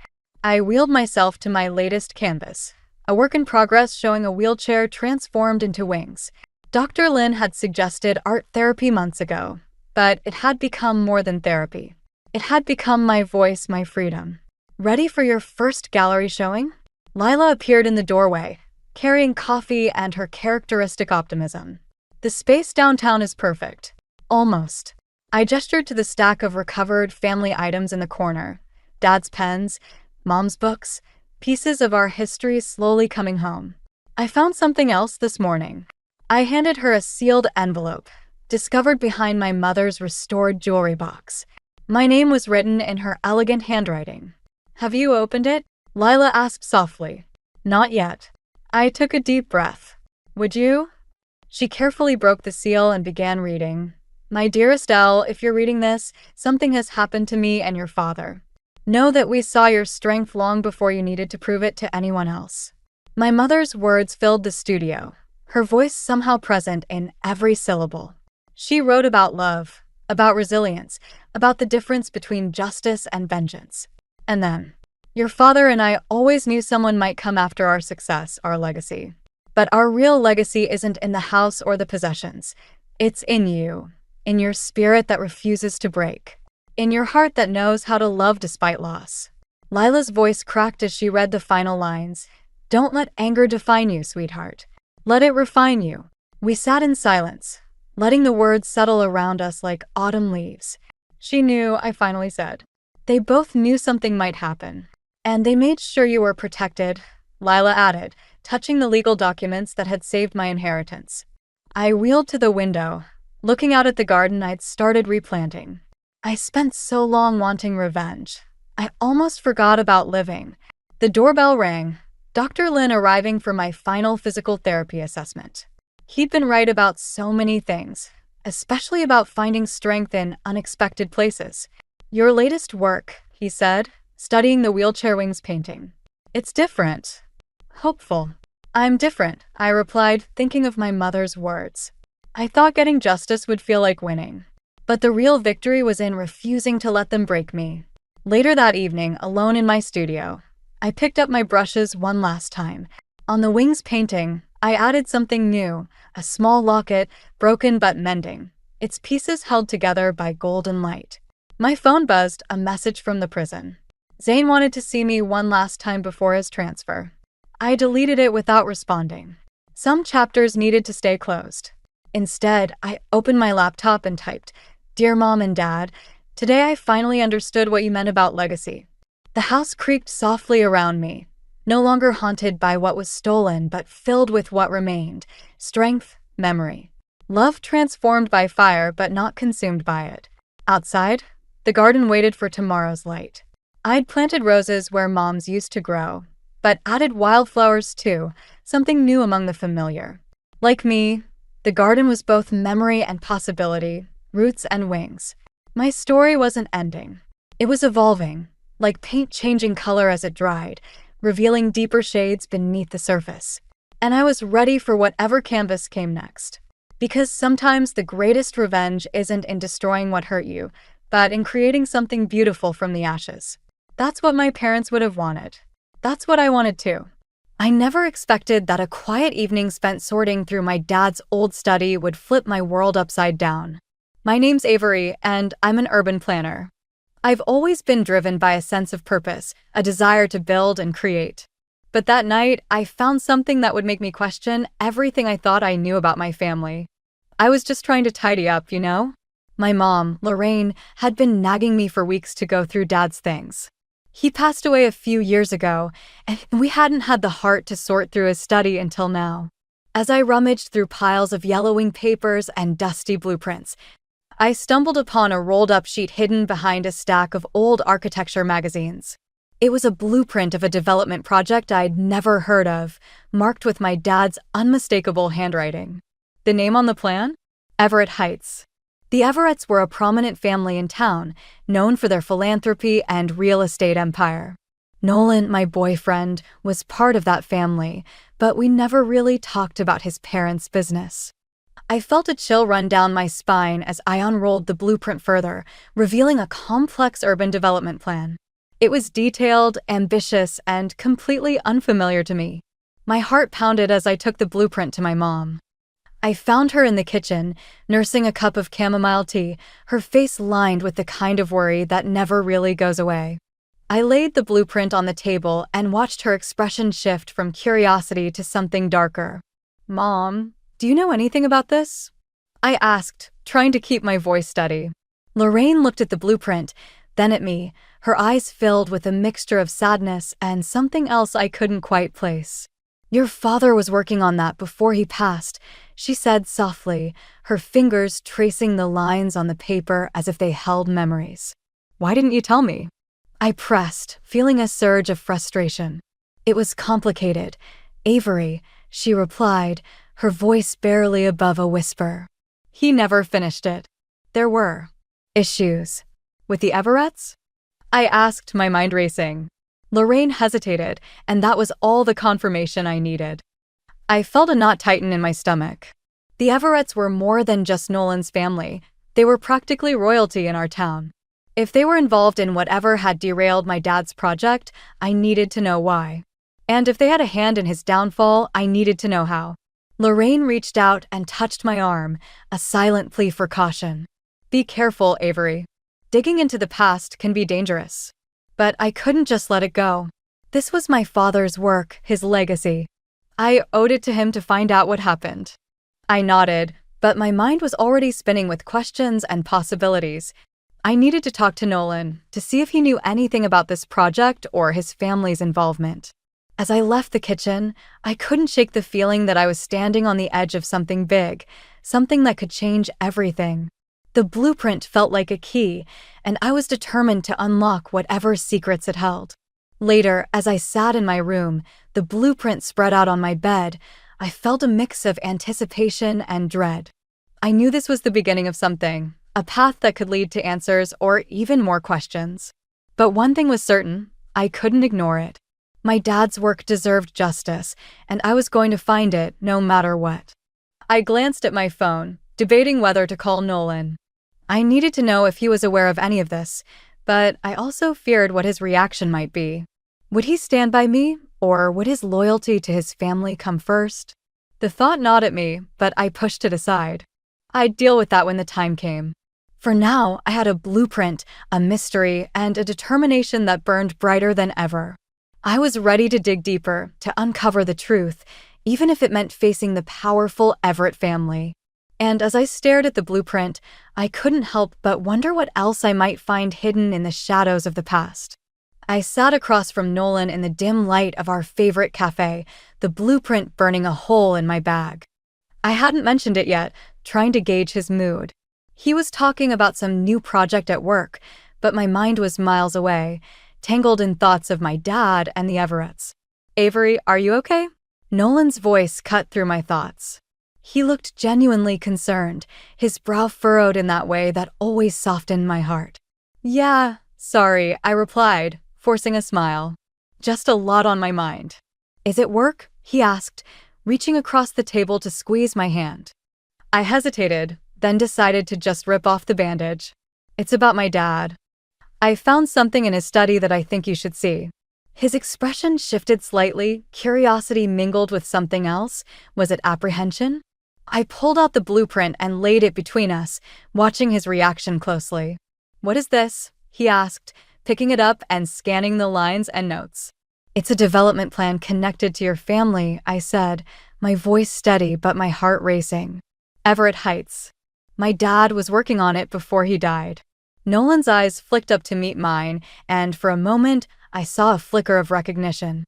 I wheeled myself to my latest canvas, a work in progress showing a wheelchair transformed into wings. Dr. Lin had suggested art therapy months ago, but it had become more than therapy. It had become my voice, my freedom. Ready for your first gallery showing? Lila appeared in the doorway, carrying coffee and her characteristic optimism. The space downtown is perfect. Almost. I gestured to the stack of recovered family items in the corner. Dad's pens, Mom's books, pieces of our history slowly coming home. I found something else this morning. I handed her a sealed envelope, discovered behind my mother's restored jewelry box. My name was written in her elegant handwriting. Have you opened it? Lila asked softly. Not yet. I took a deep breath. Would you? She carefully broke the seal and began reading. My dearest Elle, if you're reading this, something has happened to me and your father. Know that we saw your strength long before you needed to prove it to anyone else. My mother's words filled the studio, her voice somehow present in every syllable. She wrote about love, about resilience, about the difference between justice and vengeance. And then, your father and I always knew someone might come after our success, our legacy. But our real legacy isn't in the house or the possessions. It's in you, in your spirit that refuses to break, in your heart that knows how to love despite loss. Lila's voice cracked as she read the final lines. Don't let anger define you, sweetheart. Let it refine you. We sat in silence, letting the words settle around us like autumn leaves. She knew, I finally said. They both knew something might happen. And they made sure you were protected, Lila added, touching the legal documents that had saved my inheritance. I wheeled to the window, looking out at the garden I'd started replanting. I spent so long wanting revenge. I almost forgot about living. The doorbell rang, Dr. Lin arriving for my final physical therapy assessment. He'd been right about so many things, especially about finding strength in unexpected places. Your latest work, he said, studying the wheelchair wings painting. It's different. Hopeful. I'm different, I replied, thinking of my mother's words. I thought getting justice would feel like winning. But the real victory was in refusing to let them break me. Later that evening, alone in my studio, I picked up my brushes one last time. On the wings painting, I added something new, a small locket, broken but mending, its pieces held together by golden light. My phone buzzed, a message from the prison. Zane wanted to see me one last time before his transfer. I deleted it without responding. Some chapters needed to stay closed. Instead, I opened my laptop and typed, Dear Mom and Dad, today I finally understood what you meant about legacy. The house creaked softly around me, no longer haunted by what was stolen, but filled with what remained, strength, memory. Love transformed by fire, but not consumed by it. Outside, the garden waited for tomorrow's light. I'd planted roses where Mom's used to grow, but added wildflowers too, something new among the familiar. Like me, the garden was both memory and possibility, roots and wings. My story wasn't ending. It was evolving, like paint changing color as it dried, revealing deeper shades beneath the surface. and I was ready for whatever canvas came next. Because sometimes the greatest revenge isn't in destroying what hurt you, but in creating something beautiful from the ashes. That's what my parents would have wanted. That's what I wanted too. I never expected that a quiet evening spent sorting through my dad's old study would flip my world upside down. My name's Avery, and I'm an urban planner. I've always been driven by a sense of purpose, a desire to build and create. But that night, I found something that would make me question everything I thought I knew about my family. I was just trying to tidy up, you know? My mom, Lorraine, had been nagging me for weeks to go through Dad's things. He passed away a few years ago, and we hadn't had the heart to sort through his study until now. As I rummaged through piles of yellowing papers and dusty blueprints, I stumbled upon a rolled-up sheet hidden behind a stack of old architecture magazines. It was a blueprint of a development project I'd never heard of, marked with my dad's unmistakable handwriting. The name on the plan? Everett Heights. The Everetts were a prominent family in town, known for their philanthropy and real estate empire. Nolan, my boyfriend, was part of that family, but we never really talked about his parents' business. I felt a chill run down my spine as I unrolled the blueprint further, revealing a complex urban development plan. It was detailed, ambitious, and completely unfamiliar to me. My heart pounded as I took the blueprint to my mom. I found her in the kitchen, nursing a cup of chamomile tea, her face lined with the kind of worry that never really goes away. I laid the blueprint on the table and watched her expression shift from curiosity to something darker. "Mom, do you know anything about this?" I asked, trying to keep my voice steady. Lorraine looked at the blueprint, then at me, her eyes filled with a mixture of sadness and something else I couldn't quite place. "Your father was working on that before he passed," she said softly, her fingers tracing the lines on the paper as if they held memories. "Why didn't you tell me?" I pressed, feeling a surge of frustration. "It was complicated, Avery," she replied, her voice barely above a whisper. He never finished it. There were issues. With the Everetts? I asked, my mind racing. Lorraine hesitated, and that was all the confirmation I needed. I felt a knot tighten in my stomach. The Everetts were more than just Nolan's family. They were practically royalty in our town. If they were involved in whatever had derailed my dad's project, I needed to know why. And if they had a hand in his downfall, I needed to know how. Lorraine reached out and touched my arm, a silent plea for caution. "Be careful, Avery. Digging into the past can be dangerous." But I couldn't just let it go. This was my father's work, his legacy. I owed it to him to find out what happened. I nodded, but my mind was already spinning with questions and possibilities. I needed to talk to Nolan to see if he knew anything about this project or his family's involvement. As I left the kitchen, I couldn't shake the feeling that I was standing on the edge of something big, something that could change everything. The blueprint felt like a key, and I was determined to unlock whatever secrets it held. Later, as I sat in my room, the blueprint spread out on my bed, I felt a mix of anticipation and dread. I knew this was the beginning of something, a path that could lead to answers or even more questions. But one thing was certain, I couldn't ignore it. My dad's work deserved justice, and I was going to find it no matter what. I glanced at my phone, debating whether to call Nolan. I needed to know if he was aware of any of this, but I also feared what his reaction might be. Would he stand by me, or would his loyalty to his family come first? The thought gnawed at me, but I pushed it aside. I'd deal with that when the time came. For now, I had a blueprint, a mystery, and a determination that burned brighter than ever. I was ready to dig deeper, to uncover the truth, even if it meant facing the powerful Everett family. And as I stared at the blueprint, I couldn't help but wonder what else I might find hidden in the shadows of the past. I sat across from Nolan in the dim light of our favorite cafe, the blueprint burning a hole in my bag. I hadn't mentioned it yet, trying to gauge his mood. He was talking about some new project at work, but my mind was miles away, tangled in thoughts of my dad and the Everetts. "Avery, are you okay?" Nolan's voice cut through my thoughts. He looked genuinely concerned, his brow furrowed in that way that always softened my heart. "Yeah, sorry," I replied, forcing a smile. "Just a lot on my mind." "Is it work?" he asked, reaching across the table to squeeze my hand. I hesitated, then decided to just rip off the bandage. It's about my dad. I found something in his study that I think you should see. His expression shifted slightly, curiosity mingled with something else. Was it apprehension? I pulled out the blueprint and laid it between us, watching his reaction closely. "What is this?" he asked, picking it up and scanning the lines and notes. "It's a development plan connected to your family," I said, my voice steady but my heart racing. "Everett Heights. My dad was working on it before he died." Nolan's eyes flicked up to meet mine, and for a moment, I saw a flicker of recognition.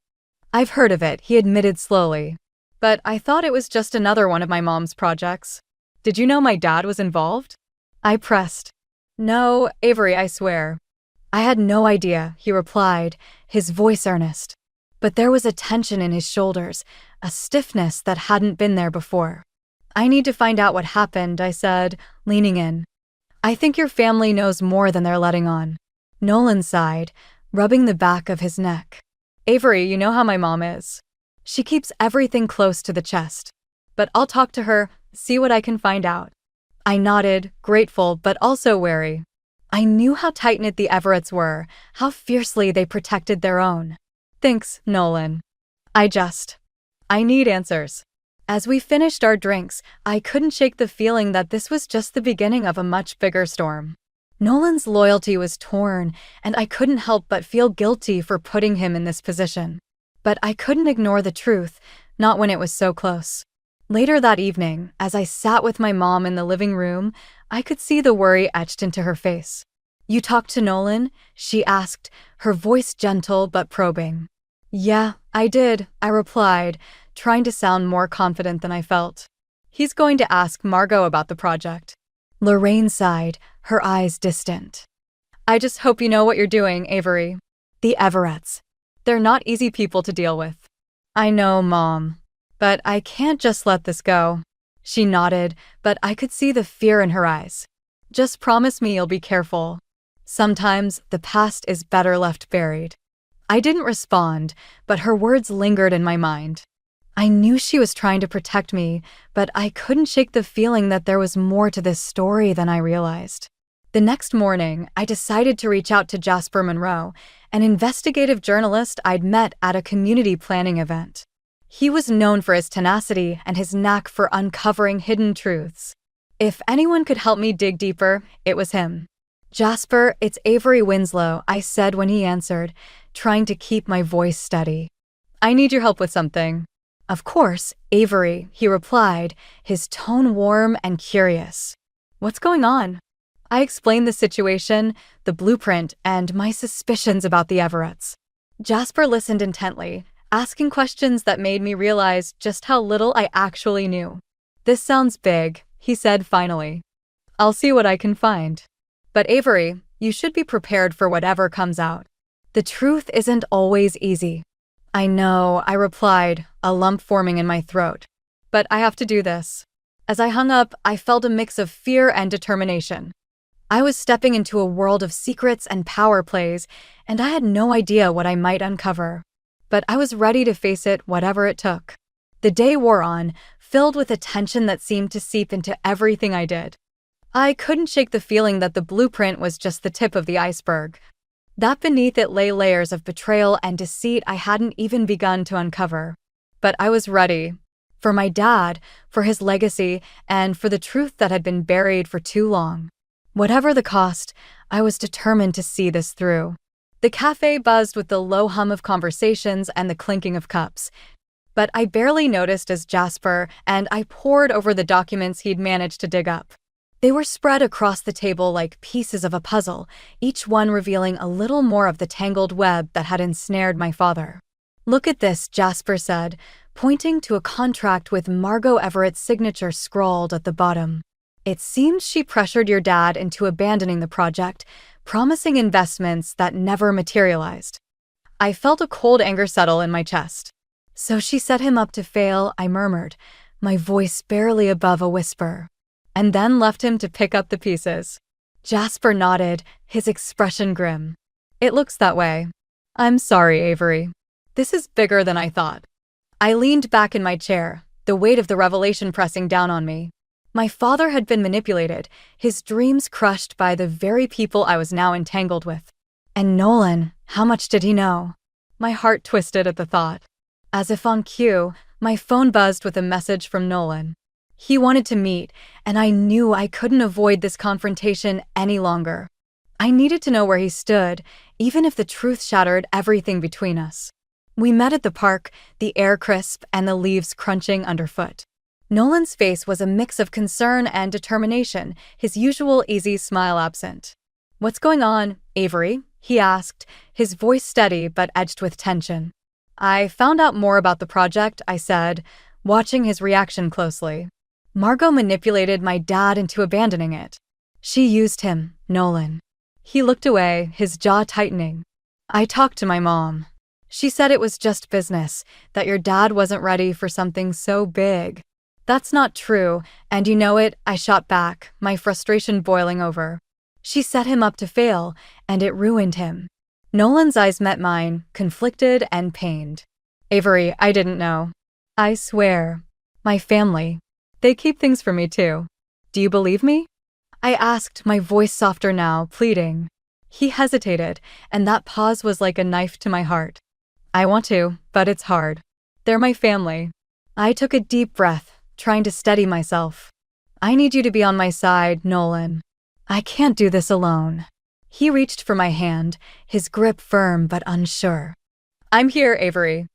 "I've heard of it," he admitted slowly. "But I thought it was just another one of my mom's projects. Did you know my dad was involved?" I pressed. "No, Avery, I swear." "I had no idea," he replied, his voice earnest. But there was a tension in his shoulders, a stiffness that hadn't been there before. "I need to find out what happened," I said, leaning in. "I think your family knows more than they're letting on." Nolan sighed, rubbing the back of his neck. "Avery, you know how my mom is. She keeps everything close to the chest. But I'll talk to her, see what I can find out." I nodded, grateful but also wary. I knew how tight-knit the Everetts were, how fiercely they protected their own. "Thanks, Nolan. I need answers." As we finished our drinks, I couldn't shake the feeling that this was just the beginning of a much bigger storm. Nolan's loyalty was torn, and I couldn't help but feel guilty for putting him in this position. But I couldn't ignore the truth, not when it was so close. Later that evening, as I sat with my mom in the living room, I could see the worry etched into her face. "You talked to Nolan?" she asked, her voice gentle but probing. "Yeah, I did," I replied, trying to sound more confident than I felt. "He's going to ask Margot about the project." Lorraine sighed, her eyes distant. "I just hope you know what you're doing, Avery." The Everetts. They're not easy people to deal with. "I know, Mom. But I can't just let this go." She nodded, but I could see the fear in her eyes. "Just promise me you'll be careful. Sometimes the past is better left buried." I didn't respond, but her words lingered in my mind. I knew she was trying to protect me, but I couldn't shake the feeling that there was more to this story than I realized. The next morning, I decided to reach out to Jasper Monroe, an investigative journalist I'd met at a community planning event. He was known for his tenacity and his knack for uncovering hidden truths. If anyone could help me dig deeper, it was him. "Jasper, it's Avery Winslow," I said when he answered, trying to keep my voice steady. "I need your help with something." "Of course, Avery," he replied, his tone warm and curious. "What's going on?" I explained the situation, the blueprint, and my suspicions about the Everetts. Jasper listened intently, asking questions that made me realize just how little I actually knew. "This sounds big," he said finally. "I'll see what I can find. But Avery, you should be prepared for whatever comes out. The truth isn't always easy." "I know," I replied, a lump forming in my throat. "But I have to do this." As I hung up, I felt a mix of fear and determination. I was stepping into a world of secrets and power plays, and I had no idea what I might uncover. But I was ready to face it, whatever it took. The day wore on, filled with a tension that seemed to seep into everything I did. I couldn't shake the feeling that the blueprint was just the tip of the iceberg. That beneath it lay layers of betrayal and deceit I hadn't even begun to uncover. But I was ready. For my dad, for his legacy, and for the truth that had been buried for too long. Whatever the cost, I was determined to see this through. The cafe buzzed with the low hum of conversations and the clinking of cups. But I barely noticed as Jasper and I pored over the documents he'd managed to dig up. They were spread across the table like pieces of a puzzle, each one revealing a little more of the tangled web that had ensnared my father. "Look at this," Jasper said, pointing to a contract with Margot Everett's signature scrawled at the bottom. "It seems she pressured your dad into abandoning the project, promising investments that never materialized." I felt a cold anger settle in my chest. "So she set him up to fail," I murmured, my voice barely above a whisper. "And then left him to pick up the pieces." Jasper nodded, his expression grim. "It looks that way. I'm sorry, Avery. This is bigger than I thought." I leaned back in my chair, the weight of the revelation pressing down on me. My father had been manipulated, his dreams crushed by the very people I was now entangled with. And Nolan, how much did he know? My heart twisted at the thought. As if on cue, my phone buzzed with a message from Nolan. He wanted to meet, and I knew I couldn't avoid this confrontation any longer. I needed to know where he stood, even if the truth shattered everything between us. We met at the park, the air crisp and the leaves crunching underfoot. Nolan's face was a mix of concern and determination, his usual easy smile absent. "What's going on, Avery?" he asked, his voice steady but edged with tension. "I found out more about the project," I said, watching his reaction closely. "Margot manipulated my dad into abandoning it. She used him, Nolan." He looked away, his jaw tightening. "I talked to my mom. She said it was just business, that your dad wasn't ready for something so big." "That's not true, and you know it," I shot back, my frustration boiling over. "She set him up to fail, and it ruined him." Nolan's eyes met mine, conflicted and pained. "Avery, I didn't know. I swear. My family. They keep things from me too. Do you believe me?" I asked, my voice softer now, pleading. He hesitated, and that pause was like a knife to my heart. "I want to, but it's hard. They're my family." I took a deep breath, trying to steady myself. "I need you to be on my side, Nolan. I can't do this alone." He reached for my hand, his grip firm but unsure. "I'm here, Avery.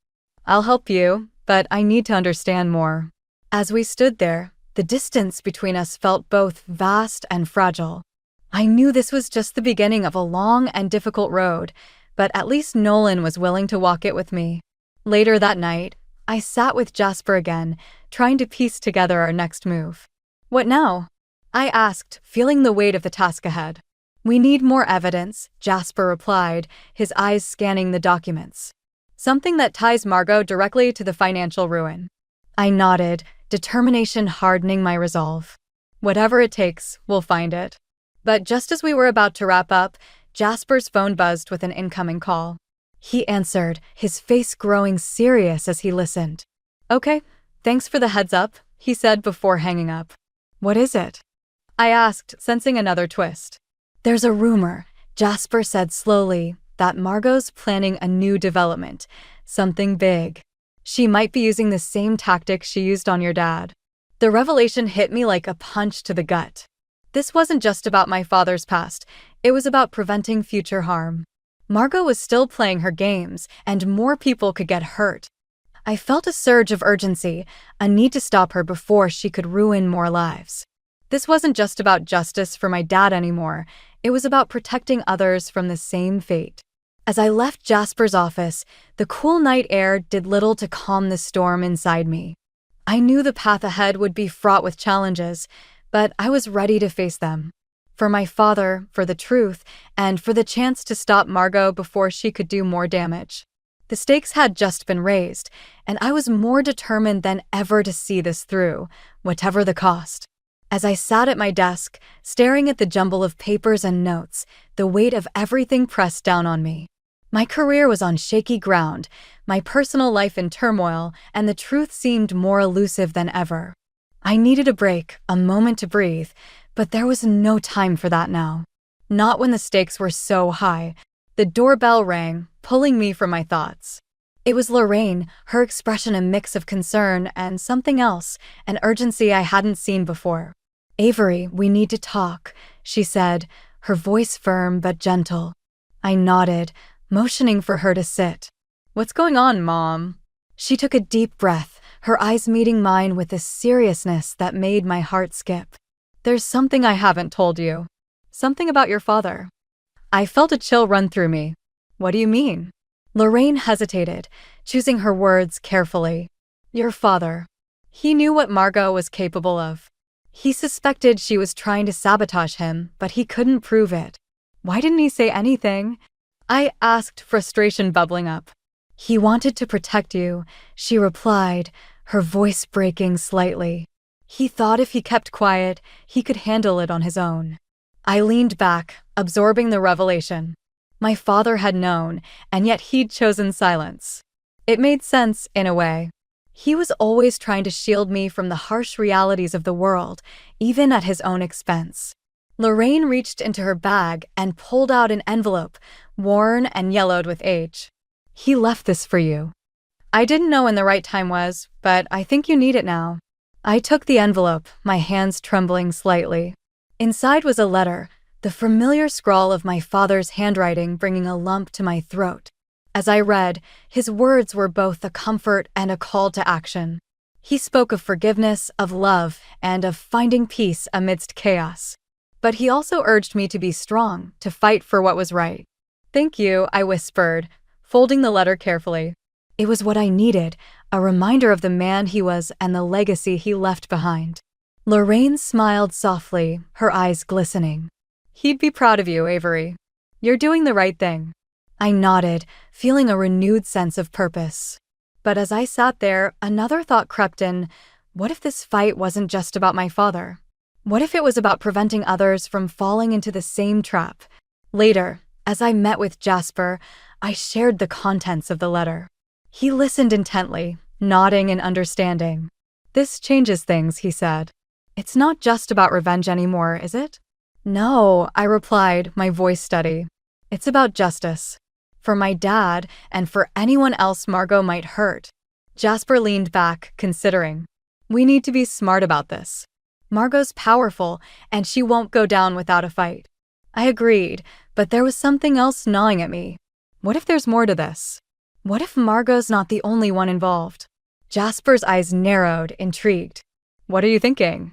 I'll help you, but I need to understand more." As we stood there, the distance between us felt both vast and fragile. I knew this was just the beginning of a long and difficult road, but at least Nolan was willing to walk it with me. Later that night, I sat with Jasper again, trying to piece together our next move. "What now?" I asked, feeling the weight of the task ahead. "We need more evidence," Jasper replied, his eyes scanning the documents. "Something that ties Margot directly to the financial ruin." I nodded, determination hardening my resolve. "Whatever it takes, we'll find it." But just as we were about to wrap up, Jasper's phone buzzed with an incoming call. He answered, his face growing serious as he listened. "Okay, thanks for the heads up," he said before hanging up. "What is it?" I asked, sensing another twist. "There's a rumor," Jasper said slowly, "that Margot's planning a new development, something big. She might be using the same tactics she used on your dad." The revelation hit me like a punch to the gut. This wasn't just about my father's past, it was about preventing future harm. Margot was still playing her games, and more people could get hurt. I felt a surge of urgency, a need to stop her before she could ruin more lives. This wasn't just about justice for my dad anymore, it was about protecting others from the same fate. As I left Jasper's office, the cool night air did little to calm the storm inside me. I knew the path ahead would be fraught with challenges, but I was ready to face them. For my father, for the truth, and for the chance to stop Margot before she could do more damage. The stakes had just been raised, and I was more determined than ever to see this through, whatever the cost. As I sat at my desk, staring at the jumble of papers and notes, the weight of everything pressed down on me. My career was on shaky ground, my personal life in turmoil, and the truth seemed more elusive than ever. I needed a break, a moment to breathe, but there was no time for that now. Not when the stakes were so high. The doorbell rang, pulling me from my thoughts. It was Lorraine, her expression a mix of concern and something else, an urgency I hadn't seen before. "Avery, we need to talk," she said, her voice firm but gentle. I nodded, motioning for her to sit. "What's going on, Mom?" She took a deep breath, her eyes meeting mine with a seriousness that made my heart skip. "There's something I haven't told you. Something about your father." I felt a chill run through me. "What do you mean?" Lorraine hesitated, choosing her words carefully. "Your father. He knew what Margot was capable of. He suspected she was trying to sabotage him, but he couldn't prove it. Why didn't he say anything?" I asked, frustration bubbling up. "He wanted to protect you," she replied, her voice breaking slightly. "He thought if he kept quiet, he could handle it on his own." I leaned back, absorbing the revelation. My father had known, and yet he'd chosen silence. It made sense, in a way. He was always trying to shield me from the harsh realities of the world, even at his own expense. Lorraine reached into her bag and pulled out an envelope, worn and yellowed with age. "He left this for you." I didn't know when the right time was, but I think you need it now. I took the envelope, my hands trembling slightly. Inside was a letter, the familiar scrawl of my father's handwriting bringing a lump to my throat. As I read, his words were both a comfort and a call to action. He spoke of forgiveness, of love, and of finding peace amidst chaos. But he also urged me to be strong, to fight for what was right. "Thank you," I whispered, folding the letter carefully. It was what I needed, a reminder of the man he was and the legacy he left behind. Lorraine smiled softly, her eyes glistening. "He'd be proud of you, Avery. You're doing the right thing." I nodded, feeling a renewed sense of purpose. But as I sat there, another thought crept in. What if this fight wasn't just about my father? What if it was about preventing others from falling into the same trap? Later, as I met with Jasper, I shared the contents of the letter. He listened intently, nodding in understanding. "This changes things," he said. "It's not just about revenge anymore, is it?" "No," I replied, my voice steady. "It's about justice. For my dad, and for anyone else Margot might hurt." Jasper leaned back, considering. "We need to be smart about this. Margot's powerful, and she won't go down without a fight." I agreed, but there was something else gnawing at me. What if there's more to this? What if Margot's not the only one involved? Jasper's eyes narrowed, intrigued. "What are you thinking?"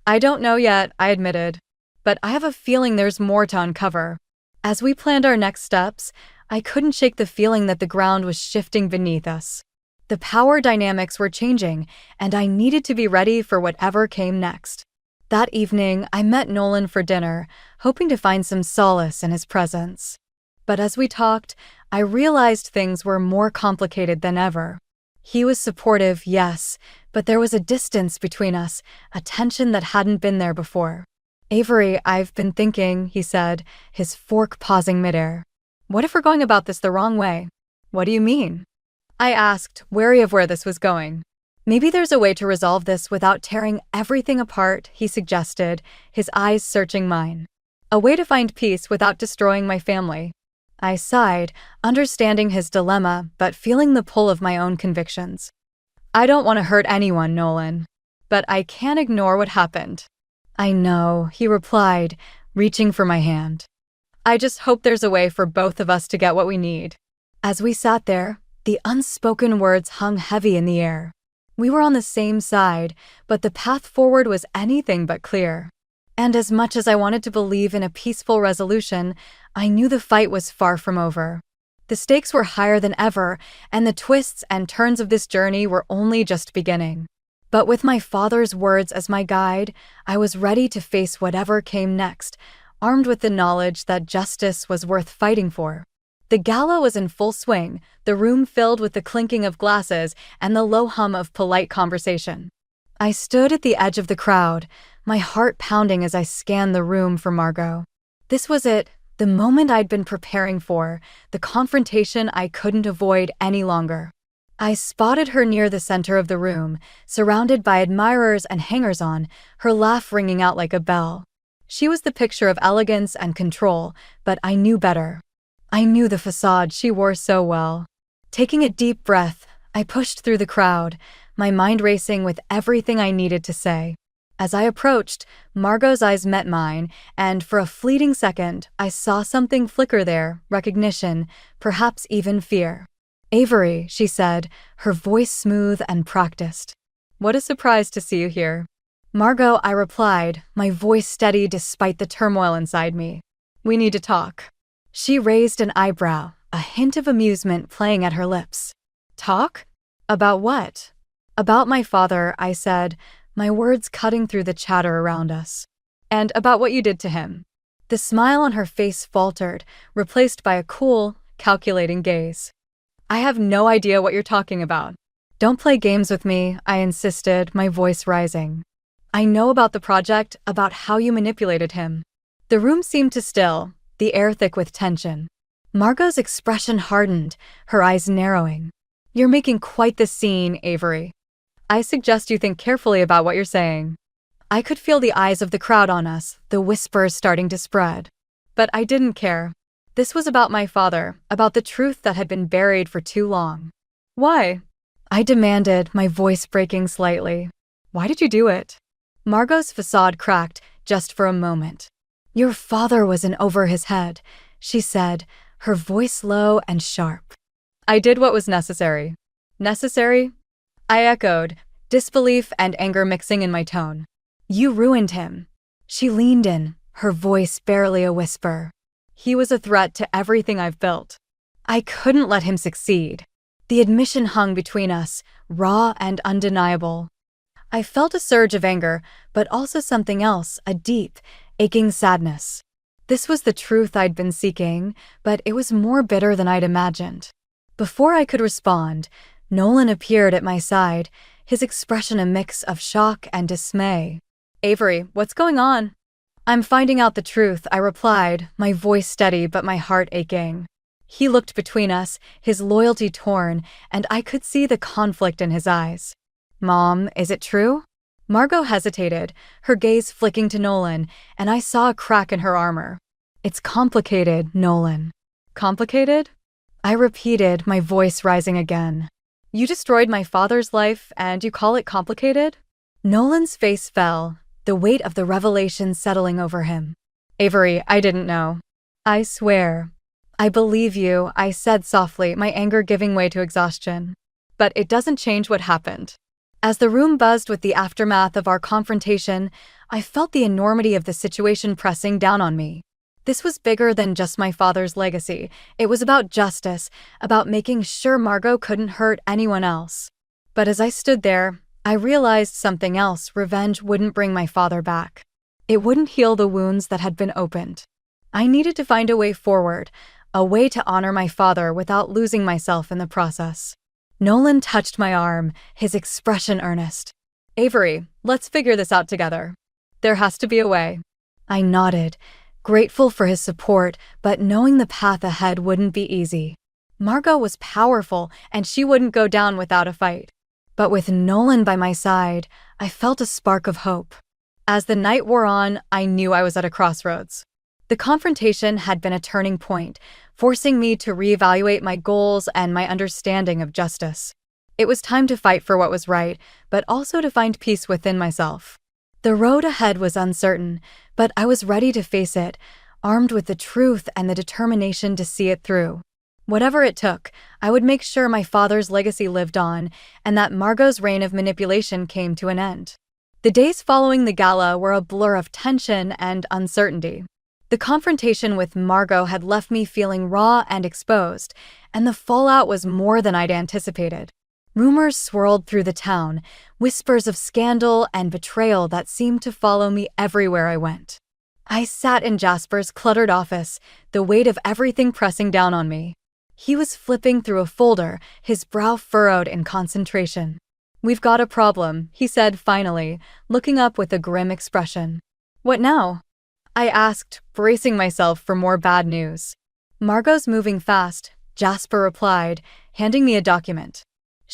"I don't know yet," I admitted, "but I have a feeling there's more to uncover." As we planned our next steps, I couldn't shake the feeling that the ground was shifting beneath us. The power dynamics were changing, and I needed to be ready for whatever came next. That evening, I met Nolan for dinner, hoping to find some solace in his presence. But as we talked, I realized things were more complicated than ever. He was supportive, yes, but there was a distance between us, a tension that hadn't been there before. "Avery, I've been thinking," he said, his fork pausing midair. "What if we're going about this the wrong way?" "What do you mean?" I asked, wary of where this was going. "Maybe there's a way to resolve this without tearing everything apart," he suggested, his eyes searching mine. "A way to find peace without destroying my family." I sighed, understanding his dilemma, but feeling the pull of my own convictions. "I don't want to hurt anyone, Nolan. But I can't ignore what happened." "I know," he replied, reaching for my hand. "I just hope there's a way for both of us to get what we need." As we sat there, the unspoken words hung heavy in the air. We were on the same side, but the path forward was anything but clear. And as much as I wanted to believe in a peaceful resolution, I knew the fight was far from over. The stakes were higher than ever, and the twists and turns of this journey were only just beginning. But with my father's words as my guide, I was ready to face whatever came next, armed with the knowledge that justice was worth fighting for. The gala was in full swing, the room filled with the clinking of glasses and the low hum of polite conversation. I stood at the edge of the crowd, my heart pounding as I scanned the room for Margot. This was it, the moment I'd been preparing for, the confrontation I couldn't avoid any longer. I spotted her near the center of the room, surrounded by admirers and hangers-on, her laugh ringing out like a bell. She was the picture of elegance and control, but I knew better. I knew the facade she wore so well. Taking a deep breath, I pushed through the crowd, my mind racing with everything I needed to say. As I approached, Margot's eyes met mine, and for a fleeting second, I saw something flicker there, recognition, perhaps even fear. "Avery," she said, her voice smooth and practiced. "What a surprise to see you here." "Margot," I replied, my voice steady despite the turmoil inside me. "We need to talk." She raised an eyebrow, a hint of amusement playing at her lips. "Talk? About what?" "About my father," I said, my words cutting through the chatter around us. "And about what you did to him." The smile on her face faltered, replaced by a cool, calculating gaze. "I have no idea what you're talking about." "Don't play games with me," I insisted, my voice rising. "I know about the project, about how you manipulated him." The room seemed to still, the air thick with tension. Margot's expression hardened, her eyes narrowing. "You're making quite the scene, Avery. I suggest you think carefully about what you're saying. I could feel the eyes of the crowd on us, the whispers starting to spread. But I didn't care. This was about my father, about the truth that had been buried for too long. Why? I demanded, my voice breaking slightly. Why did you do it? Margot's facade cracked, just for a moment. Your father was in over his head, she said, her voice low and sharp. I did what was necessary. Necessary? I echoed, disbelief and anger mixing in my tone. You ruined him. She leaned in, her voice barely a whisper. He was a threat to everything I've built. I couldn't let him succeed. The admission hung between us, raw and undeniable. I felt a surge of anger, but also something else, a deep, aching sadness. This was the truth I'd been seeking, but it was more bitter than I'd imagined. Before I could respond, Nolan appeared at my side, his expression a mix of shock and dismay. Avery, what's going on? I'm finding out the truth, I replied, my voice steady but my heart aching. He looked between us, his loyalty torn, and I could see the conflict in his eyes. Mom, is it true? Margot hesitated, her gaze flicking to Nolan, and I saw a crack in her armor. It's complicated, Nolan. Complicated? I repeated, my voice rising again. You destroyed my father's life, and you call it complicated? Nolan's face fell, the weight of the revelation settling over him. Avery, I didn't know. I swear. I believe you, I said softly, my anger giving way to exhaustion. But it doesn't change what happened. As the room buzzed with the aftermath of our confrontation, I felt the enormity of the situation pressing down on me. This was bigger than just my father's legacy. It was about justice, about making sure Margot couldn't hurt anyone else. But as I stood there, I realized something else. Revenge wouldn't bring my father back. It wouldn't heal the wounds that had been opened. I needed to find a way forward, a way to honor my father without losing myself in the process. Nolan touched my arm, his expression earnest. Avery, let's figure this out together. There has to be a way. I nodded, grateful for his support, but knowing the path ahead wouldn't be easy. Margot was powerful, and she wouldn't go down without a fight. But with Nolan by my side, I felt a spark of hope. As the night wore on, I knew I was at a crossroads. The confrontation had been a turning point, forcing me to reevaluate my goals and my understanding of justice. It was time to fight for what was right, but also to find peace within myself. The road ahead was uncertain, but I was ready to face it, armed with the truth and the determination to see it through. Whatever it took, I would make sure my father's legacy lived on and that Margot's reign of manipulation came to an end. The days following the gala were a blur of tension and uncertainty. The confrontation with Margot had left me feeling raw and exposed, and the fallout was more than I'd anticipated. Rumors swirled through the town, whispers of scandal and betrayal that seemed to follow me everywhere I went. I sat in Jasper's cluttered office, the weight of everything pressing down on me. He was flipping through a folder, his brow furrowed in concentration. We've got a problem, he said finally, looking up with a grim expression. What now? I asked, bracing myself for more bad news. Margot's moving fast, Jasper replied, handing me a document.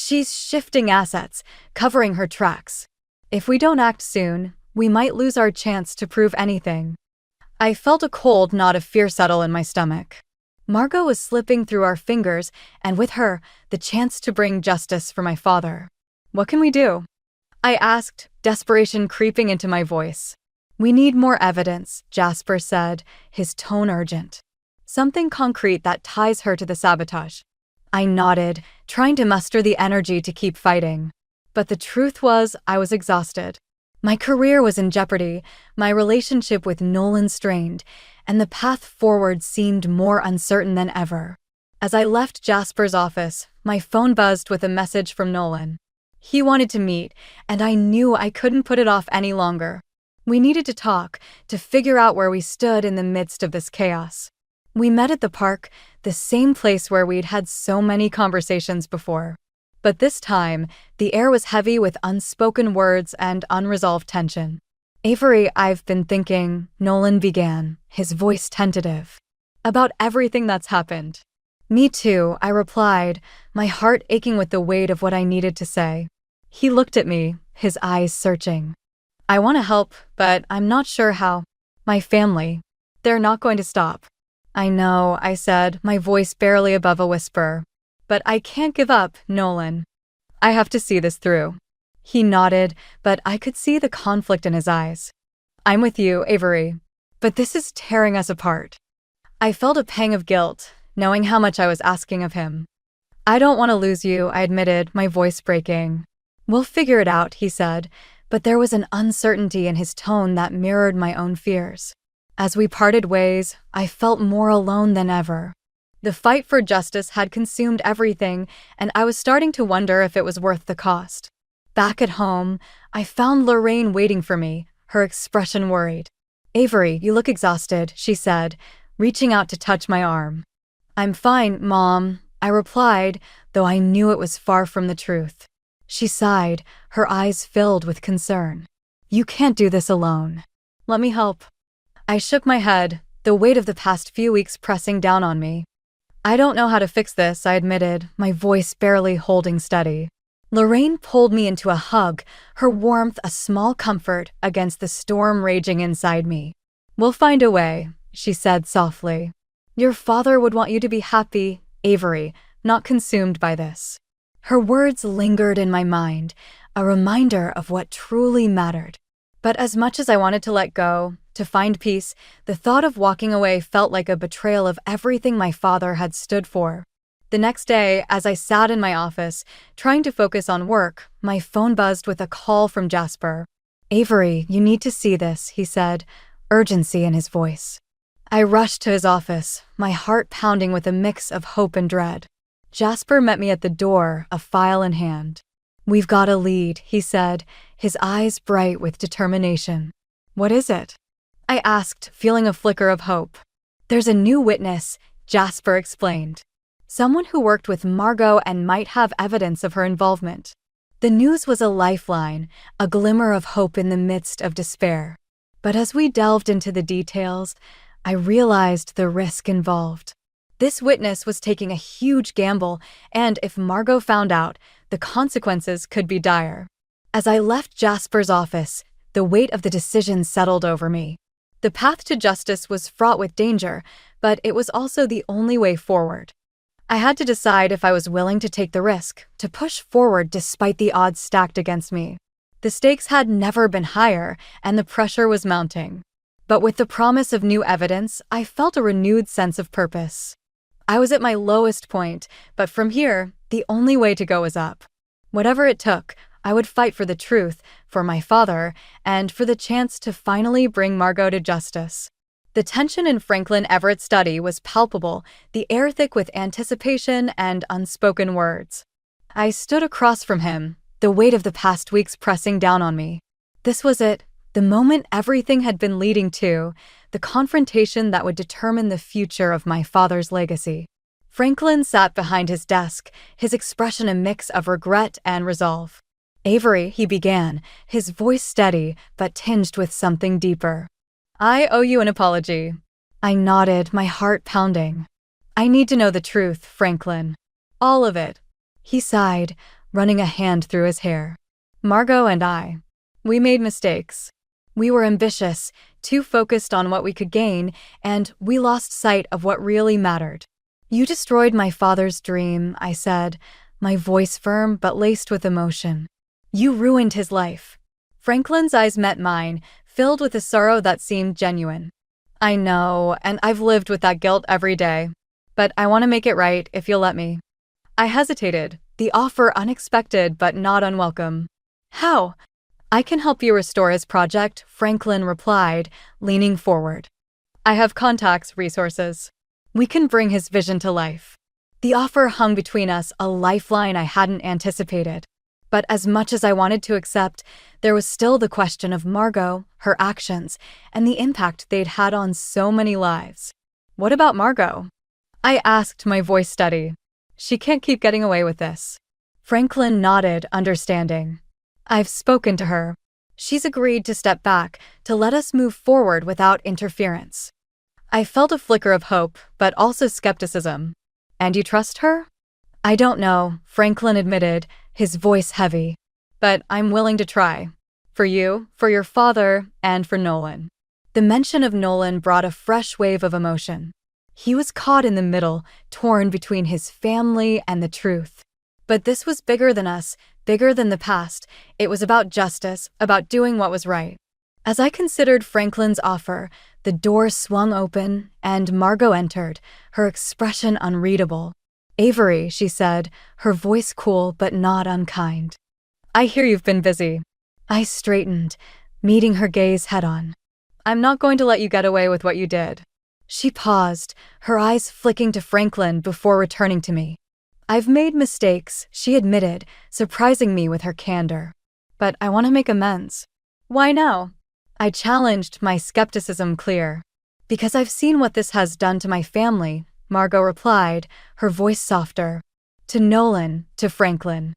She's shifting assets, covering her tracks. If we don't act soon, we might lose our chance to prove anything. I felt a cold knot of fear settle in my stomach. Margot was slipping through our fingers, and with her, the chance to bring justice for my father. What can we do? I asked, desperation creeping into my voice. We need more evidence, Jasper said, his tone urgent. Something concrete that ties her to the sabotage. I nodded, trying to muster the energy to keep fighting. But the truth was, I was exhausted. My career was in jeopardy, my relationship with Nolan strained, and the path forward seemed more uncertain than ever. As I left Jasper's office, my phone buzzed with a message from Nolan. He wanted to meet, and I knew I couldn't put it off any longer. We needed to talk, to figure out where we stood in the midst of this chaos. We met at the park, the same place where we'd had so many conversations before. But this time, the air was heavy with unspoken words and unresolved tension. Avery, I've been thinking, Nolan began, his voice tentative, about everything that's happened. Me too, I replied, my heart aching with the weight of what I needed to say. He looked at me, his eyes searching. I want to help, but I'm not sure how. My family. They're not going to stop. I know, I said, my voice barely above a whisper. But I can't give up, Nolan. I have to see this through. He nodded, but I could see the conflict in his eyes. I'm with you, Avery. But this is tearing us apart. I felt a pang of guilt, knowing how much I was asking of him. I don't want to lose you, I admitted, my voice breaking. We'll figure it out, he said, but there was an uncertainty in his tone that mirrored my own fears. As we parted ways, I felt more alone than ever. The fight for justice had consumed everything, and I was starting to wonder if it was worth the cost. Back at home, I found Lorraine waiting for me, her expression worried. Avery, you look exhausted, she said, reaching out to touch my arm. I'm fine, Mom, I replied, though I knew it was far from the truth. She sighed, her eyes filled with concern. You can't do this alone. Let me help. I shook my head, the weight of the past few weeks pressing down on me. I don't know how to fix this, I admitted, my voice barely holding steady. Lorraine pulled me into a hug, her warmth a small comfort against the storm raging inside me. We'll find a way, she said softly. Your father would want you to be happy, Avery, not consumed by this. Her words lingered in my mind, a reminder of what truly mattered. But as much as I wanted to let go, to find peace, the thought of walking away felt like a betrayal of everything my father had stood for. The next day, as I sat in my office, trying to focus on work, my phone buzzed with a call from Jasper. Avery, you need to see this, he said, urgency in his voice. I rushed to his office, my heart pounding with a mix of hope and dread. Jasper met me at the door, a file in hand. We've got a lead, he said, his eyes bright with determination. What is it? I asked, feeling a flicker of hope. There's a new witness, Jasper explained. Someone who worked with Margot and might have evidence of her involvement. The news was a lifeline, a glimmer of hope in the midst of despair. But as we delved into the details, I realized the risk involved. This witness was taking a huge gamble, and if Margot found out, the consequences could be dire. As I left Jasper's office, the weight of the decision settled over me. The path to justice was fraught with danger, but it was also the only way forward. I had to decide if I was willing to take the risk, to push forward despite the odds stacked against me. The stakes had never been higher, and the pressure was mounting. But with the promise of new evidence, I felt a renewed sense of purpose. I was at my lowest point, but from here, the only way to go was up. Whatever it took, I would fight for the truth, for my father, and for the chance to finally bring Margot to justice. The tension in Franklin Everett's study was palpable, the air thick with anticipation and unspoken words. I stood across from him, the weight of the past weeks pressing down on me. This was it, the moment everything had been leading to, the confrontation that would determine the future of my father's legacy. Franklin sat behind his desk, his expression a mix of regret and resolve. Avery, he began, his voice steady but tinged with something deeper. I owe you an apology. I nodded, my heart pounding. I need to know the truth, Franklin. All of it. He sighed, running a hand through his hair. Margot and I. We made mistakes. We were ambitious, too focused on what we could gain, and we lost sight of what really mattered. You destroyed my father's dream, I said, my voice firm but laced with emotion. You ruined his life. Franklin's eyes met mine, filled with a sorrow that seemed genuine. I know, and I've lived with that guilt every day. But I want to make it right if you'll let me. I hesitated, the offer unexpected but not unwelcome. How? I can help you restore his project, Franklin replied, leaning forward. I have contacts, resources. We can bring his vision to life. The offer hung between us, a lifeline I hadn't anticipated. But as much as I wanted to accept, there was still the question of Margot, her actions, and the impact they'd had on so many lives. What about Margot? I asked, my voice steady. She can't keep getting away with this. Franklin nodded, understanding. I've spoken to her. She's agreed to step back, to let us move forward without interference. I felt a flicker of hope, but also skepticism. And you trust her? I don't know, Franklin admitted, his voice heavy. but I'm willing to try. For you, for your father, and for Nolan. The mention of Nolan brought a fresh wave of emotion. He was caught in the middle, torn between his family and the truth. But this was bigger than us, bigger than the past. It was about justice, about doing what was right. As I considered Franklin's offer, the door swung open, and Margot entered, her expression unreadable. "Avery," she said, her voice cool but not unkind. "I hear you've been busy." I straightened, meeting her gaze head-on. "I'm not going to let you get away with what you did." She paused, her eyes flicking to Franklin before returning to me. "I've made mistakes," she admitted, surprising me with her candor. "But I want to make amends." "Why now?" I challenged, my skepticism clear. "Because I've seen what this has done to my family," Margot replied, her voice softer. "To Nolan, to Franklin.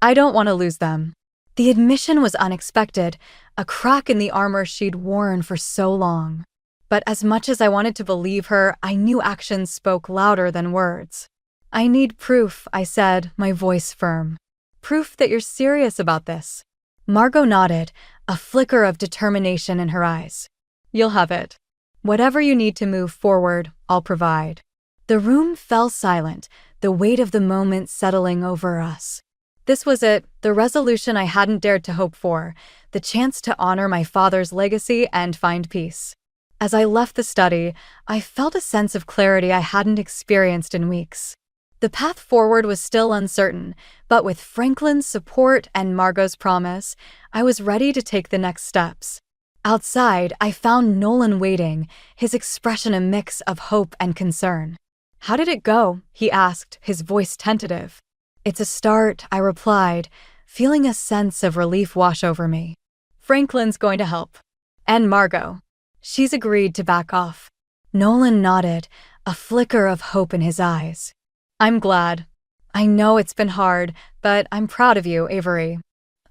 I don't want to lose them." The admission was unexpected, a crack in the armor she'd worn for so long. But as much as I wanted to believe her, I knew actions spoke louder than words. "I need proof," I said, my voice firm. "Proof that you're serious about this." Margot nodded, a flicker of determination in her eyes. "You'll have it. Whatever you need to move forward, I'll provide." The room fell silent, the weight of the moment settling over us. This was it, the resolution I hadn't dared to hope for, the chance to honor my father's legacy and find peace. As I left the study, I felt a sense of clarity I hadn't experienced in weeks. The path forward was still uncertain, but with Franklin's support and Margot's promise, I was ready to take the next steps. Outside, I found Nolan waiting, his expression a mix of hope and concern. "How did it go?" he asked, his voice tentative. "It's a start," I replied, feeling a sense of relief wash over me. "Franklin's going to help. And Margot. She's agreed to back off." Nolan nodded, a flicker of hope in his eyes. "I'm glad. I know it's been hard, but I'm proud of you, Avery."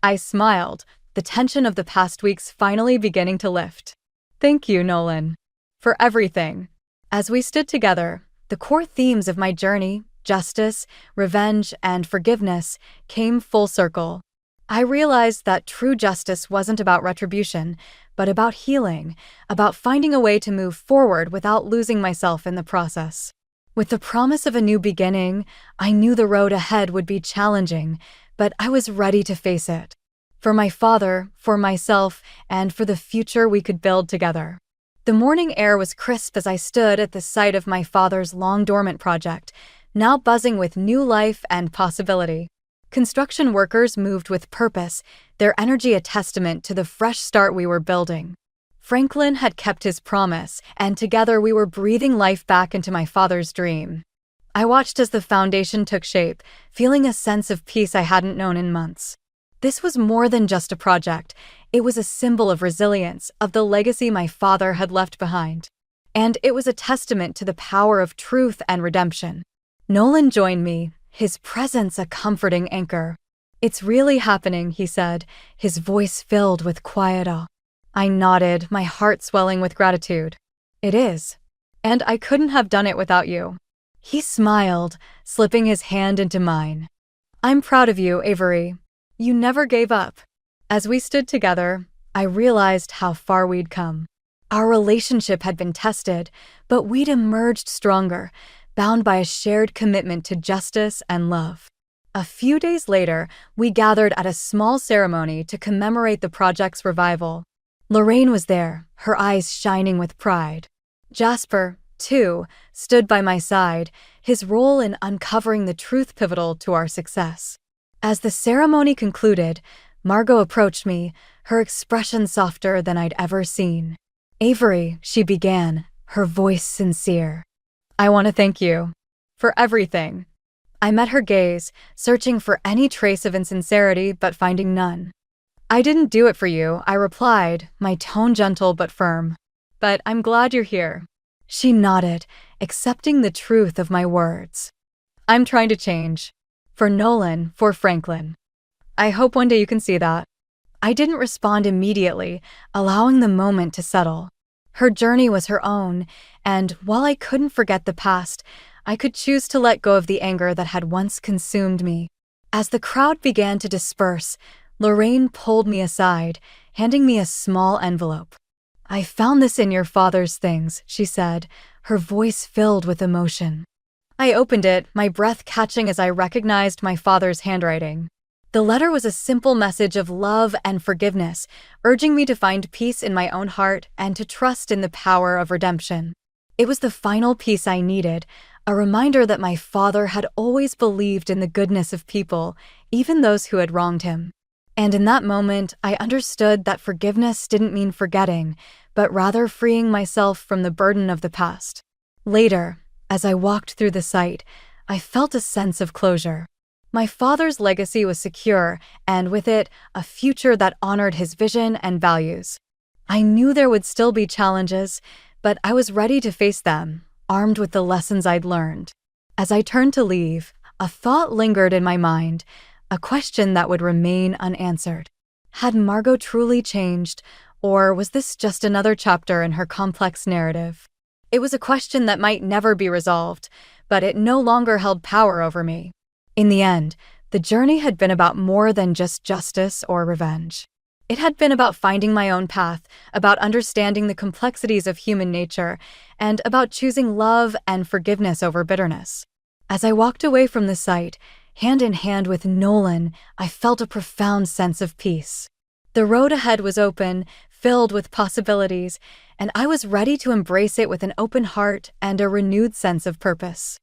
I smiled, the tension of the past weeks finally beginning to lift. "Thank you, Nolan. For everything." As we stood together, the core themes of my journey, justice, revenge, and forgiveness, came full circle. I realized that true justice wasn't about retribution, but about healing, about finding a way to move forward without losing myself in the process. With the promise of a new beginning, I knew the road ahead would be challenging, but I was ready to face it. For my father, for myself, and for the future we could build together. The morning air was crisp as I stood at the site of my father's long-dormant project, now buzzing with new life and possibility. Construction workers moved with purpose, their energy a testament to the fresh start we were building. Franklin had kept his promise, and together we were breathing life back into my father's dream. I watched as the foundation took shape, feeling a sense of peace I hadn't known in months. This was more than just a project. It was a symbol of resilience, of the legacy my father had left behind. And it was a testament to the power of truth and redemption. Nolan joined me, his presence a comforting anchor. "It's really happening," he said, his voice filled with quiet awe. I nodded, my heart swelling with gratitude. "It is. And I couldn't have done it without you." He smiled, slipping his hand into mine. "I'm proud of you, Avery. You never gave up." As we stood together, I realized how far we'd come. Our relationship had been tested, but we'd emerged stronger, bound by a shared commitment to justice and love. A few days later, we gathered at a small ceremony to commemorate the project's revival. Lorraine was there, her eyes shining with pride. Jasper, too, stood by my side, his role in uncovering the truth pivotal to our success. As the ceremony concluded, Margot approached me, her expression softer than I'd ever seen. "Avery," she began, her voice sincere. "I want to thank you for everything." I met her gaze, searching for any trace of insincerity but finding none. "I didn't do it for you," I replied, my tone gentle but firm. "But I'm glad you're here." She nodded, accepting the truth of my words. "I'm trying to change. For Nolan, for Franklin. I hope one day you can see that." I didn't respond immediately, allowing the moment to settle. Her journey was her own, and while I couldn't forget the past, I could choose to let go of the anger that had once consumed me. As the crowd began to disperse, Lorraine pulled me aside, handing me a small envelope. "I found this in your father's things," she said, her voice filled with emotion. I opened it, my breath catching as I recognized my father's handwriting. The letter was a simple message of love and forgiveness, urging me to find peace in my own heart and to trust in the power of redemption. It was the final piece I needed, a reminder that my father had always believed in the goodness of people, even those who had wronged him. And in that moment, I understood that forgiveness didn't mean forgetting, but rather freeing myself from the burden of the past. Later, as I walked through the site, I felt a sense of closure. My father's legacy was secure, and with it, a future that honored his vision and values. I knew there would still be challenges, but I was ready to face them, armed with the lessons I'd learned. As I turned to leave, a thought lingered in my mind, a question that would remain unanswered. Had Margot truly changed, or was this just another chapter in her complex narrative? It was a question that might never be resolved, but it no longer held power over me. In the end, the journey had been about more than just justice or revenge. It had been about finding my own path, about understanding the complexities of human nature, and about choosing love and forgiveness over bitterness. As I walked away from the site, hand in hand with Nolan, I felt a profound sense of peace. The road ahead was open, filled with possibilities, and I was ready to embrace it with an open heart and a renewed sense of purpose.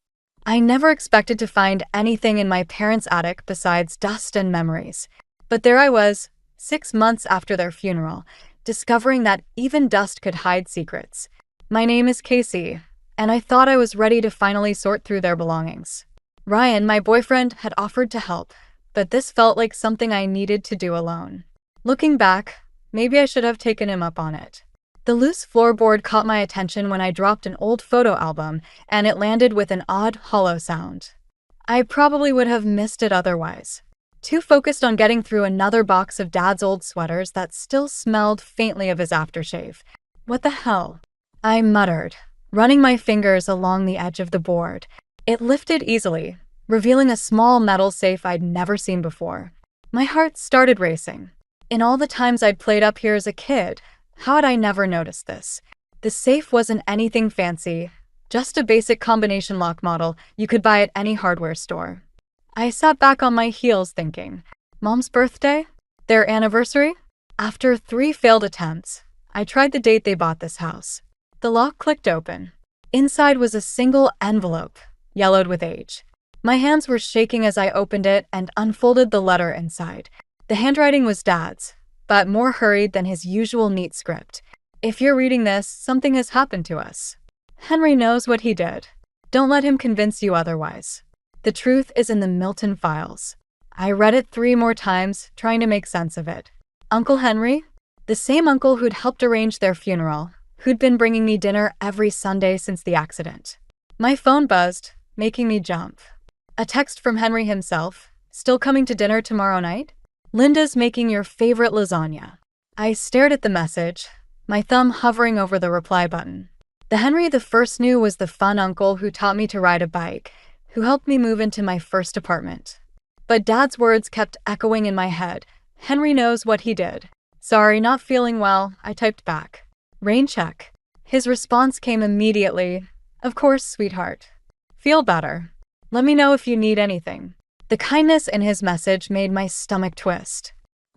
I never expected to find anything in my parents' attic besides dust and memories. But there I was, 6 months after their funeral, discovering that even dust could hide secrets. My name is Casey, and I thought I was ready to finally sort through their belongings. Ryan, my boyfriend, had offered to help, but this felt like something I needed to do alone. Looking back, maybe I should have taken him up on it. The loose floorboard caught my attention when I dropped an old photo album, and it landed with an odd, hollow sound. I probably would have missed it otherwise. Too focused on getting through another box of Dad's old sweaters that still smelled faintly of his aftershave. "What the hell?" I muttered, running my fingers along the edge of the board. It lifted easily, revealing a small metal safe I'd never seen before. My heart started racing. In all the times I'd played up here as a kid, how had I never noticed this? The safe wasn't anything fancy, just a basic combination lock model you could buy at any hardware store. I sat back on my heels thinking, Mom's birthday? Their anniversary? After 3 failed attempts, I tried the date they bought this house. The lock clicked open. Inside was a single envelope, yellowed with age. My hands were shaking as I opened it and unfolded the letter inside. The handwriting was Dad's, but more hurried than his usual neat script. "If you're reading this, something has happened to us. Henry knows what he did. Don't let him convince you otherwise. The truth is in the Milton files." I read it 3 more times, trying to make sense of it. Uncle Henry? The same uncle who'd helped arrange their funeral, who'd been bringing me dinner every Sunday since the accident. My phone buzzed, making me jump. A text from Henry himself. "Still coming to dinner tomorrow night? Linda's making your favorite lasagna." I stared at the message, my thumb hovering over the reply button. The Henry the First knew was the fun uncle who taught me to ride a bike, who helped me move into my first apartment. But Dad's words kept echoing in my head. "Henry knows what he did." "Sorry, not feeling well," I typed back. "Rain check." His response came immediately. "Of course, sweetheart. Feel better. Let me know if you need anything." The kindness in his message made my stomach twist.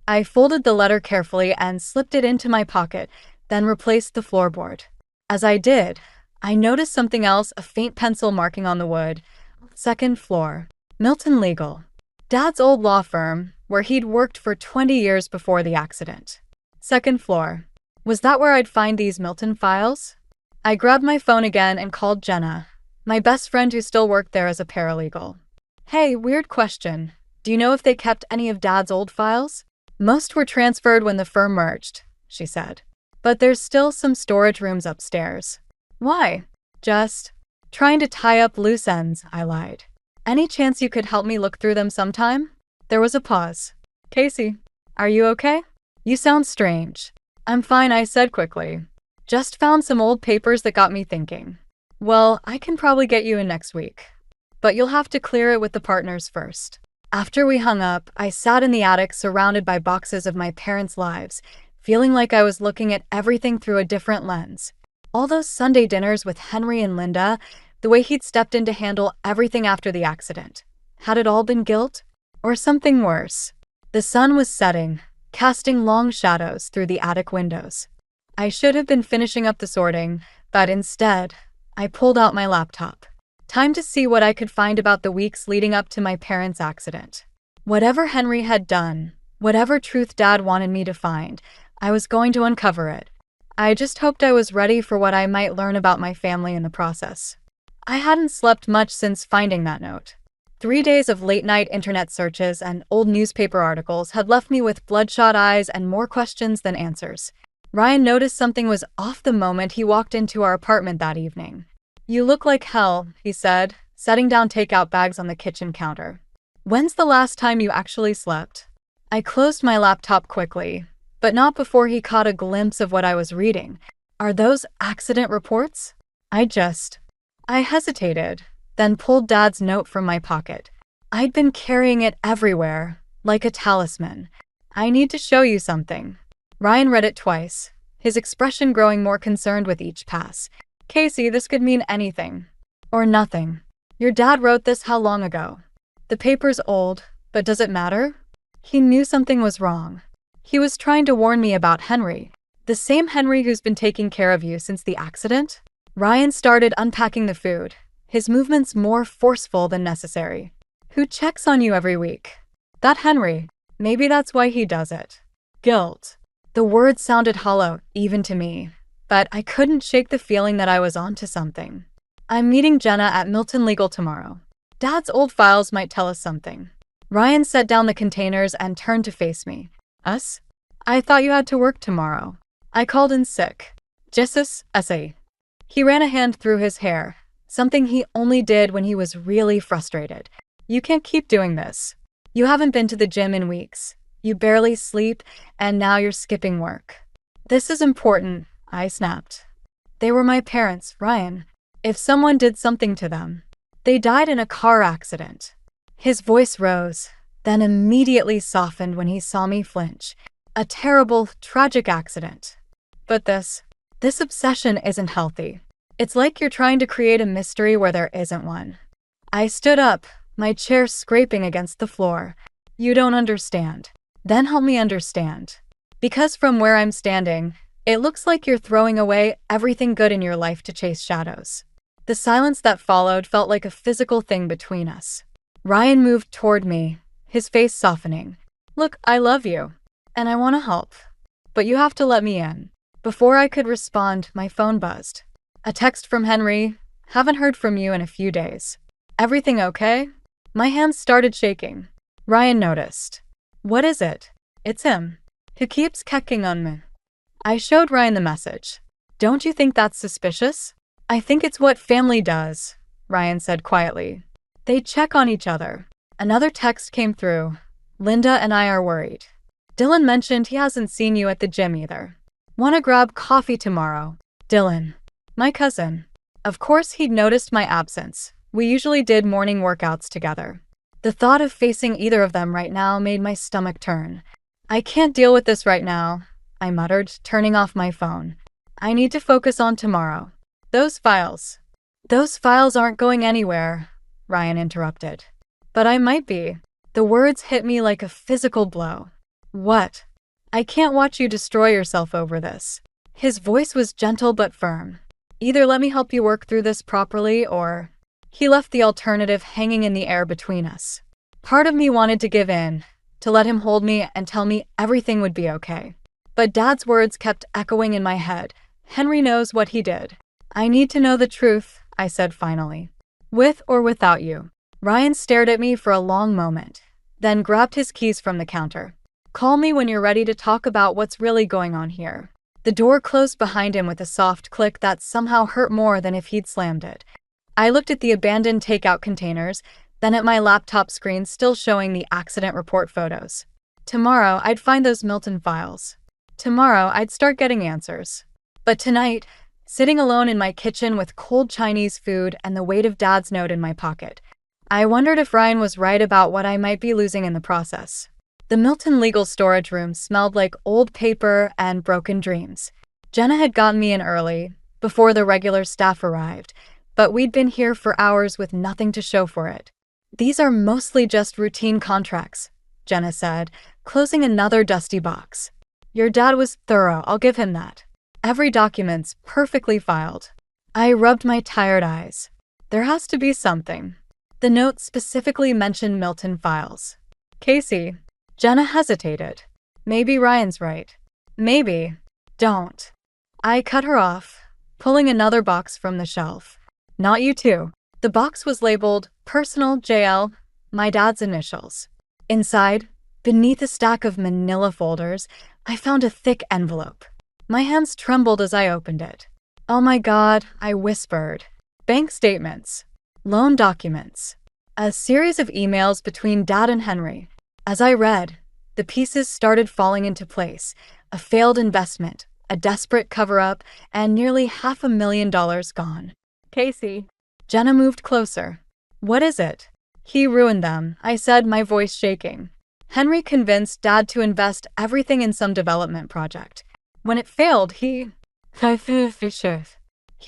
I folded the letter carefully and slipped it into my pocket, then replaced the floorboard. As I did, I noticed something else, a faint pencil marking on the wood. 2nd floor. Milton Legal. Dad's old law firm, where he'd worked for 20 years before the accident. 2nd floor. Was that where I'd find these Milton files? I grabbed my phone again and called Jenna, my best friend who still worked there as a paralegal. "Hey, weird question. Do you know if they kept any of Dad's old files?" "Most were transferred when the firm merged," she said. "But there's still some storage rooms upstairs." "Why?" "Just trying to tie up loose ends," I lied. "Any chance you could help me look through them sometime?" There was a pause. "Casey, are you okay? You sound strange." "I'm fine," I said quickly. "Just found some old papers that got me thinking." "Well, I can probably get you in next week. But you'll have to clear it with the partners first." After we hung up, I sat in the attic surrounded by boxes of my parents' lives, feeling like I was looking at everything through a different lens. All those Sunday dinners with Henry and Linda, the way he'd stepped in to handle everything after the accident. Had it all been guilt? Or something worse? The sun was setting, casting long shadows through the attic windows. I should have been finishing up the sorting, but instead, I pulled out my laptop. Time to see what I could find about the weeks leading up to my parents' accident. Whatever Henry had done, whatever truth Dad wanted me to find, I was going to uncover it. I just hoped I was ready for what I might learn about my family in the process. I hadn't slept much since finding that note. 3 days of late-night internet searches and old newspaper articles had left me with bloodshot eyes and more questions than answers. Ryan noticed something was off the moment he walked into our apartment that evening. "You look like hell," he said, setting down takeout bags on the kitchen counter. "When's the last time you actually slept?" I closed my laptop quickly, but not before he caught a glimpse of what I was reading. "Are those accident reports?" I hesitated, then pulled Dad's note from my pocket. I'd been carrying it everywhere, like a talisman. "I need to show you something." Ryan read it twice, his expression growing more concerned with each pass. "Casey, this could mean anything. Or nothing. Your dad wrote this how long ago?" "The paper's old, but does it matter?" He knew something was wrong. He was trying to warn me about Henry. "The same Henry who's been taking care of you since the accident?" Ryan started unpacking the food, his movements more forceful than necessary. "Who checks on you every week?" "That Henry. Maybe that's why he does it." Guilt. The words sounded hollow, even to me, but I couldn't shake the feeling that I was onto something. "I'm meeting Jenna at Milton Legal tomorrow. Dad's old files might tell us something." Ryan set down the containers and turned to face me. "Us? I thought you had to work tomorrow." I called in sick. "Jesus, essay." He ran a hand through his hair, something he only did when he was really frustrated. "You can't keep doing this. You haven't been to the gym in weeks. You barely sleep, and now you're skipping work." "This is important," I snapped. "They were my parents, Ryan. If someone did something to them, they died in a car accident." His voice rose, then immediately softened when he saw me flinch. "A terrible, tragic accident. But this obsession isn't healthy. It's like you're trying to create a mystery where there isn't one." I stood up, my chair scraping against the floor. "You don't understand." "Then help me understand. Because from where I'm standing, it looks like you're throwing away everything good in your life to chase shadows." The silence that followed felt like a physical thing between us. Ryan moved toward me, his face softening. "Look, I love you, and I want to help. But you have to let me in." Before I could respond, my phone buzzed. A text from Henry. "Haven't heard from you in a few days. Everything okay?" My hands started shaking. Ryan noticed. "What is it?" "It's him. He keeps checking on me." I showed Ryan the message. "Don't you think that's suspicious?" "I think it's what family does," Ryan said quietly. "They check on each other." Another text came through. "Linda and I are worried. Dylan mentioned he hasn't seen you at the gym either. Want to grab coffee tomorrow?" Dylan. My cousin. Of course he'd noticed my absence. We usually did morning workouts together. The thought of facing either of them right now made my stomach turn. "I can't deal with this right now," I muttered, turning off my phone. "I need to focus on tomorrow." Those files aren't going anywhere," Ryan interrupted. "But I might be." The words hit me like a physical blow. "What?" "I can't watch you destroy yourself over this." His voice was gentle but firm. "Either let me help you work through this properly, or—" He left the alternative hanging in the air between us. Part of me wanted to give in, to let him hold me and tell me everything would be okay. But Dad's words kept echoing in my head. "Henry knows what he did." "I need to know the truth," I said finally. "With or without you." Ryan stared at me for a long moment, then grabbed his keys from the counter. "Call me when you're ready to talk about what's really going on here." The door closed behind him with a soft click that somehow hurt more than if he'd slammed it. I looked at the abandoned takeout containers, then at my laptop screen still showing the accident report photos. Tomorrow, I'd find those Milton files. Tomorrow, I'd start getting answers. But tonight, sitting alone in my kitchen with cold Chinese food and the weight of Dad's note in my pocket, I wondered if Ryan was right about what I might be losing in the process. The Milton legal storage room smelled like old paper and broken dreams. Jenna had gotten me in early, before the regular staff arrived, but we'd been here for hours with nothing to show for it. "These are mostly just routine contracts," Jenna said, closing another dusty box. "Your dad was thorough, I'll give him that. Every document's perfectly filed." I rubbed my tired eyes. There has to be something. The note specifically mentioned Milton files. "Casey." Jenna hesitated. "Maybe Ryan's right. Maybe." "Don't." I cut her off, pulling another box from the shelf. "Not you too." The box was labeled Personal JL, my dad's initials. Inside, beneath a stack of manila folders, I found a thick envelope. My hands trembled as I opened it. "Oh my God," I whispered. Bank statements. Loan documents. A series of emails between Dad and Henry. As I read, the pieces started falling into place. A failed investment, a desperate cover-up, and nearly $500,000 gone. "Casey." Jenna moved closer. "What is it?" "He ruined them," I said, my voice shaking. "Henry convinced Dad to invest everything in some development project. When it failed, he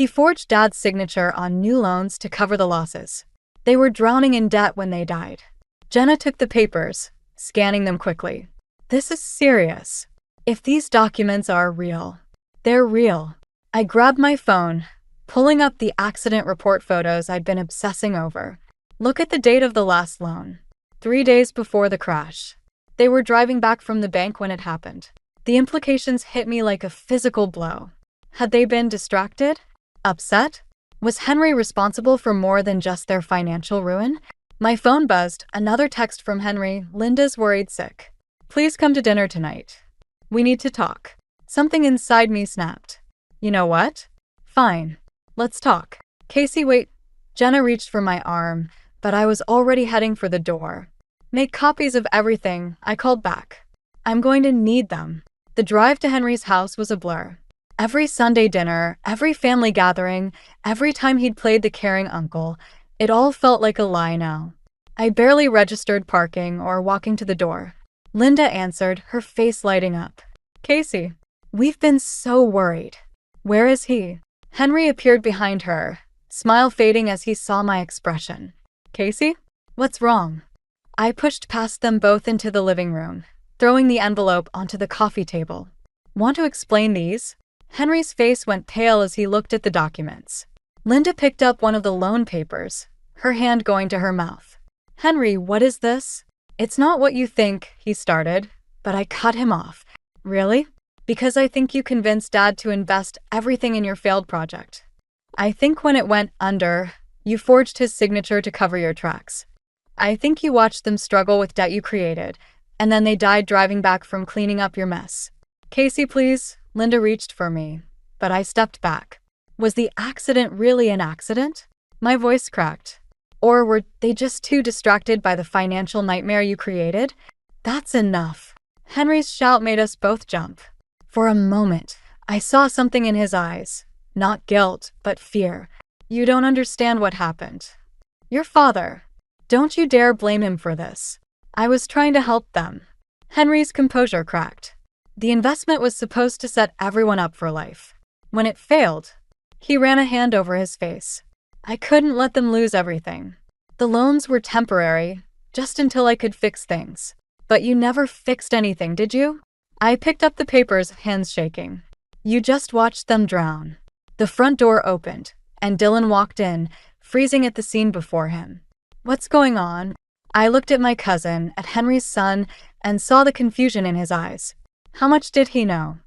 forged Dad's signature on new loans to cover the losses. They were drowning in debt when they died." Jenna took the papers, scanning them quickly. "This is serious. If these documents are real, they're real." I grabbed my phone, pulling up the accident report photos I'd been obsessing over. "Look at the date of the last loan. 3 days before the crash. They were driving back from the bank when it happened." The implications hit me like a physical blow. Had they been distracted? Upset? Was Henry responsible for more than just their financial ruin? My phone buzzed, another text from Henry. "Linda's worried sick. Please come to dinner tonight. We need to talk." Something inside me snapped. "You know what? Fine. Let's talk." "Casey, wait." Jenna reached for my arm, but I was already heading for the door. "Make copies of everything," I called back. "I'm going to need them." The drive to Henry's house was a blur. Every Sunday dinner, every family gathering, every time he'd played the caring uncle, it all felt like a lie now. I barely registered parking or walking to the door. Linda answered, her face lighting up. "Casey, we've been so worried." "Where is he?" Henry appeared behind her, smile fading as he saw my expression. "Casey? What's wrong?" I pushed past them both into the living room, throwing the envelope onto the coffee table. "Want to explain these?" Henry's face went pale as he looked at the documents. Linda picked up one of the loan papers, her hand going to her mouth. "Henry, what is this?" "It's not what you think," he started, but I cut him off. "Really?" "Because I think you convinced Dad to invest everything in your failed project. I think when it went under, you forged his signature to cover your tracks. I think you watched them struggle with debt you created, and then they died driving back from cleaning up your mess." "Casey, please." Linda reached for me, but I stepped back. Was the accident really an accident? My voice cracked. Or were they just too distracted by the financial nightmare you created? "That's enough." Henry's shout made us both jump. For a moment, I saw something in his eyes. Not guilt, but fear. "You don't understand what happened. Your father. Don't you dare blame him for this. I was trying to help them." Henry's composure cracked. The investment was supposed to set everyone up for life. When it failed, he ran a hand over his face. "I couldn't let them lose everything. The loans were temporary, just until I could fix things. But you never fixed anything, did you?" I picked up the papers, hands shaking. "You just watched them drown." The front door opened, and Dylan walked in, freezing at the scene before him. "What's going on?" I looked at my cousin, at Henry's son, and saw the confusion in his eyes. How much did he know?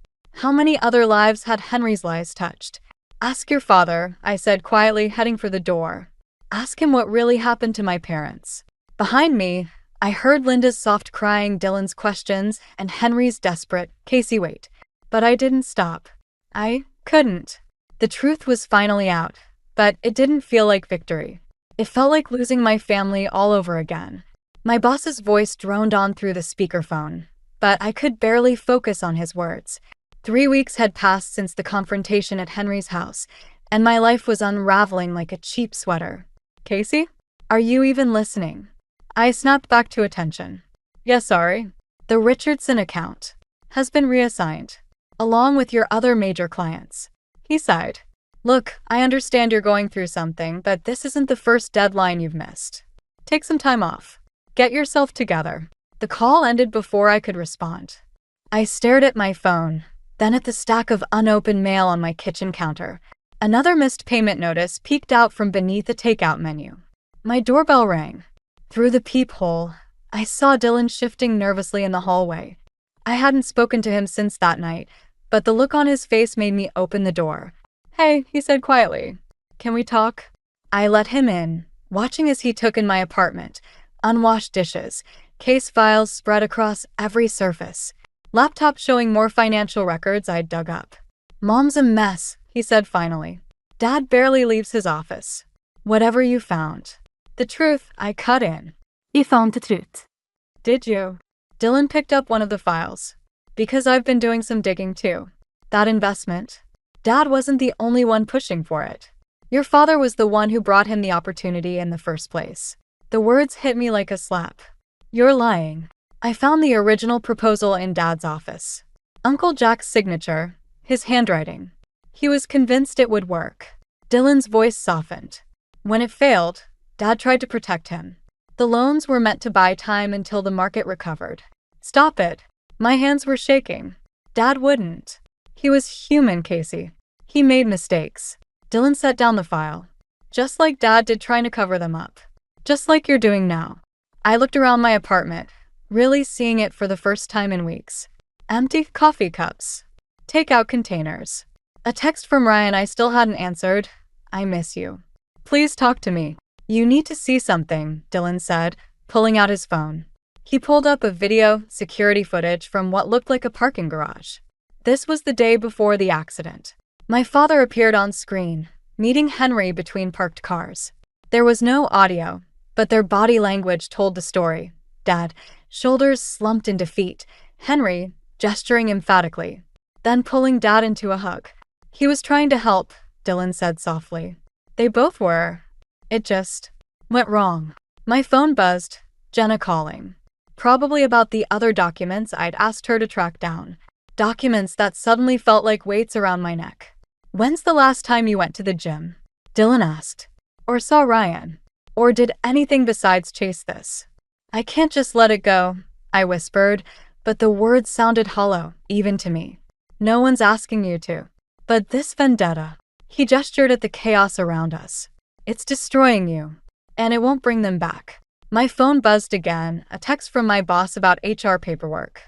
How many other lives had Henry's lies touched? "Ask your father," I said quietly, heading for the door. "Ask him what really happened to my parents." Behind me, I heard Linda's soft crying, Dylan's questions, and Henry's desperate, "Casey, wait." But I didn't stop. I couldn't. The truth was finally out, but it didn't feel like victory. It felt like losing my family all over again. My boss's voice droned on through the speakerphone, but I could barely focus on his words. 3 weeks had passed since the confrontation at Henry's house, and my life was unraveling like a cheap sweater. "Casey?" Are you even listening? I snapped back to attention. Yes, sorry. The Richardson account has been reassigned, along with your other major clients. He sighed. Look, I understand you're going through something, but this isn't the first deadline you've missed. Take some time off. Get yourself together. The call ended before I could respond. I stared at my phone, then at the stack of unopened mail on my kitchen counter. Another missed payment notice peeked out from beneath the takeout menu. My doorbell rang. Through the peephole, I saw Dylan shifting nervously in the hallway. I hadn't spoken to him since that night, but the look on his face made me open the door. Hey, he said quietly. Can we talk? I let him in, watching as he took in my apartment. Unwashed dishes, case files spread across every surface, laptop showing more financial records I'd dug up. Mom's a mess, he said finally. Dad barely leaves his office. Whatever you found. The truth, I cut in. I fant det trut. Did you? Dylan picked up one of the files. Because I've been doing some digging too. That investment. Dad wasn't the only one pushing for it. Your father was the one who brought him the opportunity in the first place. The words hit me like a slap. You're lying. I found the original proposal in Dad's office. Uncle Jack's signature, his handwriting. He was convinced it would work. Dylan's voice softened. When it failed, Dad tried to protect him. The loans were meant to buy time until the market recovered. Stop it. My hands were shaking. Dad wouldn't. He was human, Casey. He made mistakes. Dylan set down the file. Just like Dad did trying to cover them up. Just like you're doing now. I looked around my apartment, really seeing it for the first time in weeks. Empty coffee cups. Takeout containers. A text from Ryan I still hadn't answered. I miss you. Please talk to me. You need to see something, Dylan said, pulling out his phone. He pulled up a video, security footage from what looked like a parking garage. This was the day before the accident. My father appeared on screen, meeting Henry between parked cars. There was no audio, but their body language told the story. Dad, shoulders slumped in defeat. Henry, gesturing emphatically, then pulling Dad into a hug. He was trying to help, Dylan said softly. They both were. It just went wrong. My phone buzzed, Jenna calling. Probably about the other documents I'd asked her to track down. Documents that suddenly felt like weights around my neck. When's the last time you went to the gym? Dylan asked. Or saw Ryan? Or did anything besides chase this? I can't just let it go, I whispered, but the words sounded hollow, even to me. No one's asking you to. But this vendetta. He gestured at the chaos around us. It's destroying you. And it won't bring them back. My phone buzzed again, a text from my boss about HR paperwork.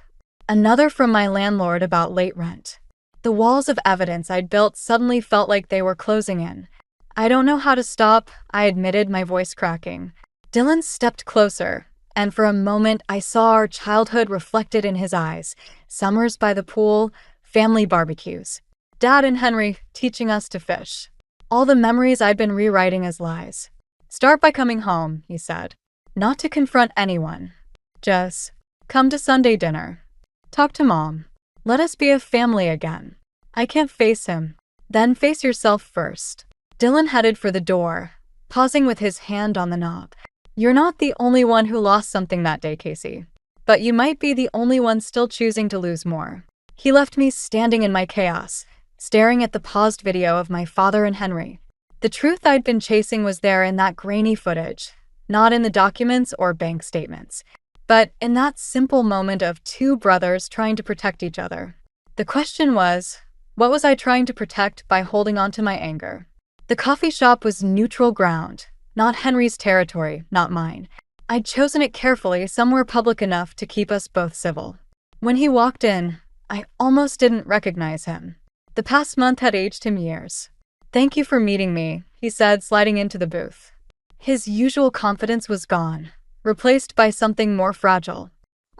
Another from my landlord about late rent. The walls of evidence I'd built suddenly felt like they were closing in. I don't know how to stop, I admitted, my voice cracking. Dylan stepped closer, and for a moment I saw our childhood reflected in his eyes. Summers by the pool, family barbecues. Dad and Henry teaching us to fish. All the memories I'd been rewriting as lies. Start by coming home, he said. Not to confront anyone. Just come to Sunday dinner. Talk to Mom. Let us be a family again. I can't face him. Then face yourself first. Dylan headed for the door, pausing with his hand on the knob. You're not the only one who lost something that day, Casey. But you might be the only one still choosing to lose more. He left me standing in my chaos, staring at the paused video of my father and Henry. The truth I'd been chasing was there in that grainy footage, not in the documents or bank statements, but in that simple moment of two brothers trying to protect each other. The question was, what was I trying to protect by holding on to my anger? The coffee shop was neutral ground, not Henry's territory, not mine. I'd chosen it carefully, somewhere public enough to keep us both civil. When he walked in, I almost didn't recognize him. The past month had aged him years. Thank you for meeting me, he said, sliding into the booth. His usual confidence was gone, replaced by something more fragile.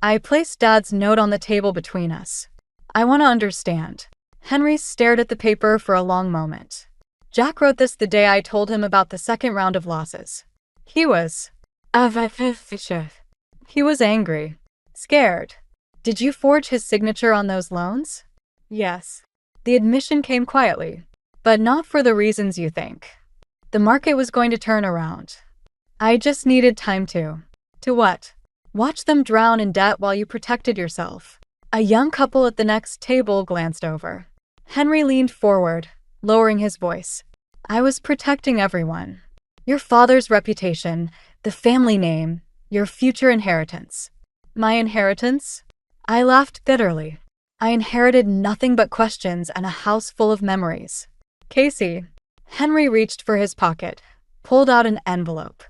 I placed Dad's note on the table between us. I want to understand. Henry stared at the paper for a long moment. Jack wrote this the day I told him about the second round of losses. He was angry, scared. Did you forge his signature on those loans? Yes. The admission came quietly, but not for the reasons you think. The market was going to turn around. I just needed time to. To what? Watch them drown in debt while you protected yourself. A young couple at the next table glanced over. Henry leaned forward, lowering his voice. I was protecting everyone. Your father's reputation, the family name, your future inheritance. My inheritance? I laughed bitterly. I inherited nothing but questions and a house full of memories. Casey. Henry reached for his pocket, pulled out an envelope.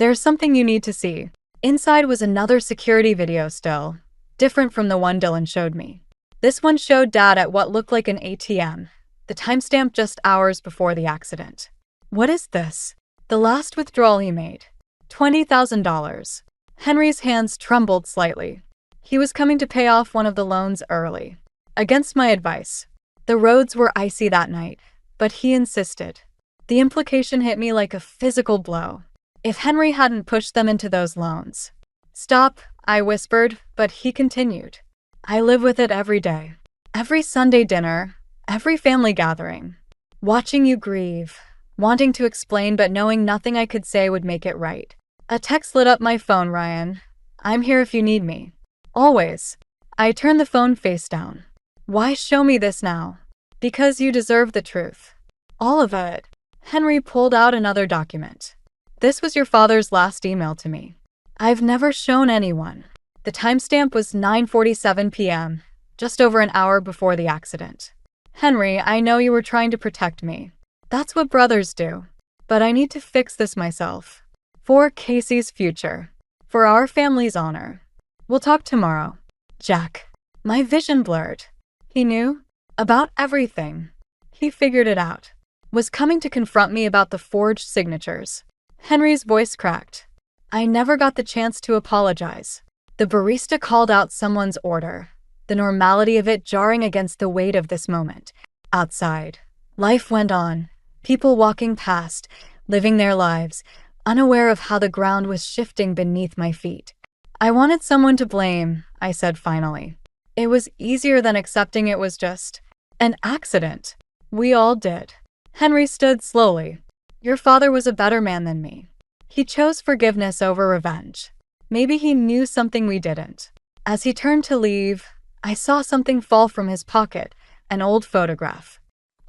There's something you need to see. Inside was another security video still, different from the one Dylan showed me. This one showed Dad at what looked like an ATM, the timestamp just hours before the accident. What is this? The last withdrawal he made. $20,000. Henry's hands trembled slightly. He was coming to pay off one of the loans early. Against my advice. The roads were icy that night, but he insisted. The implication hit me like a physical blow. If Henry hadn't pushed them into those loans. Stop, I whispered, but he continued. I live with it every day. Every Sunday dinner, every family gathering. Watching you grieve, wanting to explain but knowing nothing I could say would make it right. A text lit up my phone, Ryan. I'm here if you need me. Always. I turned the phone face down. Why show me this now? Because you deserve the truth. All of it. Henry pulled out another document. This was your father's last email to me. I've never shown anyone. The timestamp was 9:47 p.m., just over an hour before the accident. Henry, I know you were trying to protect me. That's what brothers do. But I need to fix this myself. For Casey's future. For our family's honor. We'll talk tomorrow. Jack. My vision blurred. He knew about everything. He figured it out. Was coming to confront me about the forged signatures. Henry's voice cracked. I never got the chance to apologize. The barista called out someone's order, the normality of it jarring against the weight of this moment. Outside, life went on, people walking past, living their lives, unaware of how the ground was shifting beneath my feet. I wanted someone to blame, I said finally. It was easier than accepting it was just an accident. We all did. Henry stood slowly. Your father was a better man than me. He chose forgiveness over revenge. Maybe he knew something we didn't. As he turned to leave, I saw something fall from his pocket, an old photograph.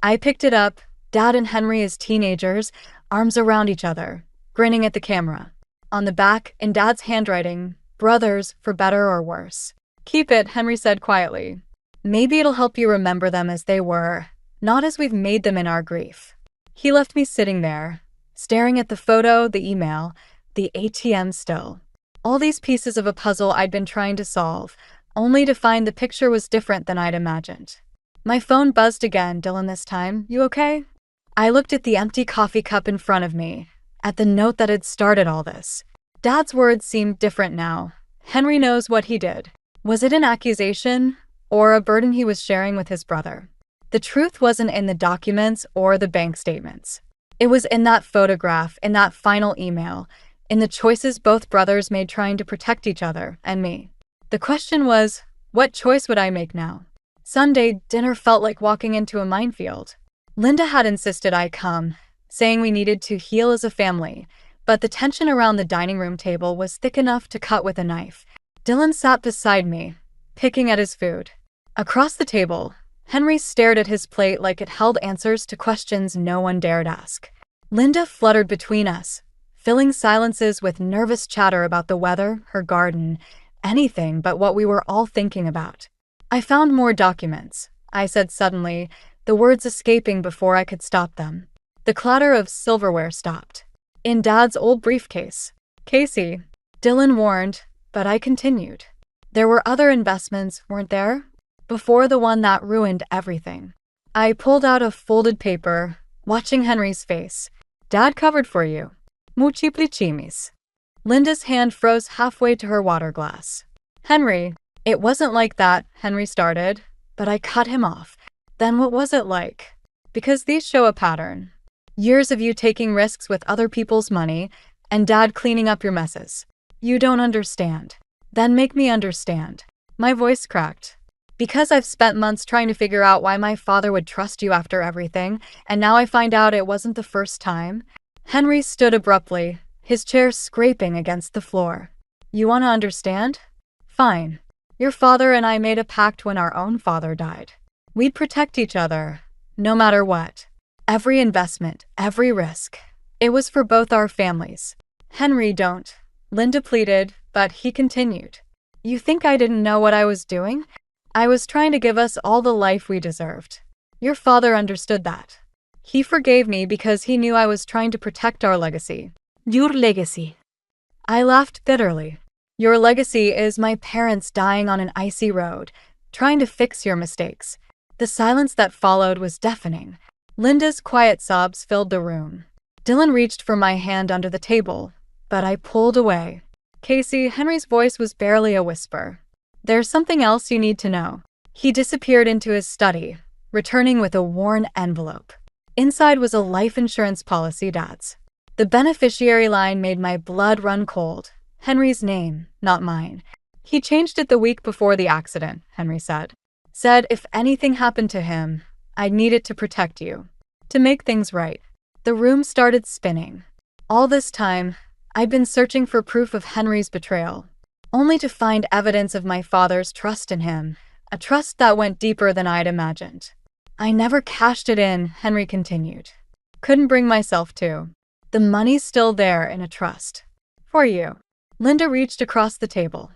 I picked it up, Dad and Henry as teenagers, arms around each other, grinning at the camera. On the back, in Dad's handwriting, brothers, for better or worse. Keep it, Henry said quietly. Maybe it'll help you remember them as they were, not as we've made them in our grief. He left me sitting there, staring at the photo, the email, the ATM still. All these pieces of a puzzle I'd been trying to solve, only to find the picture was different than I'd imagined. My phone buzzed again. Dylan, this time, you okay? I looked at the empty coffee cup in front of me, at the note that had started all this. Dad's words seemed different now. Henry knows what he did. Was it an accusation, or a burden he was sharing with his brother? The truth wasn't in the documents or the bank statements. It was in that photograph, in that final email, in the choices both brothers made trying to protect each other and me. The question was, what choice would I make now? Sunday dinner felt like walking into a minefield. Linda had insisted I come, saying we needed to heal as a family, but the tension around the dining room table was thick enough to cut with a knife. Dylan sat beside me, picking at his food. Across the table, Henry stared at his plate like it held answers to questions no one dared ask. Linda fluttered between us, filling silences with nervous chatter about the weather, her garden, anything but what we were all thinking about. I found more documents, I said suddenly, the words escaping before I could stop them. The clatter of silverware stopped. In Dad's old briefcase. Casey, Dylan warned, but I continued. There were other investments, weren't there? Before the one that ruined everything. I pulled out a folded paper, watching Henry's face. Dad covered for you. Multiplichimis. Linda's hand froze halfway to her water glass. Henry, it wasn't like that, Henry started, but I cut him off. Then what was it like? Because these show a pattern. Years of you taking risks with other people's money, and Dad cleaning up your messes. You don't understand. Then make me understand. My voice cracked. Because I've spent months trying to figure out why my father would trust you after everything, and now I find out it wasn't the first time. Henry stood abruptly, his chair scraping against the floor. You want to understand? Fine. Your father and I made a pact when our own father died. We'd protect each other, no matter what. Every investment, every risk. It was for both our families. Henry, don't. Linda pleaded, but he continued. You think I didn't know what I was doing? I was trying to give us all the life we deserved. Your father understood that. He forgave me because he knew I was trying to protect our legacy. Your legacy. I laughed bitterly. Your legacy is my parents dying on an icy road, trying to fix your mistakes. The silence that followed was deafening. Linda's quiet sobs filled the room. Dylan reached for my hand under the table, but I pulled away. Casey, Henry's voice was barely a whisper. There's something else you need to know. He disappeared into his study, returning with a worn envelope. Inside was a life insurance policy, Dad's. The beneficiary line made my blood run cold. Henry's name, not mine. He changed it the week before the accident, Henry said. Said if anything happened to him, I'd need it to protect you. To make things right. The room started spinning. All this time, I'd been searching for proof of Henry's betrayal, only to find evidence of my father's trust in him, a trust that went deeper than I'd imagined. I never cashed it in, Henry continued. Couldn't bring myself to. The money's still there in a trust. For you. Linda reached across the table.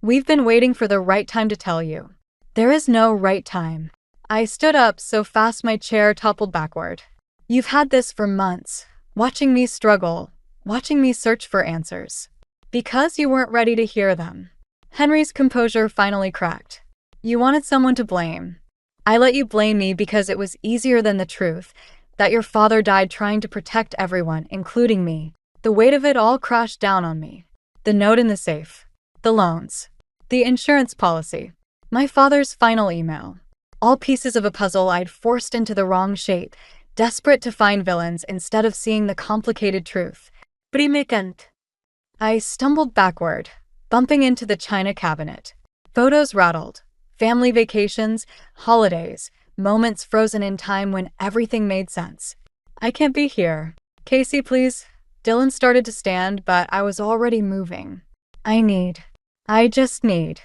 We've been waiting for the right time to tell you. There is no right time. I stood up so fast my chair toppled backward. You've had this for months, watching me struggle, watching me search for answers. Because you weren't ready to hear them. Henry's composure finally cracked. You wanted someone to blame. I let you blame me because it was easier than the truth, that your father died trying to protect everyone, including me. The weight of it all crashed down on me. The note in the safe. The loans. The insurance policy. My father's final email. All pieces of a puzzle I'd forced into the wrong shape, desperate to find villains instead of seeing the complicated truth. Primekant. I stumbled backward, bumping into the china cabinet. Photos rattled. Family vacations, holidays, moments frozen in time when everything made sense. I can't be here. Casey, please. Dylan started to stand, but I was already moving. I just need.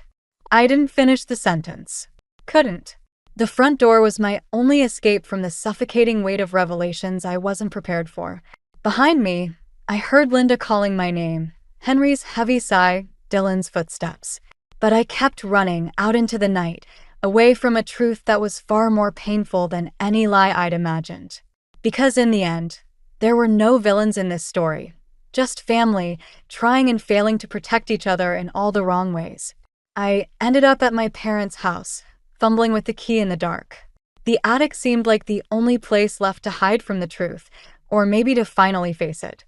I didn't finish the sentence. Couldn't. The front door was my only escape from the suffocating weight of revelations I wasn't prepared for. Behind me, I heard Linda calling my name, Henry's heavy sigh, Dylan's footsteps. But I kept running out into the night, away from a truth that was far more painful than any lie I'd imagined. Because in the end, there were no villains in this story, just family, trying and failing to protect each other in all the wrong ways. I ended up at my parents' house, fumbling with the key in the dark. The attic seemed like the only place left to hide from the truth, or maybe to finally face it.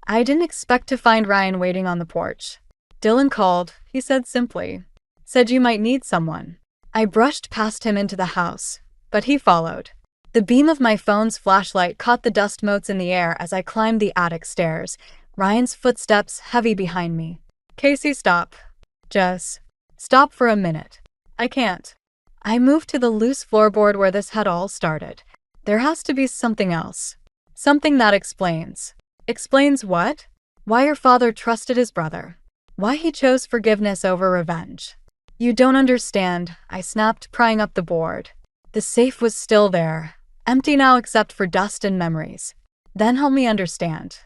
I didn't expect to find Ryan waiting on the porch. Dylan called, he said simply. Said you might need someone. I brushed past him into the house, but he followed. The beam of my phone's flashlight caught the dust motes in the air as I climbed the attic stairs, Ryan's footsteps heavy behind me. Casey, stop. Just stop for a minute. I can't. I moved to the loose floorboard where this had all started. There has to be something else. Something that explains. Explains what? Why your father trusted his brother. Why he chose forgiveness over revenge. You don't understand, I snapped, prying up the board. The safe was still there, empty now except for dust and memories. Then help me understand.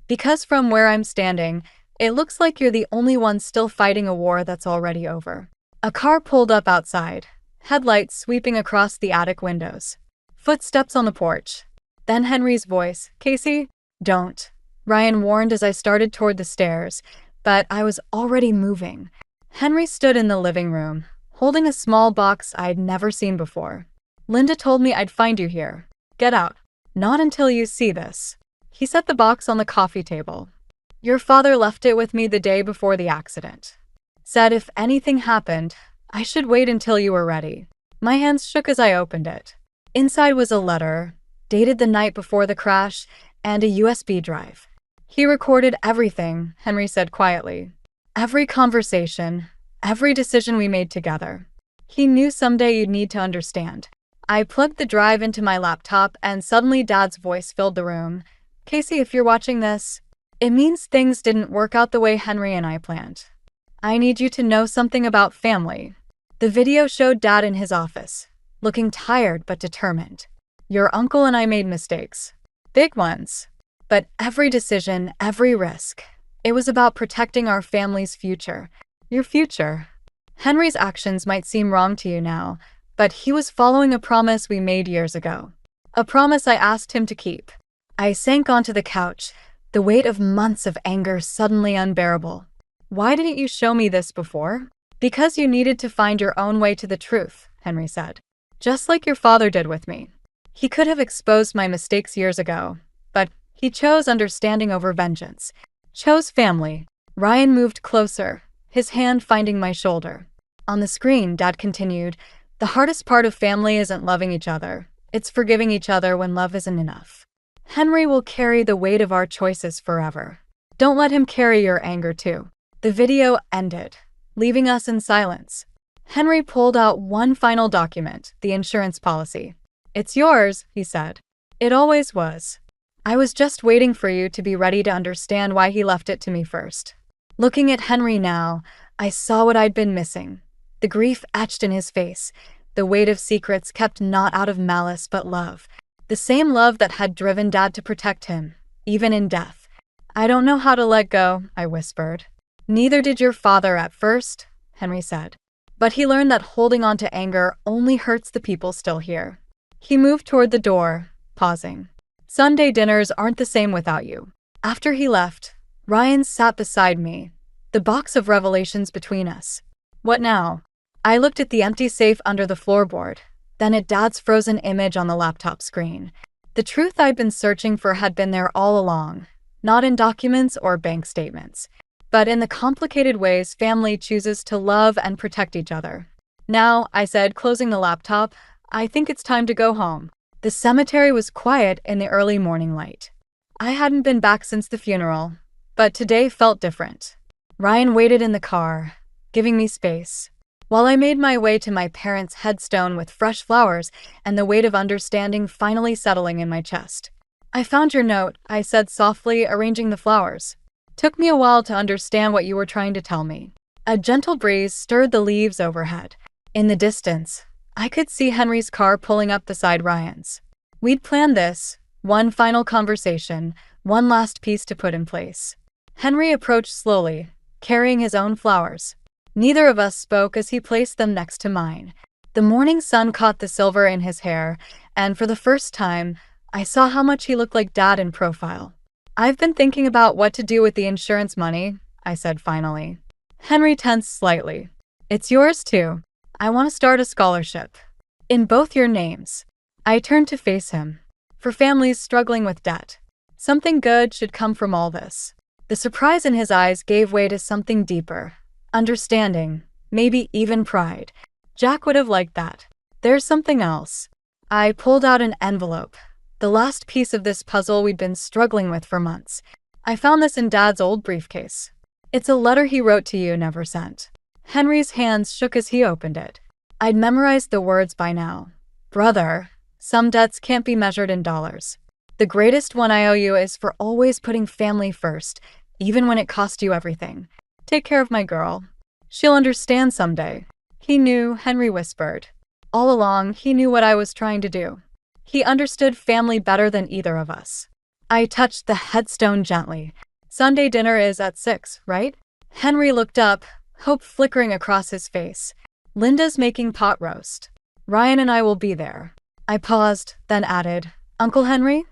Because from where I'm standing, it looks like you're the only one still fighting a war that's already over. A car pulled up outside, headlights sweeping across the attic windows. Footsteps on the porch. Then Henry's voice, Casey, don't. Ryan warned as I started toward the stairs, but I was already moving. Henry stood in the living room, holding a small box I'd never seen before. Linda told me I'd find you here. Get out. Not until you see this. He set the box on the coffee table. Your father left it with me the day before the accident. Said if anything happened, I should wait until you were ready. My hands shook as I opened it. Inside was a letter, dated the night before the crash, and a USB drive. He recorded everything, Henry said quietly. Every conversation, every decision we made together. He knew someday you'd need to understand. I plugged the drive into my laptop and suddenly Dad's voice filled the room. Casey, if you're watching this, It means things didn't work out the way Henry and I planned. I need you to know something about family. The video showed Dad in his office, looking tired but determined. Your uncle and I made mistakes. Big ones. But every decision, every risk, it was about protecting our family's future. Your future. Henry's actions might seem wrong to you now, but he was following a promise we made years ago. A promise I asked him to keep. I sank onto the couch, the weight of months of anger suddenly unbearable. Why didn't you show me this before? Because you needed to find your own way to the truth, Henry said. Just like your father did with me. He could have exposed my mistakes years ago, but he chose understanding over vengeance. Chose family. Ryan moved closer, his hand finding my shoulder. On the screen, Dad continued, the hardest part of family isn't loving each other. It's forgiving each other when love isn't enough. Henry will carry the weight of our choices forever. Don't let him carry your anger too. The video ended, leaving us in silence. Henry pulled out one final document, the insurance policy. It's yours, he said. It always was. I was just waiting for you to be ready to understand why he left it to me first. Looking at Henry now, I saw what I'd been missing. The grief etched in his face, the weight of secrets kept not out of malice but love. The same love that had driven Dad to protect him, even in death. I don't know how to let go, I whispered. Neither did your father at first, Henry said. But he learned that holding on to anger only hurts the people still here. He moved toward the door, pausing. Sunday dinners aren't the same without you. After he left, Ryan sat beside me, the box of revelations between us. What now? I looked at the empty safe under the floorboard, then at Dad's frozen image on the laptop screen. The truth I'd been searching for had been there all along, not in documents or bank statements, but in the complicated ways family chooses to love and protect each other. Now, I said, closing the laptop, I think it's time to go home. The cemetery was quiet in the early morning light. I hadn't been back since the funeral, but today felt different. Ryan waited in the car, giving me space, while I made my way to my parents' headstone with fresh flowers and the weight of understanding finally settling in my chest. I found your note, I said softly, arranging the flowers. Took me a while to understand what you were trying to tell me. A gentle breeze stirred the leaves overhead. In the distance, I could see Henry's car pulling up beside Ryan's. We'd planned this, one final conversation, one last piece to put in place. Henry approached slowly, carrying his own flowers. Neither of us spoke as he placed them next to mine. The morning sun caught the silver in his hair, and for the first time, I saw how much he looked like Dad in profile. I've been thinking about what to do with the insurance money, I said finally. Henry tensed slightly. It's yours too. I want to start a scholarship. In both your names. I turned to face him. For families struggling with debt. Something good should come from all this. The surprise in his eyes gave way to something deeper. Understanding. Maybe even pride. Jack would have liked that. There's something else. I pulled out an envelope. The last piece of this puzzle we'd been struggling with for months. I found this in Dad's old briefcase. It's a letter he wrote to you, never sent. Henry's hands shook as he opened it. I'd memorized the words by now. Brother, some debts can't be measured in dollars. The greatest one I owe you is for always putting family first, even when it cost you everything. Take care of my girl. She'll understand someday. He knew, Henry whispered. All along, he knew what I was trying to do. He understood family better than either of us. I touched the headstone gently. Sunday dinner is at 6, right? Henry looked up, hope flickering across his face. Linda's making pot roast. Ryan and I will be there. I paused, then added, Uncle Henry?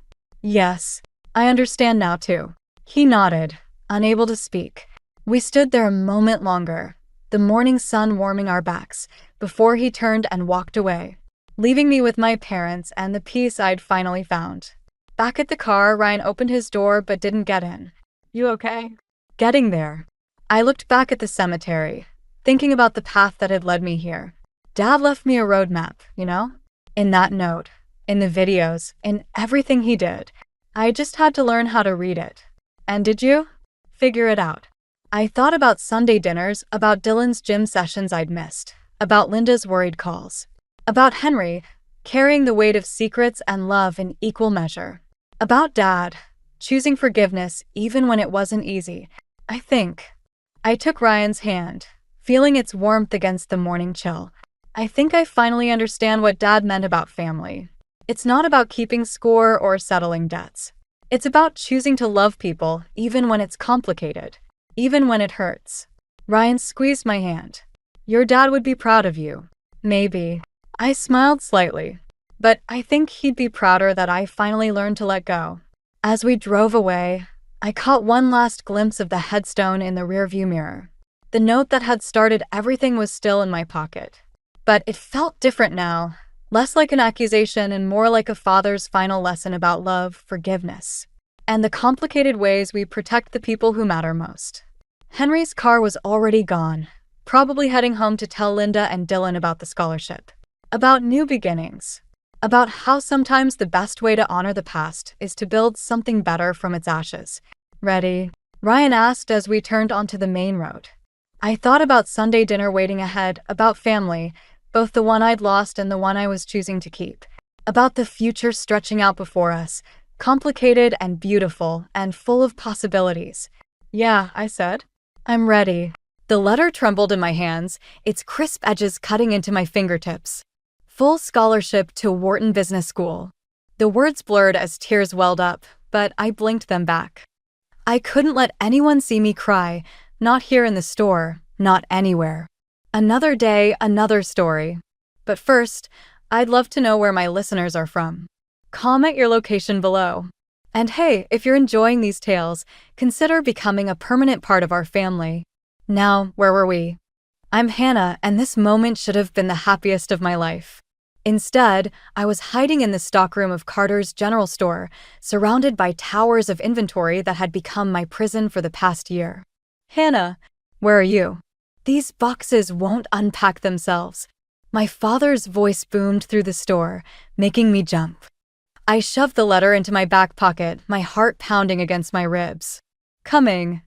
Yes. I understand now too. He nodded, unable to speak. We stood there a moment longer, the morning sun warming our backs, before he turned and walked away, leaving me with my parents and the peace I'd finally found. Back at the car, Ryan opened his door but didn't get in. You okay? Getting there. I looked back at the cemetery, thinking about the path that had led me here. Dad left me a roadmap, you know? In that note, in the videos, in everything he did. I just had to learn how to read it. And did you? Figure it out. I thought about Sunday dinners, about Dylan's gym sessions I'd missed, about Linda's worried calls, about Henry carrying the weight of secrets and love in equal measure, about Dad, choosing forgiveness even when it wasn't easy. I think. I took Ryan's hand, feeling its warmth against the morning chill. I think I finally understand what Dad meant about family. It's not about keeping score or settling debts. It's about choosing to love people even when it's complicated, even when it hurts. Ryan squeezed my hand. Your dad would be proud of you. Maybe. I smiled slightly, but I think he'd be prouder that I finally learned to let go. As we drove away, I caught one last glimpse of the headstone in the rearview mirror. The note that had started everything was still in my pocket. But it felt different now, less like an accusation and more like a father's final lesson about love, forgiveness, and the complicated ways we protect the people who matter most. Henry's car was already gone, probably heading home to tell Linda and Dylan about the scholarship, about new beginnings, about how sometimes the best way to honor the past is to build something better from its ashes. Ready? Ryan asked as we turned onto the main road. I thought about Sunday dinner waiting ahead, about family, both the one I'd lost and the one I was choosing to keep, about the future stretching out before us, complicated and beautiful and full of possibilities. Yeah, I said. I'm ready. The letter trembled in my hands, its crisp edges cutting into my fingertips. Full scholarship to Wharton Business School. The words blurred as tears welled up, but I blinked them back. I couldn't let anyone see me cry, not here in the store, not anywhere. Another day, another story. But first, I'd love to know where my listeners are from. Comment your location below. And hey, if you're enjoying these tales, consider becoming a permanent part of our family. Now, where were we? I'm Hannah, and this moment should have been the happiest of my life. Instead, I was hiding in the stockroom of Carter's general store, surrounded by towers of inventory that had become my prison for the past year. Hannah, where are you? These boxes won't unpack themselves. My father's voice boomed through the store, making me jump. I shoved the letter into my back pocket, my heart pounding against my ribs. Coming.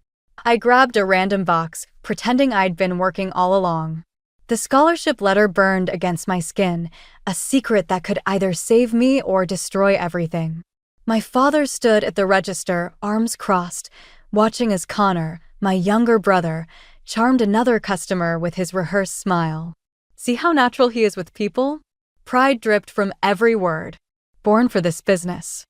I grabbed a random box, pretending I'd been working all along. The scholarship letter burned against my skin, a secret that could either save me or destroy everything. My father stood at the register, arms crossed, watching as Connor, my younger brother, charmed another customer with his rehearsed smile. See how natural he is with people? Pride dripped from every word. Born for this business.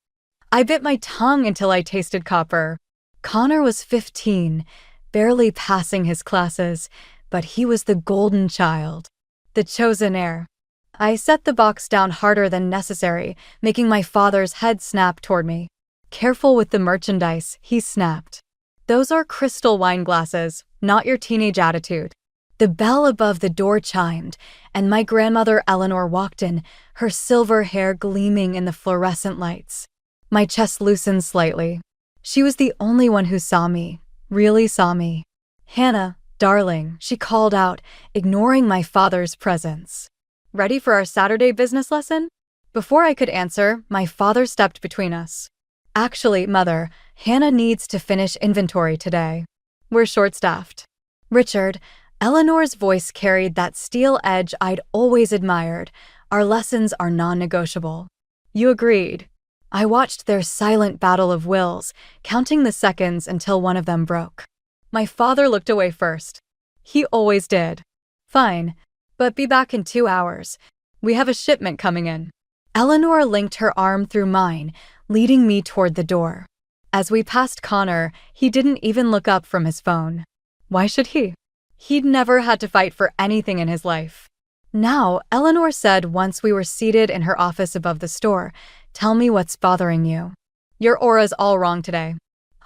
I bit my tongue until I tasted copper. Connor was 15, barely passing his classes, but he was the golden child, the chosen heir. I set the box down harder than necessary, making my father's head snap toward me. Careful with the merchandise, he snapped. Those are crystal wine glasses, not your teenage attitude. The bell above the door chimed, and my grandmother Eleanor walked in, her silver hair gleaming in the fluorescent lights. My chest loosened slightly. She was the only one who saw me, really saw me. Hannah, darling, she called out, ignoring my father's presence. Ready for our Saturday business lesson? Before I could answer, my father stepped between us. Actually, Mother, Hannah needs to finish inventory today. We're short-staffed. Richard, Eleanor's voice carried that steel edge I'd always admired. Our lessons are non-negotiable. You agreed. I watched their silent battle of wills, counting the seconds until one of them broke. My father looked away first. He always did. Fine, but be back in 2 hours. We have a shipment coming in. Eleanor linked her arm through mine, leading me toward the door. As we passed Connor, he didn't even look up from his phone. Why should he? He'd never had to fight for anything in his life. Now, Eleanor said once we were seated in her office above the store, "Tell me what's bothering you. Your aura's all wrong today."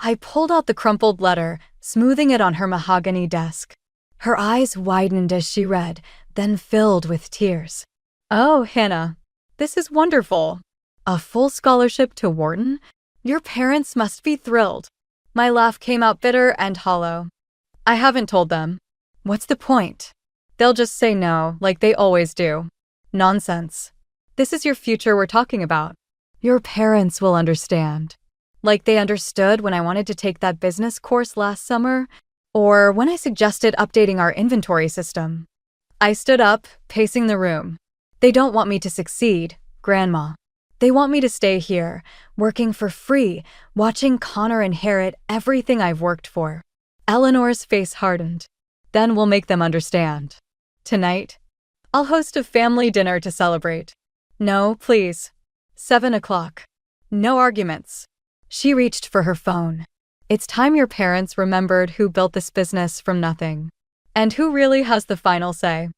I pulled out the crumpled letter, smoothing it on her mahogany desk. Her eyes widened as she read, then filled with tears. Oh, Hannah, this is wonderful. A full scholarship to Wharton? Your parents must be thrilled. My laugh came out bitter and hollow. I haven't told them. What's the point? They'll just say no, like they always do. Nonsense. This is your future we're talking about. Your parents will understand. Like they understood when I wanted to take that business course last summer, or when I suggested updating our inventory system. I stood up, pacing the room. They don't want me to succeed, Grandma. They want me to stay here, working for free, watching Connor inherit everything I've worked for. Eleanor's face hardened. Then we'll make them understand. Tonight, I'll host a family dinner to celebrate. No, please. 7 o'clock. No arguments. She reached for her phone. It's time your parents remembered who built this business from nothing. And who really has the final say.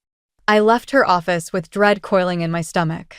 I left her office with dread coiling in my stomach.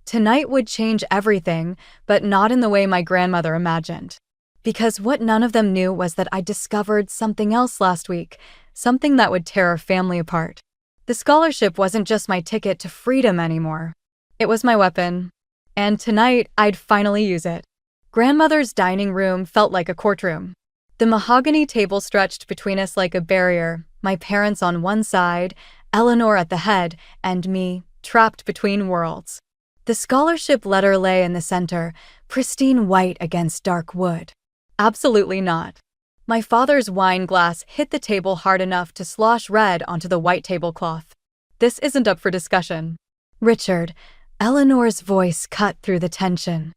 Tonight would change everything, but not in the way my grandmother imagined. Because what none of them knew was that I discovered something else last week, something that would tear our family apart. The scholarship wasn't just my ticket to freedom anymore. It was my weapon. And tonight, I'd finally use it. Grandmother's dining room felt like a courtroom. The mahogany table stretched between us like a barrier, my parents on one side, Eleanor at the head, and me, trapped between worlds. The scholarship letter lay in the center, pristine white against dark wood. Absolutely not. My father's wine glass hit the table hard enough to slosh red onto the white tablecloth. This isn't up for discussion. Richard, Eleanor's voice cut through the tension.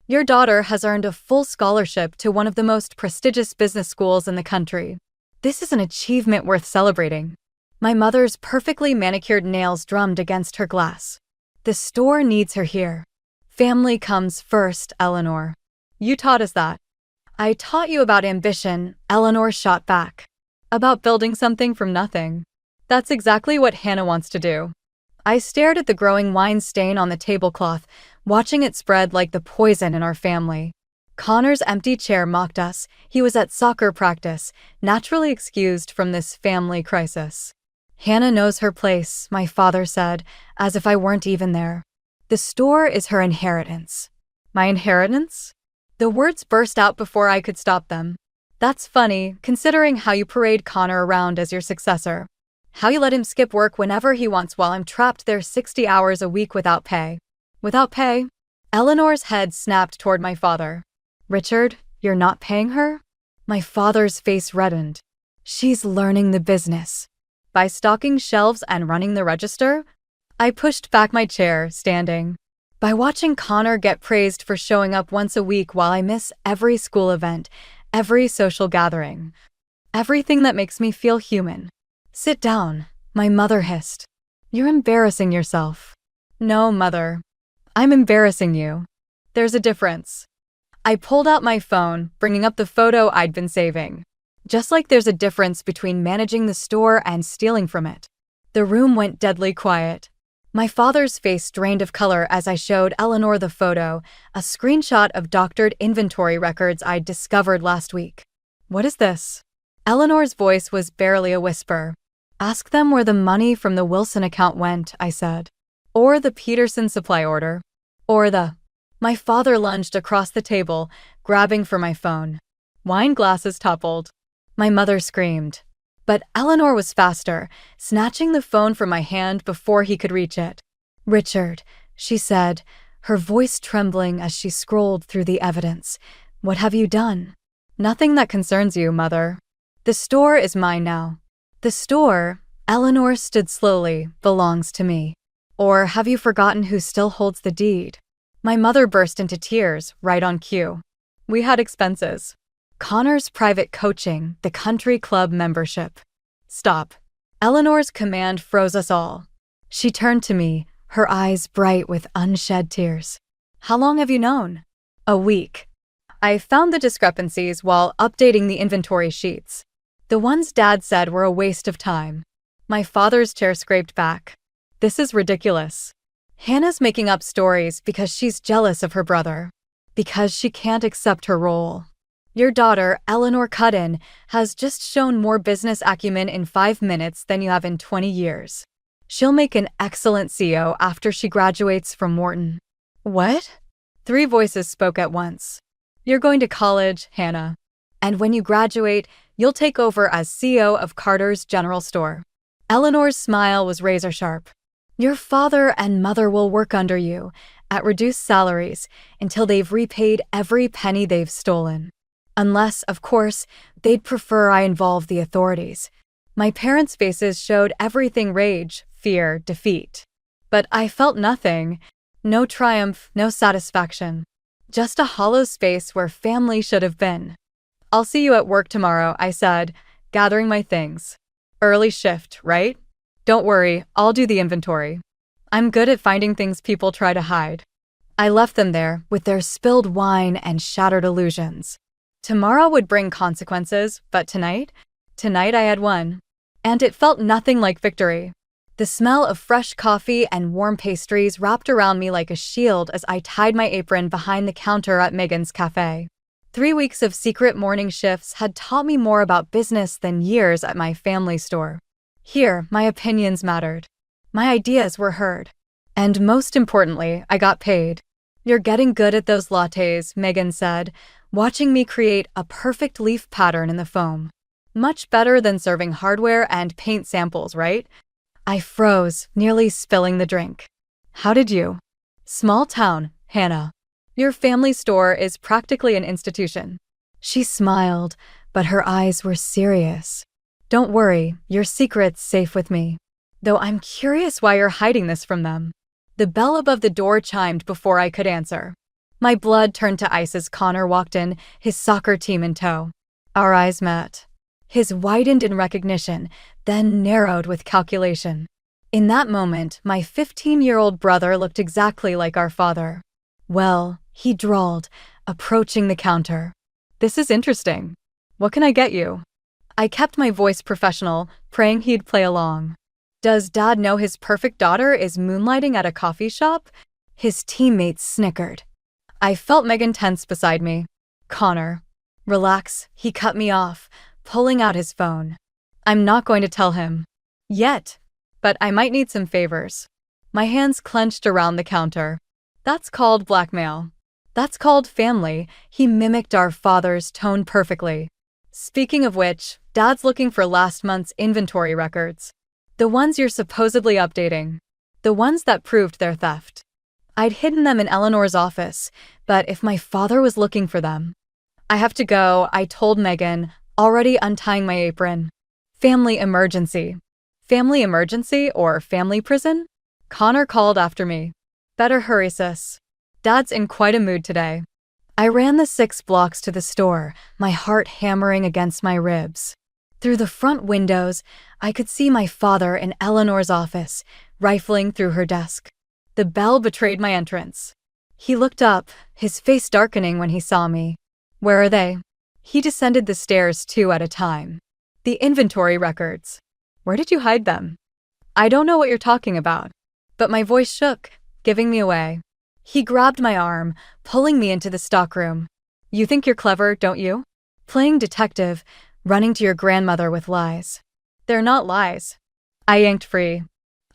Your daughter has earned a full scholarship to one of the most prestigious business schools in the country. This is an achievement worth celebrating. My mother's perfectly manicured nails drummed against her glass. The store needs her here. Family comes first, Eleanor. You taught us that. I taught you about ambition, Eleanor shot back. About building something from nothing. That's exactly what Hannah wants to do. I stared at the growing wine stain on the tablecloth, watching it spread like the poison in our family. Connor's empty chair mocked us. He was at soccer practice, naturally excused from this family crisis. Hannah knows her place, my father said, as if I weren't even there. The store is her inheritance. My inheritance? The words burst out before I could stop them. That's funny, considering how you parade Connor around as your successor. How you let him skip work whenever he wants while I'm trapped there 60 hours a week without pay. Without pay? Eleanor's head snapped toward my father. Richard, you're not paying her? My father's face reddened. She's learning the business. By stocking shelves and running the register? I pushed back my chair, standing. By watching Connor get praised for showing up once a week while I miss every school event, every social gathering. Everything that makes me feel human. Sit down, my mother hissed. You're embarrassing yourself. No, Mother. I'm embarrassing you. There's a difference. I pulled out my phone, bringing up the photo I'd been saving. Just like there's a difference between managing the store and stealing from it. The room went deadly quiet. My father's face drained of color as I showed Eleanor the photo, a screenshot of doctored inventory records I'd discovered last week. What is this? Eleanor's voice was barely a whisper. Ask them where the money from the Wilson account went, I said. Or the Peterson supply order. Or the... My father lunged across the table, grabbing for my phone. Wine glasses toppled. My mother screamed. But Eleanor was faster, snatching the phone from my hand before he could reach it. Richard, she said, her voice trembling as she scrolled through the evidence. What have you done? Nothing that concerns you, Mother. The store is mine now. The store, Eleanor stood slowly, belongs to me. Or have you forgotten who still holds the deed? My mother burst into tears, right on cue. We had expenses. Connor's private coaching, the country club membership. Stop. Eleanor's command froze us all. She turned to me, her eyes bright with unshed tears. How long have you known? A week. I found the discrepancies while updating the inventory sheets. The ones Dad said were a waste of time. My father's chair scraped back. This is ridiculous. Hannah's making up stories because she's jealous of her brother. Because she can't accept her role. Your daughter, Eleanor Cudden, has just shown more business acumen in 5 minutes than you have in 20 years. She'll make an excellent CEO after she graduates from Wharton. What? 3 voices spoke at once. You're going to college, Hannah. And when you graduate, you'll take over as CEO of Carter's General Store. Eleanor's smile was razor-sharp. Your father and mother will work under you, at reduced salaries, until they've repaid every penny they've stolen. Unless, of course, they'd prefer I involve the authorities. My parents' faces showed everything: rage, fear, defeat. But I felt nothing. No triumph, no satisfaction. Just a hollow space where family should have been. "I'll see you at work tomorrow," I said, gathering my things. "Early shift, right? Don't worry, I'll do the inventory. I'm good at finding things people try to hide." I left them there with their spilled wine and shattered illusions. Tomorrow would bring consequences, but tonight I had won. And it felt nothing like victory. The smell of fresh coffee and warm pastries wrapped around me like a shield as I tied my apron behind the counter at Megan's cafe. 3 weeks of secret morning shifts had taught me more about business than years at my family store. Here, my opinions mattered. My ideas were heard. And most importantly, I got paid. "You're getting good at those lattes," Megan said, watching me create a perfect leaf pattern in the foam. "Much better than serving hardware and paint samples, right?" I froze, nearly spilling the drink. "How did you?" "Small town, Hannah. Your family store is practically an institution." She smiled, but her eyes were serious. "Don't worry, your secret's safe with me. Though I'm curious why you're hiding this from them." The bell above the door chimed before I could answer. My blood turned to ice as Connor walked in, his soccer team in tow. Our eyes met. His widened in recognition, then narrowed with calculation. In that moment, my 15-year-old brother looked exactly like our father. "Well," he drawled, approaching the counter. "This is interesting. What can I get you?" I kept my voice professional, praying he'd play along. "Does Dad know his perfect daughter is moonlighting at a coffee shop?" His teammates snickered. I felt Megan tense beside me. "Connor, relax," he cut me off, pulling out his phone. "I'm not going to tell him. Yet. But I might need some favors." My hands clenched around the counter. "That's called blackmail. That's called family." He mimicked our father's tone perfectly. "Speaking of which, Dad's looking for last month's inventory records. The ones you're supposedly updating. The ones that proved their theft. I'd hidden them in Eleanor's office, but if my father was looking for them..." "I have to go," I told Megan, already untying my apron. "Family emergency." "Family emergency or family prison?" Connor called after me. "Better hurry, sis. Dad's in quite a mood today." I ran the 6 blocks to the store, my heart hammering against my ribs. Through the front windows, I could see my father in Eleanor's office, rifling through her desk. The bell betrayed my entrance. He looked up, his face darkening when he saw me. "Where are they?" He descended the stairs 2 at a time. "The inventory records." "Where did you hide them?" "I don't know what you're talking about." But my voice shook, giving me away. He grabbed my arm, pulling me into the stockroom. "You think you're clever, don't you? Playing detective, running to your grandmother with lies." "They're not lies." I yanked free.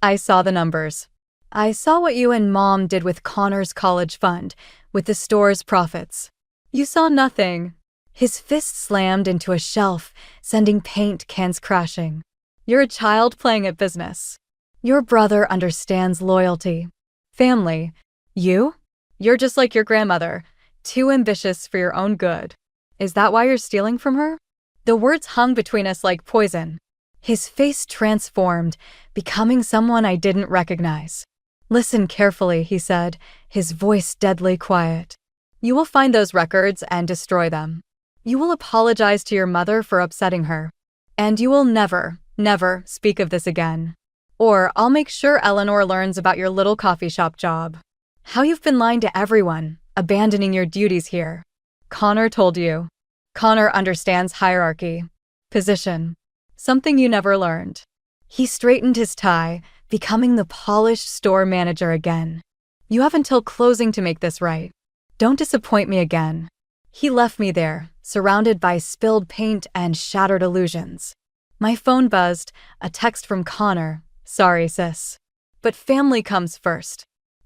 "I saw the numbers. I saw what you and Mom did with Connor's college fund, with the store's profits." "You saw nothing." His fist slammed into a shelf, sending paint cans crashing. "You're a child playing at business. Your brother understands loyalty. Family. You? You're just like your grandmother, too ambitious for your own good. Is that why you're stealing from her?" The words hung between us like poison. His face transformed, becoming someone I didn't recognize. "Listen carefully," he said, his voice deadly quiet. "You will find those records and destroy them. You will apologize to your mother for upsetting her. And you will never, never speak of this again. Or I'll make sure Eleanor learns about your little coffee shop job. How you've been lying to everyone, abandoning your duties here. Connor told you." Connor understands hierarchy. Position. Something you never learned. He straightened his tie, becoming the polished store manager again. "You have until closing to make this right. Don't disappoint me again." He left me there, surrounded by spilled paint and shattered illusions. My phone buzzed, a text from Connor. "Sorry, sis. But family comes first."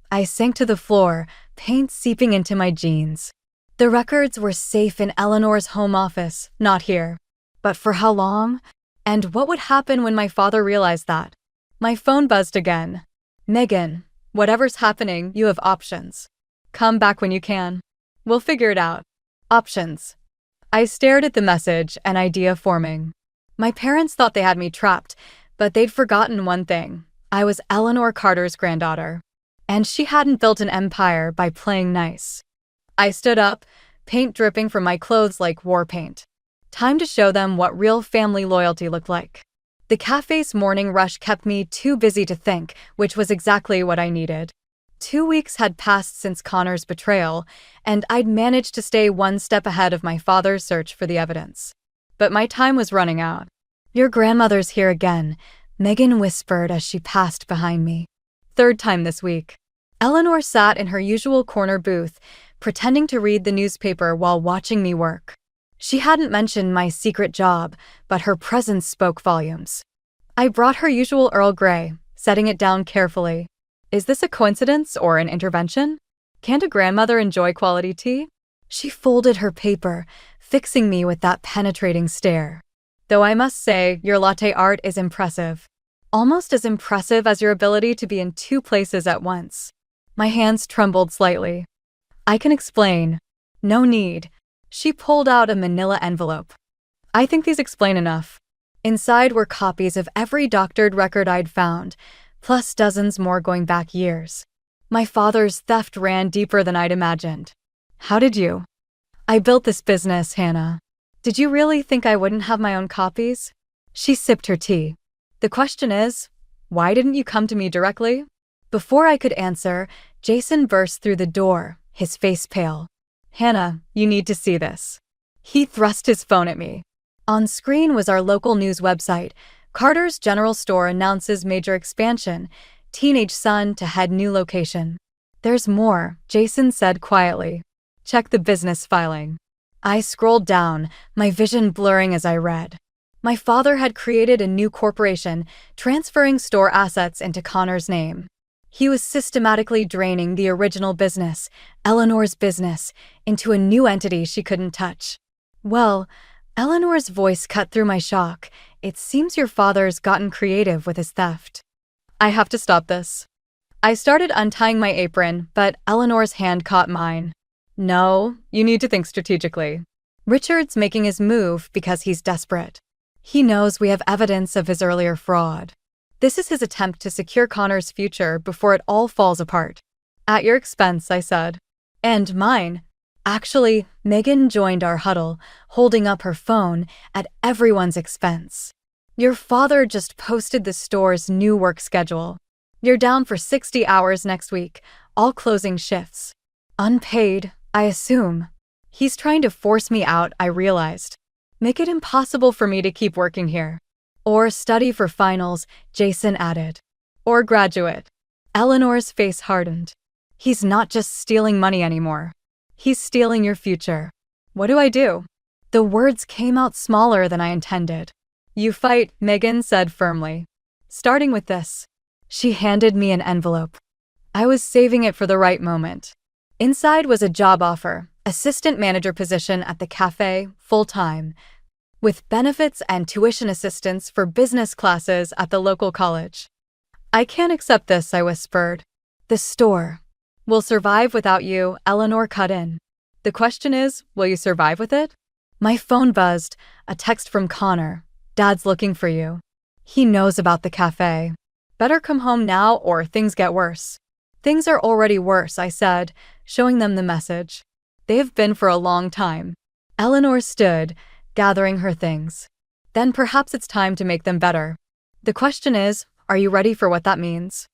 I sank to the floor, paint seeping into my jeans. The records were safe in Eleanor's home office, not here. But for how long? And what would happen when my father realized that? My phone buzzed again. "Megan, whatever's happening, you have options. Come back when you can. We'll figure it out." Options. I stared at the message, an idea forming. My parents thought they had me trapped, but they'd forgotten one thing. I was Eleanor Carter's granddaughter. And she hadn't built an empire by playing nice. I stood up, paint dripping from my clothes like war paint. Time to show them what real family loyalty looked like. The cafe's morning rush kept me too busy to think, which was exactly what I needed. 2 weeks had passed since Connor's betrayal, and I'd managed to stay one step ahead of my father's search for the evidence. But my time was running out. "Your grandmother's here again," Megan whispered as she passed behind me. Third time this week. Eleanor sat in her usual corner booth, pretending to read the newspaper while watching me work. She hadn't mentioned my secret job, but her presence spoke volumes. I brought her usual Earl Grey, setting it down carefully. Is this a coincidence or an intervention? Can't a grandmother enjoy quality tea? She folded her paper, fixing me with that penetrating stare. Though I must say, your latte art is impressive. Almost as impressive as your ability to be in 2 places at once. My hands trembled slightly. I can explain. No need. She pulled out a manila envelope. I think these explain enough. Inside were copies of every doctored record I'd found, plus dozens more going back years. My father's theft ran deeper than I'd imagined. How did you? I built this business, Hannah. Did you really think I wouldn't have my own copies? She sipped her tea. The question is, why didn't you come to me directly? Before I could answer, Jason burst through the door, his face pale. Hannah, you need to see this. He thrust his phone at me. On screen was our local news website. Carter's General Store announces major expansion. Teenage son to head new location. There's more, Jason said quietly. Check the business filing. I scrolled down, my vision blurring as I read. My father had created a new corporation, transferring store assets into Connor's name. He was systematically draining the original business, Eleanor's business, into a new entity she couldn't touch. Well, Eleanor's voice cut through my shock. It seems your father's gotten creative with his theft. I have to stop this. I started untying my apron, but Eleanor's hand caught mine. No, you need to think strategically. Richard's making his move because he's desperate. He knows we have evidence of his earlier fraud. This is his attempt to secure Connor's future before it all falls apart. At your expense, I said. And mine. Actually, Megan joined our huddle, holding up her phone at everyone's expense. Your father just posted the store's new work schedule. You're down for 60 hours next week, all closing shifts. Unpaid, I assume. He's trying to force me out, I realized. Make it impossible for me to keep working here. Or study for finals, Jason added. Or graduate. Eleanor's face hardened. He's not just stealing money anymore. He's stealing your future. What do I do? The words came out smaller than I intended. You fight, Megan said firmly. Starting with this. She handed me an envelope. I was saving it for the right moment. Inside was a job offer, assistant manager position at the cafe, full-time, with benefits and tuition assistance for business classes at the local college. I can't accept this, I whispered. The store will survive without you, Eleanor cut in. The question is, will you survive with it? My phone buzzed, a text from Connor. Dad's looking for you. He knows about the cafe. Better come home now or things get worse. Things are already worse, I said, showing them the message. They have been for a long time. Eleanor stood, gathering her things. Then perhaps it's time to make them better. The question is, are you ready for what that means?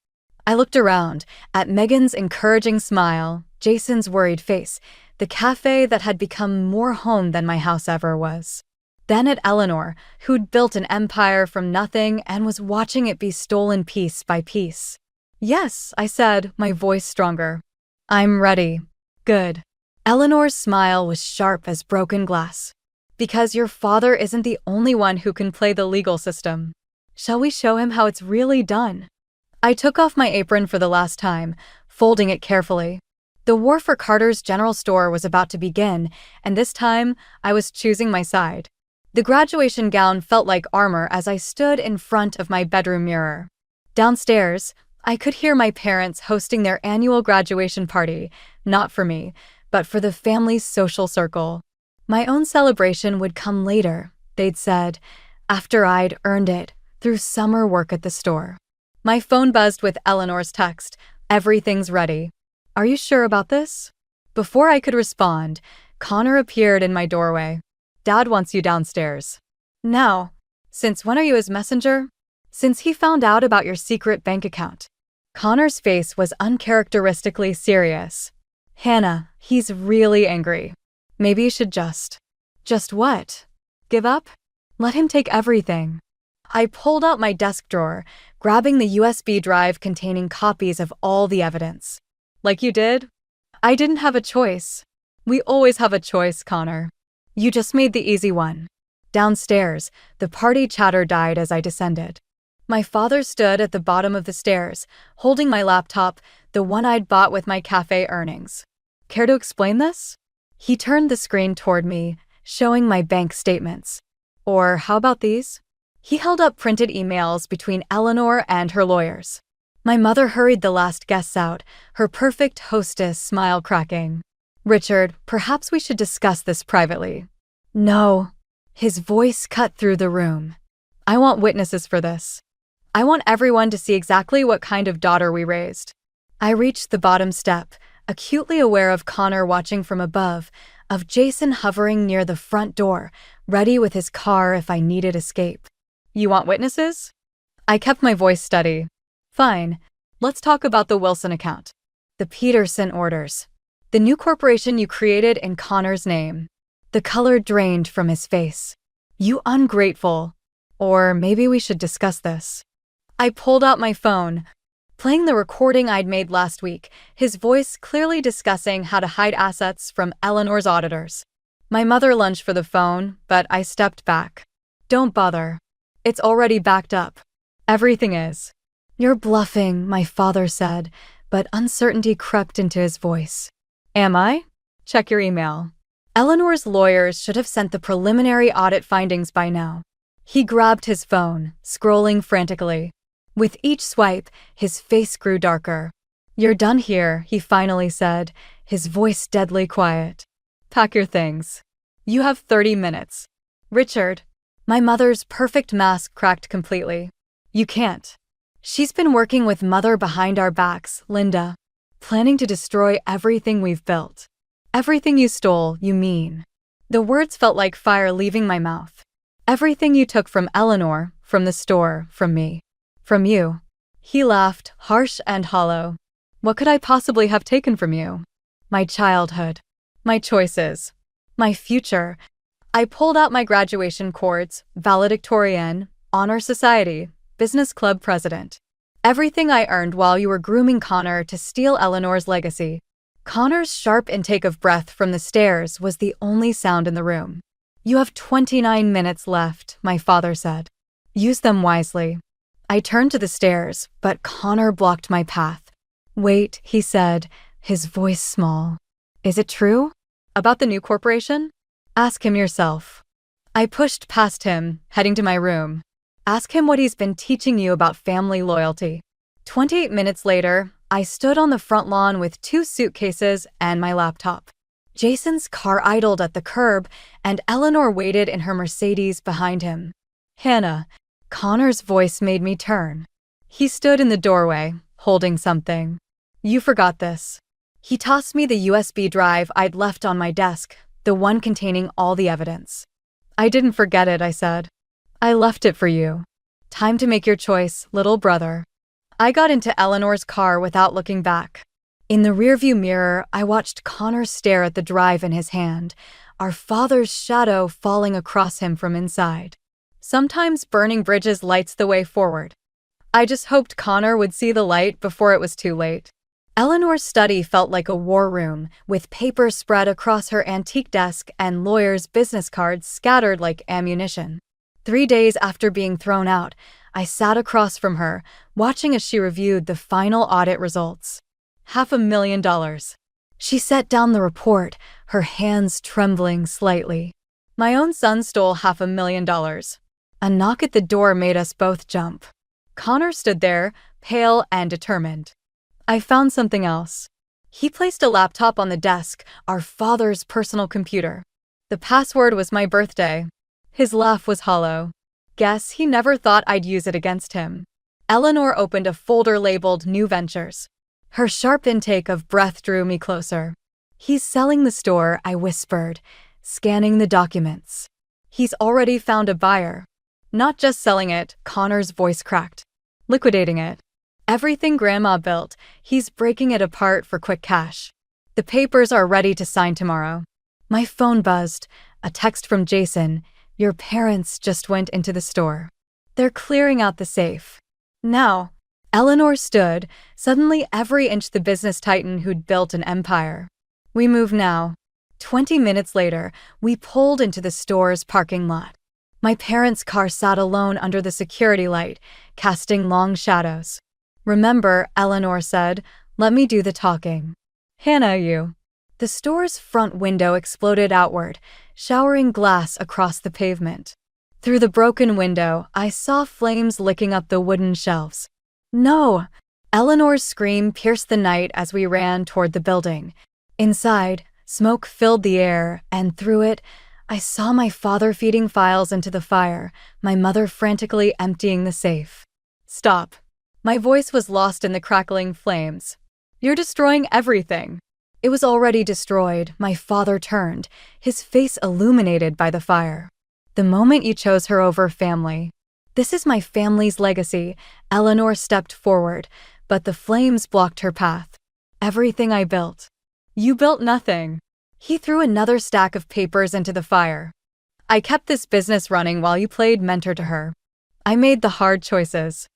I looked around, at Megan's encouraging smile, Jason's worried face, the cafe that had become more home than my house ever was. Then at Eleanor, who'd built an empire from nothing and was watching it be stolen piece by piece. Yes, I said, my voice stronger. I'm ready. Good. Eleanor's smile was sharp as broken glass. Because your father isn't the only one who can play the legal system. Shall we show him how it's really done? I took off my apron for the last time, folding it carefully. The war for Carter's General Store was about to begin, and this time I was choosing my side. The graduation gown felt like armor as I stood in front of my bedroom mirror. Downstairs, I could hear my parents hosting their annual graduation party, not for me, but for the family's social circle. My own celebration would come later, they'd said, after I'd earned it through summer work at the store. My phone buzzed with Eleanor's text. Everything's ready. Are you sure about this? Before I could respond, Connor appeared in my doorway. Dad wants you downstairs. Now. Since when are you his messenger? Since he found out about your secret bank account. Connor's face was uncharacteristically serious. Hannah, he's really angry. Maybe you should just what? Give up? Let him take everything. I pulled out my desk drawer, grabbing the USB drive containing copies of all the evidence. Like you did? I didn't have a choice. We always have a choice, Connor. You just made the easy one. Downstairs, the party chatter died as I descended. My father stood at the bottom of the stairs, holding my laptop, the one I'd bought with my cafe earnings. Care to explain this? He turned the screen toward me, showing my bank statements. Or how about these? He held up printed emails between Eleanor and her lawyers. My mother hurried the last guests out, her perfect hostess smile cracking. Richard, perhaps we should discuss this privately. No. His voice cut through the room. I want witnesses for this. I want everyone to see exactly what kind of daughter we raised. I reached the bottom step, acutely aware of Connor watching from above, of Jason hovering near the front door, ready with his car if I needed escape. You want witnesses? I kept my voice steady. Fine. Let's talk about the Wilson account. The Peterson orders. The new corporation you created in Connor's name. The color drained from his face. You ungrateful. Or maybe we should discuss this. I pulled out my phone, playing the recording I'd made last week, his voice clearly discussing how to hide assets from Eleanor's auditors. My mother lunged for the phone, but I stepped back. Don't bother. It's already backed up. Everything is. You're bluffing, my father said, but uncertainty crept into his voice. Am I? Check your email. Eleanor's lawyers should have sent the preliminary audit findings by now. He grabbed his phone, scrolling frantically. With each swipe, his face grew darker. You're done here, he finally said, his voice deadly quiet. Pack your things. You have 30 minutes. Richard. My mother's perfect mask cracked completely. You can't. She's been working with Mother behind our backs, Linda. Planning to destroy everything we've built. Everything you stole, you mean. The words felt like fire leaving my mouth. Everything you took from Eleanor, from the store, from me. From you. He laughed, harsh and hollow. What could I possibly have taken from you? My childhood. My choices. My future. I pulled out my graduation cords, valedictorian, honor society, business club president. Everything I earned while you were grooming Connor to steal Eleanor's legacy. Connor's sharp intake of breath from the stairs was the only sound in the room. You have 29 minutes left, my father said. Use them wisely. I turned to the stairs, but Connor blocked my path. Wait, he said, his voice small. Is it true? About the new corporation? Ask him yourself. I pushed past him, heading to my room. Ask him what he's been teaching you about family loyalty. 28 minutes later, I stood on the front lawn with 2 suitcases and my laptop. Jason's car idled at the curb, and Eleanor waited in her Mercedes behind him. Hannah. Connor's voice made me turn. He stood in the doorway, holding something. You forgot this. He tossed me the USB drive I'd left on my desk, the one containing all the evidence. I didn't forget it, I said. I left it for you. Time to make your choice, little brother. I got into Eleanor's car without looking back. In the rearview mirror, I watched Connor stare at the drive in his hand, our father's shadow falling across him from inside. Sometimes burning bridges lights the way forward. I just hoped Connor would see the light before it was too late. Eleanor's study felt like a war room, with paper spread across her antique desk and lawyers' business cards scattered like ammunition. 3 days after being thrown out, I sat across from her, watching as she reviewed the final audit results. $500,000. She set down the report, her hands trembling slightly. My own son stole $500,000. A knock at the door made us both jump. Connor stood there, pale and determined. I found something else. He placed a laptop on the desk, our father's personal computer. The password was my birthday. His laugh was hollow. Guess he never thought I'd use it against him. Eleanor opened a folder labeled New Ventures. Her sharp intake of breath drew me closer. "He's selling the store," I whispered, scanning the documents. "He's already found a buyer." "Not just selling it," Connor's voice cracked. "Liquidating it. Everything Grandma built, he's breaking it apart for quick cash. The papers are ready to sign tomorrow." My phone buzzed. A text from Jason. "Your parents just went into the store. They're clearing out the safe." Now, Eleanor stood, suddenly every inch the business titan who'd built an empire. "We move now." 20 minutes later, we pulled into the store's parking lot. My parents' car sat alone under the security light, casting long shadows. "Remember," Eleanor said, "let me do the talking." "Hannah, you." The store's front window exploded outward, showering glass across the pavement. Through the broken window, I saw flames licking up the wooden shelves. "No!" Eleanor's scream pierced the night as we ran toward the building. Inside, smoke filled the air, and through it, I saw my father feeding files into the fire, my mother frantically emptying the safe. "Stop." My voice was lost in the crackling flames. "You're destroying everything." It was already destroyed. My father turned, his face illuminated by the fire. "The moment you chose her over family. This is my family's legacy." Eleanor stepped forward, but the flames blocked her path. "Everything I built." "You built nothing." He threw another stack of papers into the fire. "I kept this business running while you played mentor to her. I made the hard choices.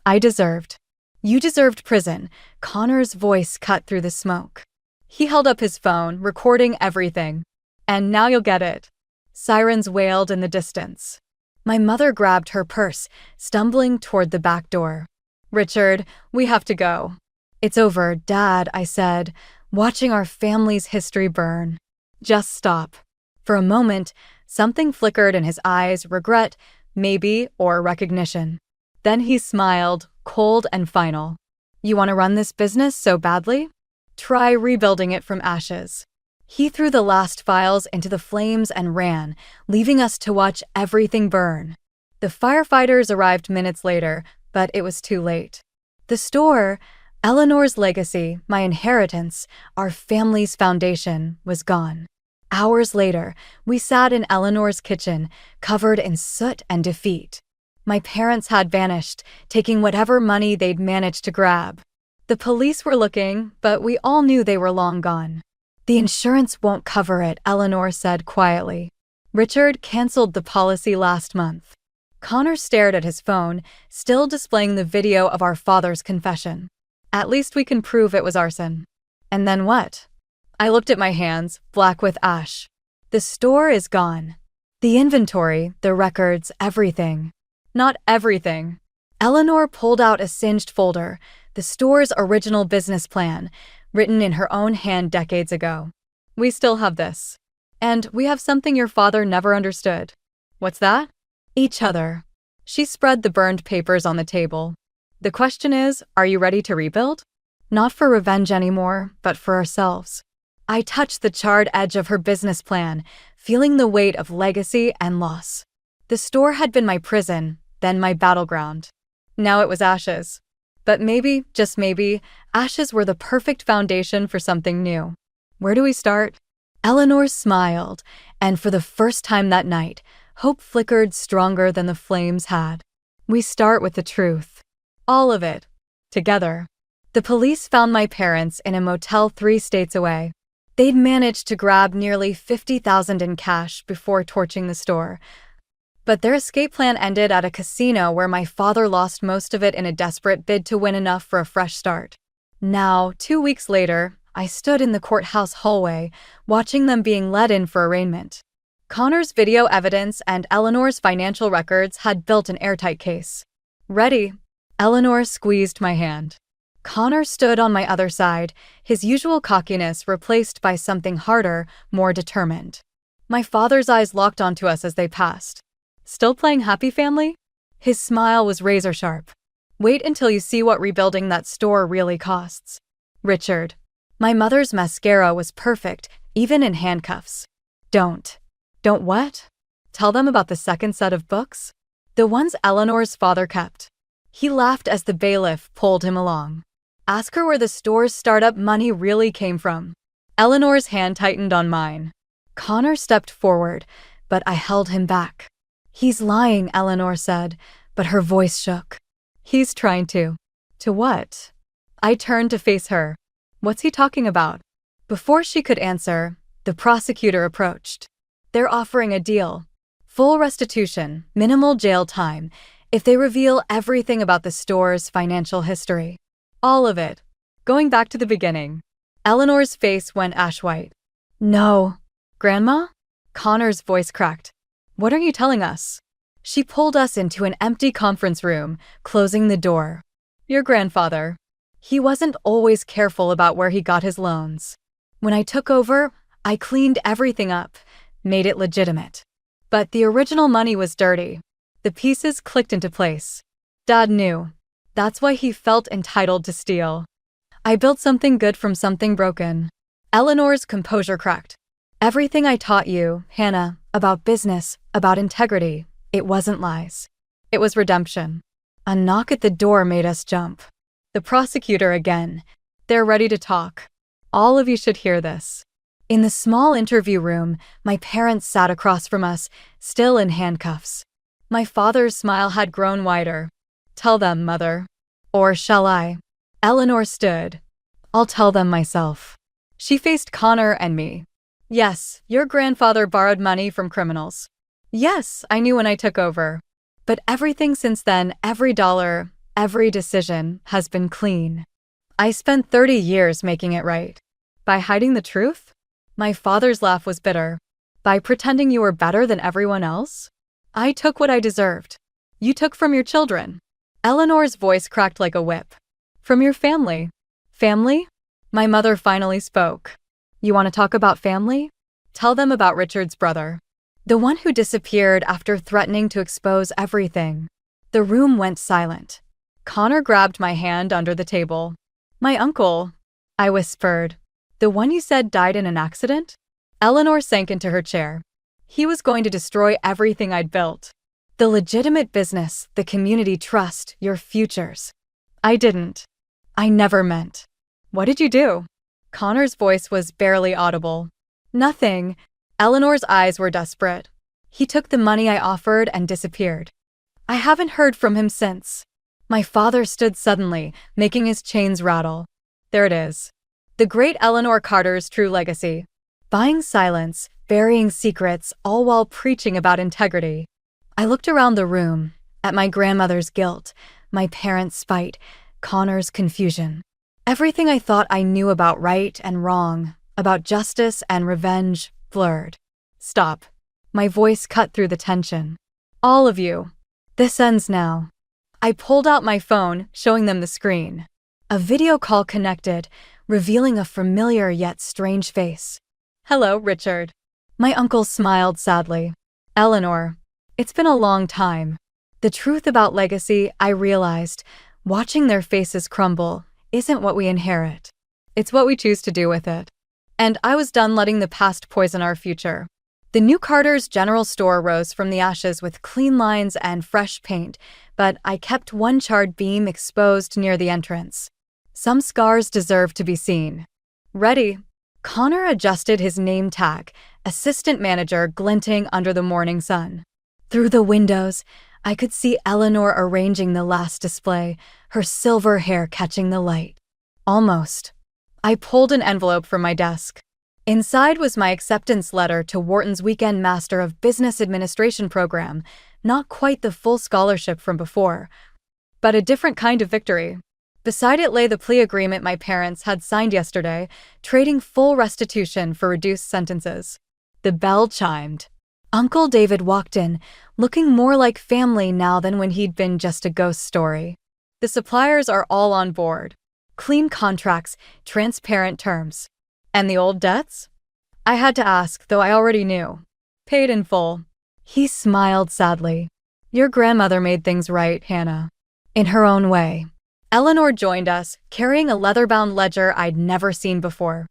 I deserved." "You deserved prison." Connor's voice cut through the smoke. He held up his phone, recording everything. "And now you'll get it." Sirens wailed in the distance. My mother grabbed her purse, stumbling toward the back door. "Richard, we have to go." "It's over, Dad," I said, watching our family's history burn. "Just stop." For a moment, something flickered in his eyes, regret, maybe, or recognition. Then he smiled, cold and final. "You want to run this business so badly? Try rebuilding it from ashes." He threw the last files into the flames and ran, leaving us to watch everything burn. The firefighters arrived minutes later, but it was too late. The store, Eleanor's legacy, my inheritance, our family's foundation, was gone. Hours later, we sat in Eleanor's kitchen, covered in soot and defeat. My parents had vanished, taking whatever money they'd managed to grab. The police were looking, but we all knew they were long gone. "The insurance won't cover it," Eleanor said quietly. "Richard canceled the policy last month." Connor stared at his phone, still displaying the video of our father's confession. "At least we can prove it was arson." "And then what?" I looked at my hands, black with ash. "The store is gone. The inventory, the records, everything." "Not everything." Eleanor pulled out a singed folder, the store's original business plan, written in her own hand decades ago. "We still have this. And we have something your father never understood." "What's that?" "Each other." She spread the burned papers on the table. "The question is, are you ready to rebuild? Not for revenge anymore, but for ourselves." I touched the charred edge of her business plan, feeling the weight of legacy and loss. The store had been my prison, then my battleground. Now it was ashes. But maybe, just maybe, ashes were the perfect foundation for something new. "Where do we start?" Eleanor smiled, and for the first time that night, hope flickered stronger than the flames had. "We start with the truth. All of it. Together." The police found my parents in a motel 3 states away. They'd managed to grab nearly $50,000 in cash before torching the store. But their escape plan ended at a casino where my father lost most of it in a desperate bid to win enough for a fresh start. Now, 2 weeks later, I stood in the courthouse hallway, watching them being led in for arraignment. Connor's video evidence and Eleanor's financial records had built an airtight case. "Ready?" Eleanor squeezed my hand. Connor stood on my other side, his usual cockiness replaced by something harder, more determined. My father's eyes locked onto us as they passed. "Still playing happy family?" His smile was razor-sharp. "Wait until you see what rebuilding that store really costs." "Richard." My mother's mascara was perfect, even in handcuffs. Don't what?" "Tell them about the second set of books? The ones Eleanor's father kept." He laughed as the bailiff pulled him along. Ask her where the store's startup money really came from. Eleanor's hand tightened on mine. Connor stepped forward, but I held him back. He's lying, Eleanor said, but her voice shook. He's trying to. To what? I turned to face her. What's he talking about? Before she could answer, the prosecutor approached. They're offering a deal. Full restitution, minimal jail time, if they reveal everything about the store's financial history. All of it. Going back to the beginning. Eleanor's face went ash-white. No. Grandma? Connor's voice cracked. What are you telling us? She pulled us into an empty conference room, closing the door. Your grandfather. He wasn't always careful about where he got his loans. When I took over, I cleaned everything up, made it legitimate. But the original money was dirty. The pieces clicked into place. Dad knew. That's why he felt entitled to steal. I built something good from something broken. Eleanor's composure cracked. Everything I taught you, Hannah, about business, about integrity, it wasn't lies. It was redemption. A knock at the door made us jump. The prosecutor again. They're ready to talk. All of you should hear this. In the small interview room, my parents sat across from us, still in handcuffs. My father's smile had grown wider. Tell them, Mother. Or shall I? Eleanor stood. I'll tell them myself. She faced Connor and me. Yes, your grandfather borrowed money from criminals. Yes, I knew when I took over. But everything since then, every dollar, every decision, has been clean. I spent 30 years making it right. By hiding the truth? My father's laugh was bitter. By pretending you were better than everyone else? I took what I deserved. You took from your children. Eleanor's voice cracked like a whip. From your family. Family? My mother finally spoke. You want to talk about family? Tell them about Richard's brother. The one who disappeared after threatening to expose everything. The room went silent. Connor grabbed my hand under the table. My uncle, I whispered. The one you said died in an accident? Eleanor sank into her chair. He was going to destroy everything I'd built. The legitimate business, the community trust, your futures. I didn't. I never meant. What did you do? Connor's voice was barely audible. Nothing. Eleanor's eyes were desperate. He took the money I offered and disappeared. I haven't heard from him since. My father stood suddenly, making his chains rattle. There it is. The great Eleanor Carter's true legacy. Buying silence, burying secrets, all while preaching about integrity. I looked around the room, at my grandmother's guilt, my parents' spite, Connor's confusion. Everything I thought I knew about right and wrong, about justice and revenge, blurred. Stop. My voice cut through the tension. All of you. This ends now. I pulled out my phone, showing them the screen. A video call connected, revealing a familiar yet strange face. Hello, Richard. My uncle smiled sadly. Eleanor. It's been a long time. The truth about legacy, I realized, watching their faces crumble, isn't what we inherit. It's what we choose to do with it. And I was done letting the past poison our future. The new Carter's general store rose from the ashes with clean lines and fresh paint, but I kept one charred beam exposed near the entrance. Some scars deserve to be seen. Ready? Connor adjusted his name tag, assistant manager glinting under the morning sun. Through the windows, I could see Eleanor arranging the last display, her silver hair catching the light. Almost. I pulled an envelope from my desk. Inside was my acceptance letter to Wharton's Weekend Master of Business Administration program, not quite the full scholarship from before, but a different kind of victory. Beside it lay the plea agreement my parents had signed yesterday, trading full restitution for reduced sentences. The bell chimed. Uncle David walked in, looking more like family now than when he'd been just a ghost story. The suppliers are all on board. Clean contracts, transparent terms. And the old debts? I had to ask, though I already knew. Paid in full. He smiled sadly. Your grandmother made things right, Hannah. In her own way. Eleanor joined us, carrying a leather-bound ledger I'd never seen before.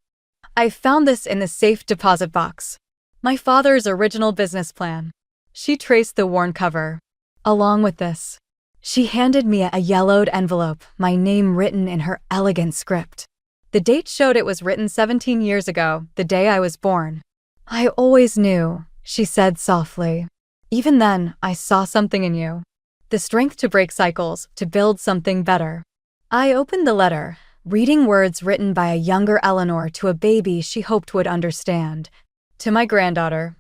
I found this in the safe deposit box. My father's original business plan. She traced the worn cover. Along with this. She handed me a yellowed envelope, my name written in her elegant script. The date showed it was written 17 years ago, the day I was born. "I always knew," she said softly. "Even then, I saw something in you. The strength to break cycles, to build something better." I opened the letter, reading words written by a younger Eleanor to a baby she hoped would understand. To my granddaughter,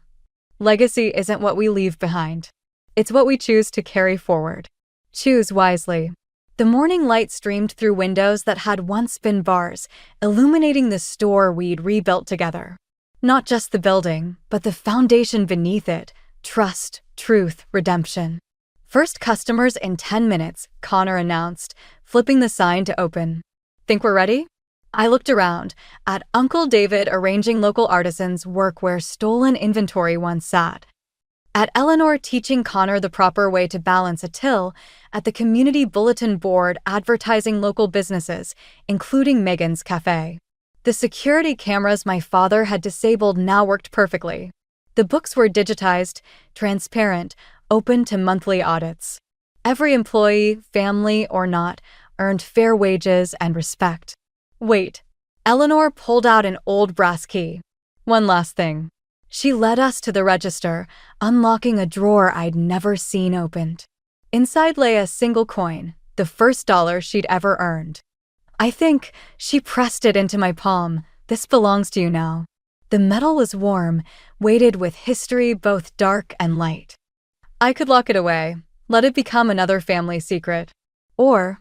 "Legacy isn't what we leave behind. It's what we choose to carry forward. Choose wisely." The morning light streamed through windows that had once been bars, illuminating the store we'd rebuilt together. Not just the building, but the foundation beneath it: trust, truth, redemption. "First customers in 10 minutes, Connor announced, flipping the sign to open. "Think we're ready?" I looked around, at Uncle David arranging local artisans' work where stolen inventory once sat. At Eleanor teaching Connor the proper way to balance a till, at the community bulletin board advertising local businesses, including Megan's Cafe. The security cameras my father had disabled now worked perfectly. The books were digitized, transparent, open to monthly audits. Every employee, family or not, earned fair wages and respect. Wait. Eleanor pulled out an old brass key. "One last thing." She led us to the register, unlocking a drawer I'd never seen opened. Inside lay a single coin, the first dollar she'd ever earned. "I think," she pressed it into my palm, "this belongs to you now." The metal was warm, weighted with history both dark and light. I could lock it away, let it become another family secret. Or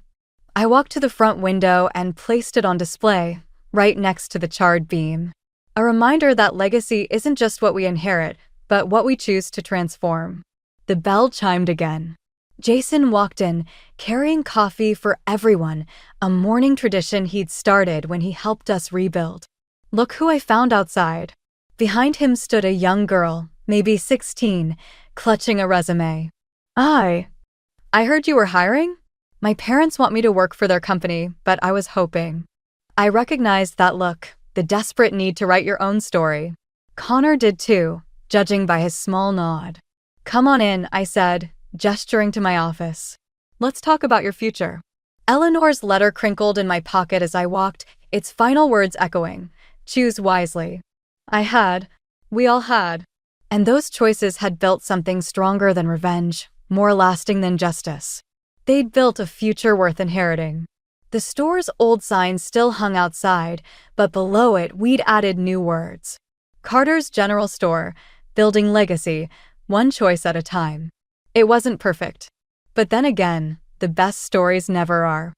I walked to the front window and placed it on display, right next to the charred beam. A reminder that legacy isn't just what we inherit, but what we choose to transform. The bell chimed again. Jason walked in, carrying coffee for everyone, a morning tradition he'd started when he helped us rebuild. Look who I found outside. Behind him stood a young girl, maybe 16, clutching a resume. I heard you were hiring? My parents want me to work for their company, but I was hoping. I recognized that look, the desperate need to write your own story. Connor did too, judging by his small nod. "Come on in," I said, gesturing to my office. "Let's talk about your future." Eleanor's letter crinkled in my pocket as I walked, its final words echoing. Choose wisely. We all had. And those choices had built something stronger than revenge, more lasting than justice. They'd built a future worth inheriting. The store's old sign still hung outside, but below it we'd added new words. Carter's General Store, building legacy, one choice at a time. It wasn't perfect. But then again, the best stories never are.